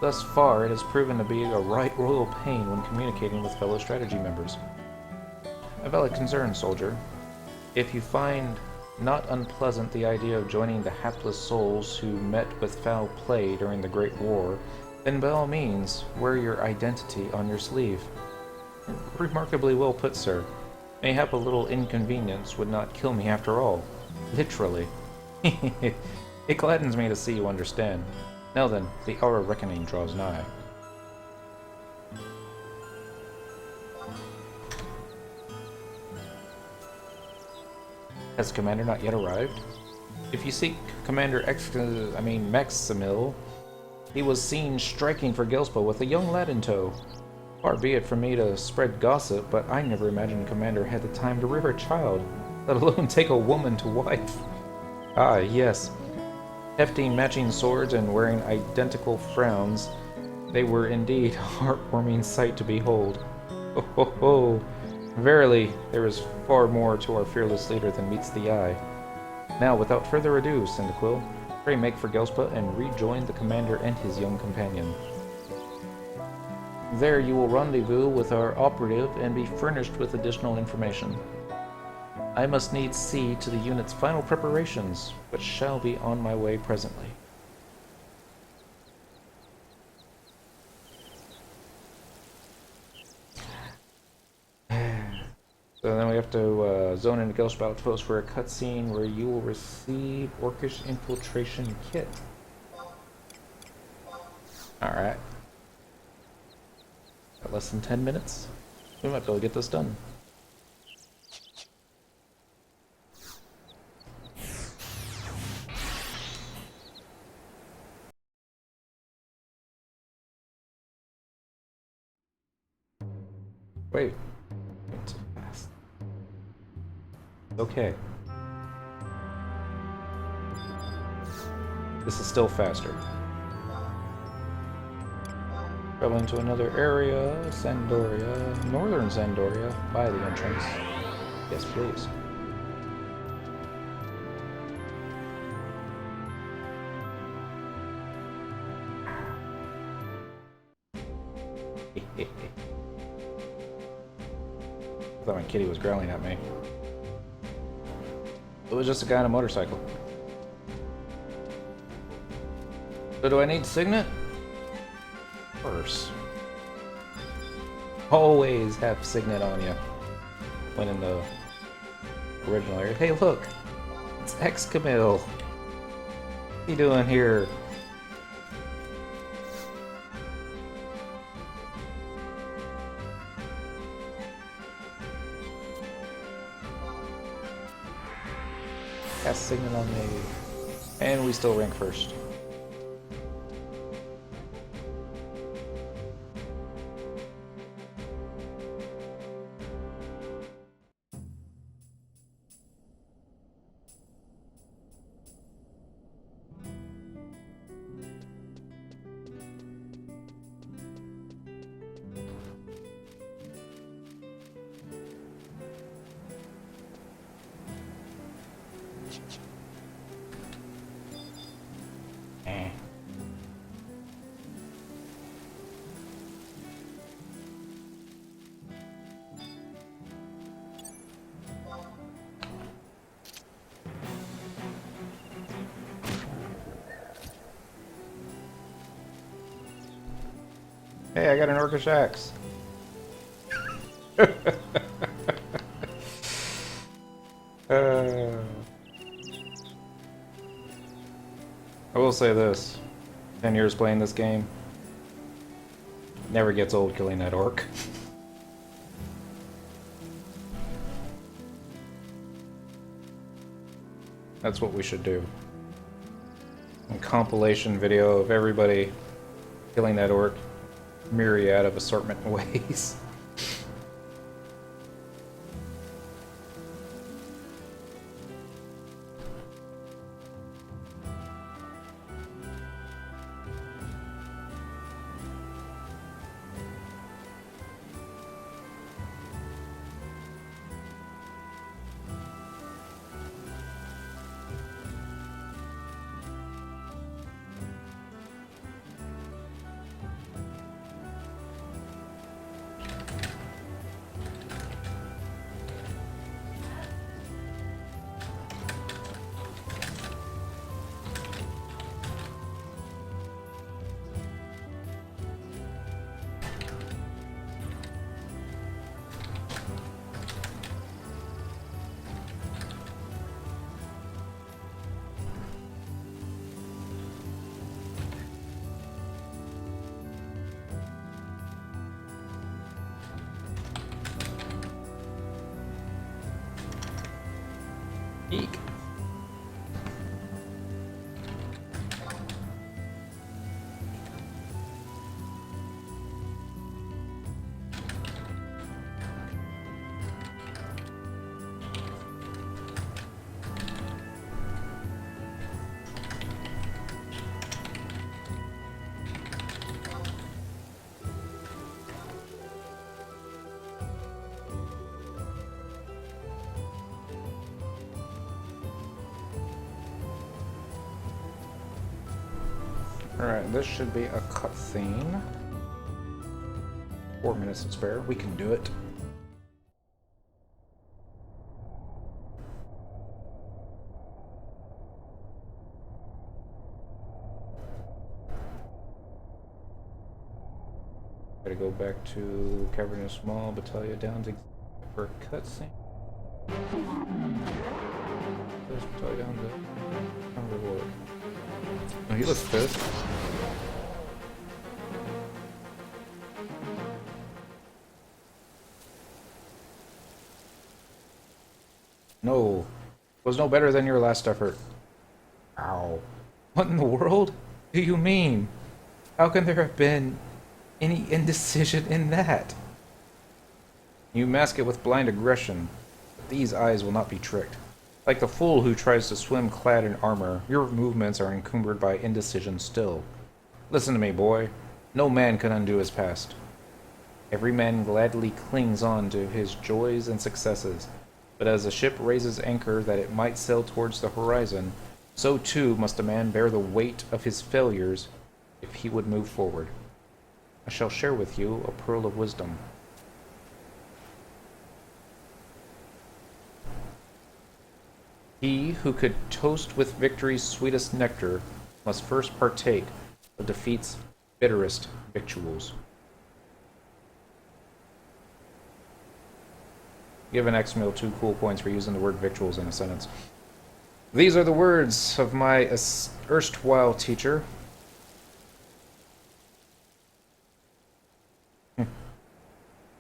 Thus far, it has proven to be a right royal pain when communicating with fellow strategy members. A valid concern, soldier. If you find not unpleasant the idea of joining the hapless souls who met with foul play during the Great War, then by all means, wear your identity on your sleeve. Remarkably well put, sir. Mayhap a little inconvenience would not kill me after all. Literally. It gladdens me to see you understand. Now then, the hour of reckoning draws nigh. Has Commander not yet arrived? If you seek Commander Maximil, he was seen striking for Gelspa with a young lad in tow. Far be it from me to spread gossip, but I never imagined Commander had the time to rear a child, let alone take a woman to wife. Ah, yes. Hefty matching swords and wearing identical frowns, they were indeed a heartwarming sight to behold. Ho ho ho! Verily, there is far more to our fearless leader than meets the eye. Now, without further ado, Cyndaquil, pray make for Gelspa and rejoin the commander and his young companion. There you will rendezvous with our operative and be furnished with additional information. I must needs see to the unit's final preparations, but shall be on my way presently. So then we have to zone into Ghost Outpost for a cutscene where you will receive Orcish Infiltration Kit. Alright. Got less than 10 minutes. We might be able to get this done. Wait. Went too fast. Okay. This is still faster. Traveling to another area, Sandoria, northern Sandoria, by the entrance. Yes, please. I thought my kitty was growling at me. It was just a guy on a motorcycle. So do I need Signet? Of course. Always have Signet on you when in the original area. Hey look! It's X-Camille! What are you doing here? Cast Signet on me. And we still rank first. Hey, I got an Orcish axe. I will say this. 10 years playing this game. Never gets old killing that orc. That's what we should do. A compilation video of everybody killing that orc. Myriad of assortment ways. Eek. Alright, this should be a cutscene. 4 minutes to spare. We can do it. Gotta go back to Cavernous Mall, Battalion down to For a cutscene. Let's tie down the reward. Oh, he looks pissed. No. Was no better than your last effort. Ow. What in the world do you mean? How can there have been any indecision in that? You mask it with blind aggression, but these eyes will not be tricked. Like the fool who tries to swim clad in armor, your movements are encumbered by indecision still. Listen to me, boy. No man can undo his past. Every man gladly clings on to his joys and successes, but as a ship raises anchor that it might sail towards the horizon, so too must a man bear the weight of his failures if he would move forward. I shall share with you a pearl of wisdom. He who could toast with victory's sweetest nectar must first partake of defeat's bitterest victuals. Give an X-Mill 2 cool points for using the word victuals in a sentence. These are the words of my erstwhile teacher.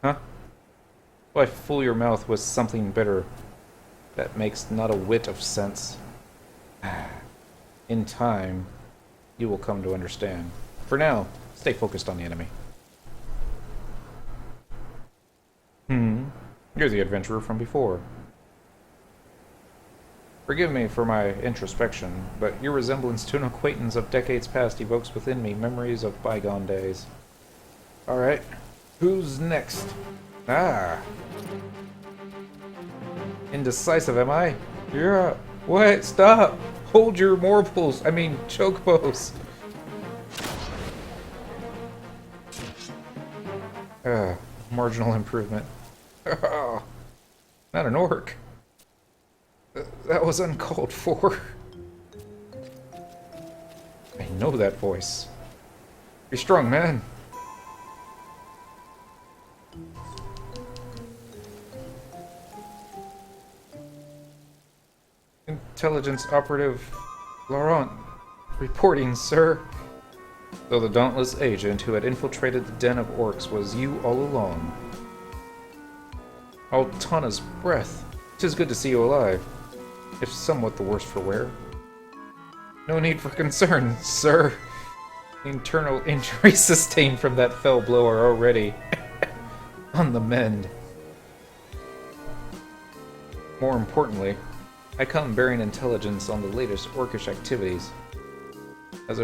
Huh? Why fool your mouth with something bitter that makes not a whit of sense? In time, you will come to understand. For now, stay focused on the enemy. You're the adventurer from before. Forgive me for my introspection, but your resemblance to an acquaintance of decades past evokes within me memories of bygone days. Alright, who's next? Ah! Indecisive, am I? Yeah. What? Stop! Hold your morples! I mean, chocobos! Marginal improvement. Not an orc. That was uncalled for. I know that voice. Be strong, man. Intelligence Operative Laurent. Reporting, sir. Though the dauntless agent who had infiltrated the den of orcs was you all along. Altana's breath. 'Tis good to see you alive, if somewhat the worse for wear. No need for concern, sir. The internal injuries sustained from that fell blow are already on the mend. More importantly, I come bearing intelligence on the latest orcish activities. As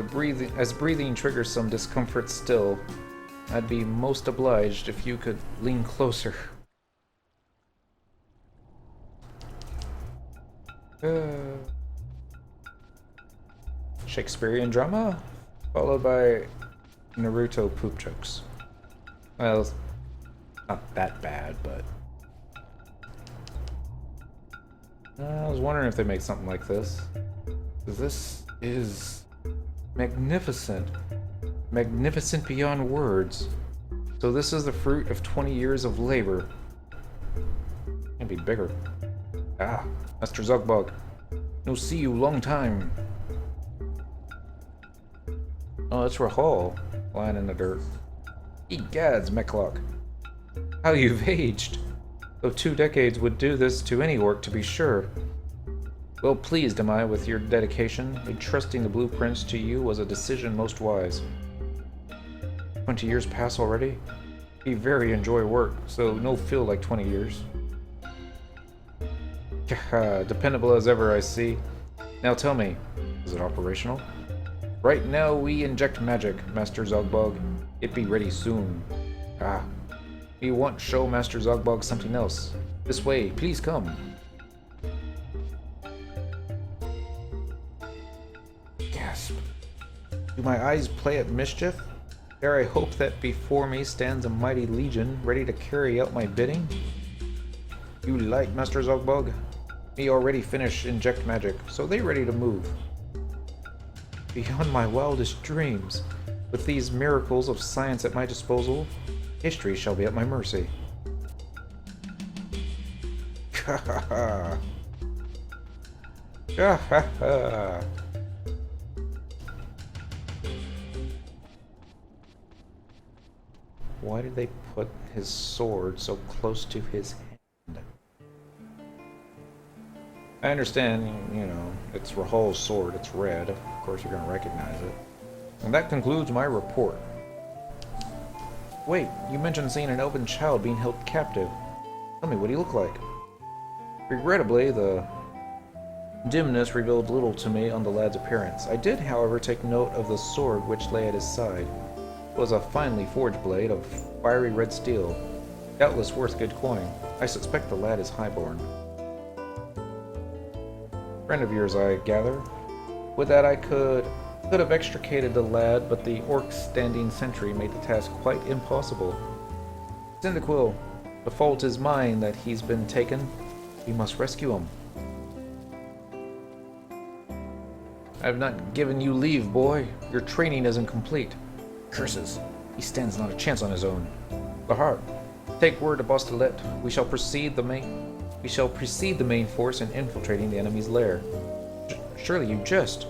breathing triggers some discomfort still, I'd be most obliged if you could lean closer. Shakespearean drama, followed by Naruto poop jokes. Well, not that bad, but I was wondering if they make something like this. This is magnificent. Magnificent beyond words. So this is the fruit of 20 years of labor. It'd be bigger. Ah, Master Zugbog. No see you long time. Oh, that's Rahal, lying in the dirt. Egads, Meklock. How you've aged. Though 2 decades would do this to any orc, to be sure. Well pleased am I with your dedication. Entrusting the blueprints to you was a decision most wise. 20 years pass already? We very enjoy work, so no feel like 20 years. Dependable as ever, I see. Now tell me, is it operational? Right now we inject magic, Master Zogbog. It be ready soon. Ah. We want show Master Zogbog something else. This way, please come. Gasp. Do my eyes play at mischief? Dare I hope that before me stands a mighty legion, ready to carry out my bidding? You like, Master Zogbog? Me already finished inject magic, so they ready to move. Beyond my wildest dreams, with these miracles of science at my disposal, history shall be at my mercy. Why did they put his sword so close to his hand? I understand, you know, it's Rahal's sword, it's red. Of course you're gonna recognize it. And that concludes my report. Wait, you mentioned seeing an elven child being held captive. Tell me, what do you look like? Regrettably, the dimness revealed little to me on the lad's appearance. I did, however, take note of the sword which lay at his side. It was a finely forged blade of fiery red steel, doubtless worth good coin. I suspect the lad is highborn. Friend of yours, I gather. With that, I could have extricated the lad, but the orc's standing sentry made the task quite impossible. Cyndaquil, the fault is mine that he's been taken. We must rescue him. I have not given you leave, boy. Your training isn't complete. Curses. He stands not a chance on his own. Lahar, take word to Bostelet. We shall precede the main force in infiltrating the enemy's lair. Surely you jest.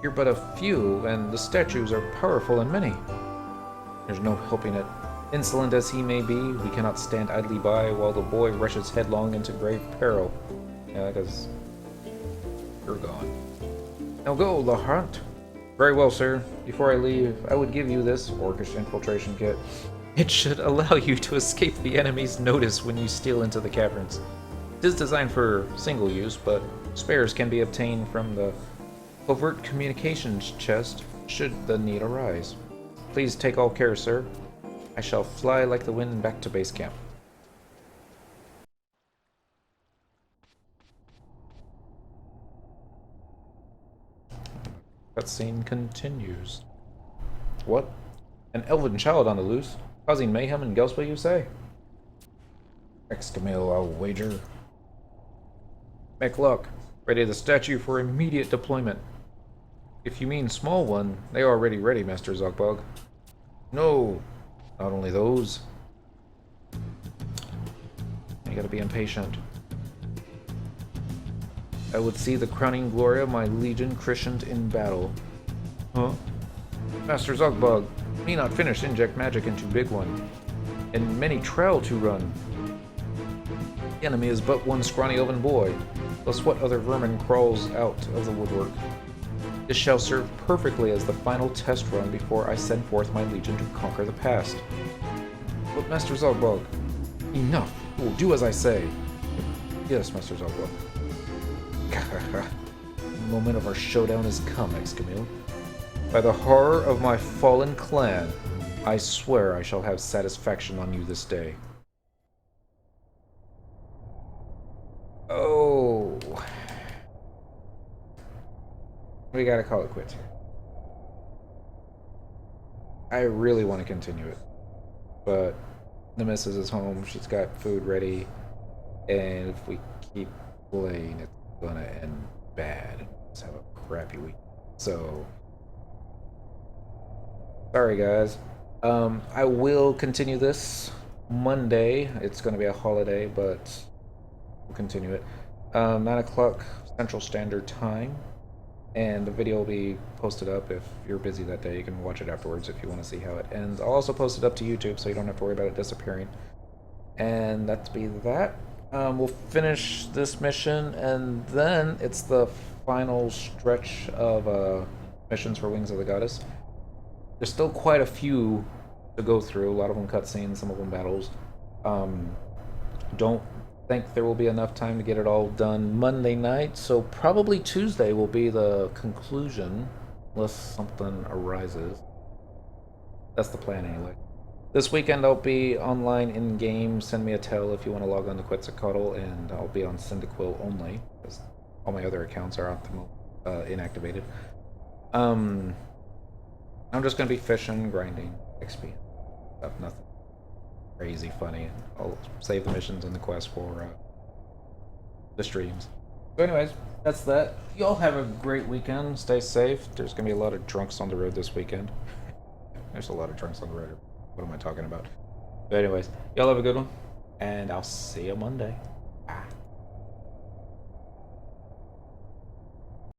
You're but a few, and the statues are powerful and many. There's no helping it. Insolent as he may be, we cannot stand idly by while the boy rushes headlong into grave peril. Yeah, because you're gone. Now go, Lahar. Very well, sir. Before I leave, I would give you this orcish infiltration kit. It should allow you to escape the enemy's notice when you steal into the caverns. It is designed for single use, but spares can be obtained from the covert communications chest should the need arise. Please take all care, sir. I shall fly like the wind back to base camp. Cutscene continues. What? An elven child on the loose? Causing mayhem in Gelspa, you say? Excamil, I'll wager. Make luck. Ready the statue for immediate deployment. If you mean small one, they are already ready, Master Zogbog. No, not only those. You gotta be impatient. I would see the crowning glory of my legion christened in battle. Huh? Master Zogbog, me not finish inject magic into big one, and many trail to run. The enemy is but one scrawny elven boy, plus what other vermin crawls out of the woodwork. This shall serve perfectly as the final test run before I send forth my legion to conquer the past. But Master Zogbog, enough! You will do as I say. Yes, Master Zogbog. The moment of our showdown has come, Excamil. By the horror of my fallen clan, I swear I shall have satisfaction on you this day. Oh. We gotta call it quits here. I really want to continue it, but the missus is home, she's got food ready, and if we keep playing, it's gonna end bad. Let's have a crappy week. So, sorry guys. I will continue this Monday. It's gonna be a holiday, but we'll continue it. 9 o'clock Central Standard Time. And the video will be posted up. If you're busy that day, you can watch it afterwards if you want to see how it ends. I'll also post it up to YouTube so you don't have to worry about it disappearing. And that'll be that. We'll finish this mission, and then it's the final stretch of missions for Wings of the Goddess. There's still quite a few to go through. A lot of them cutscenes, some of them battles. Don't think there will be enough time to get it all done Monday night, so probably Tuesday will be the conclusion, unless something arises. That's the plan anyway. This weekend I'll be online in-game. Send me a tell if you want to log on to Quetzalcoatl, and I'll be on Cyndaquil only, because all my other accounts are at the moment inactivated. I'm just going to be fishing, grinding, XP, stuff, nothing crazy funny. I'll save the missions and the quest for the streams. So anyways, that's that. Y'all have a great weekend. Stay safe. There's gonna be a lot of drunks on the road this weekend. There's a lot of drunks on the road. What am I talking about? But anyways, y'all have a good one, and I'll see you Monday. Ah.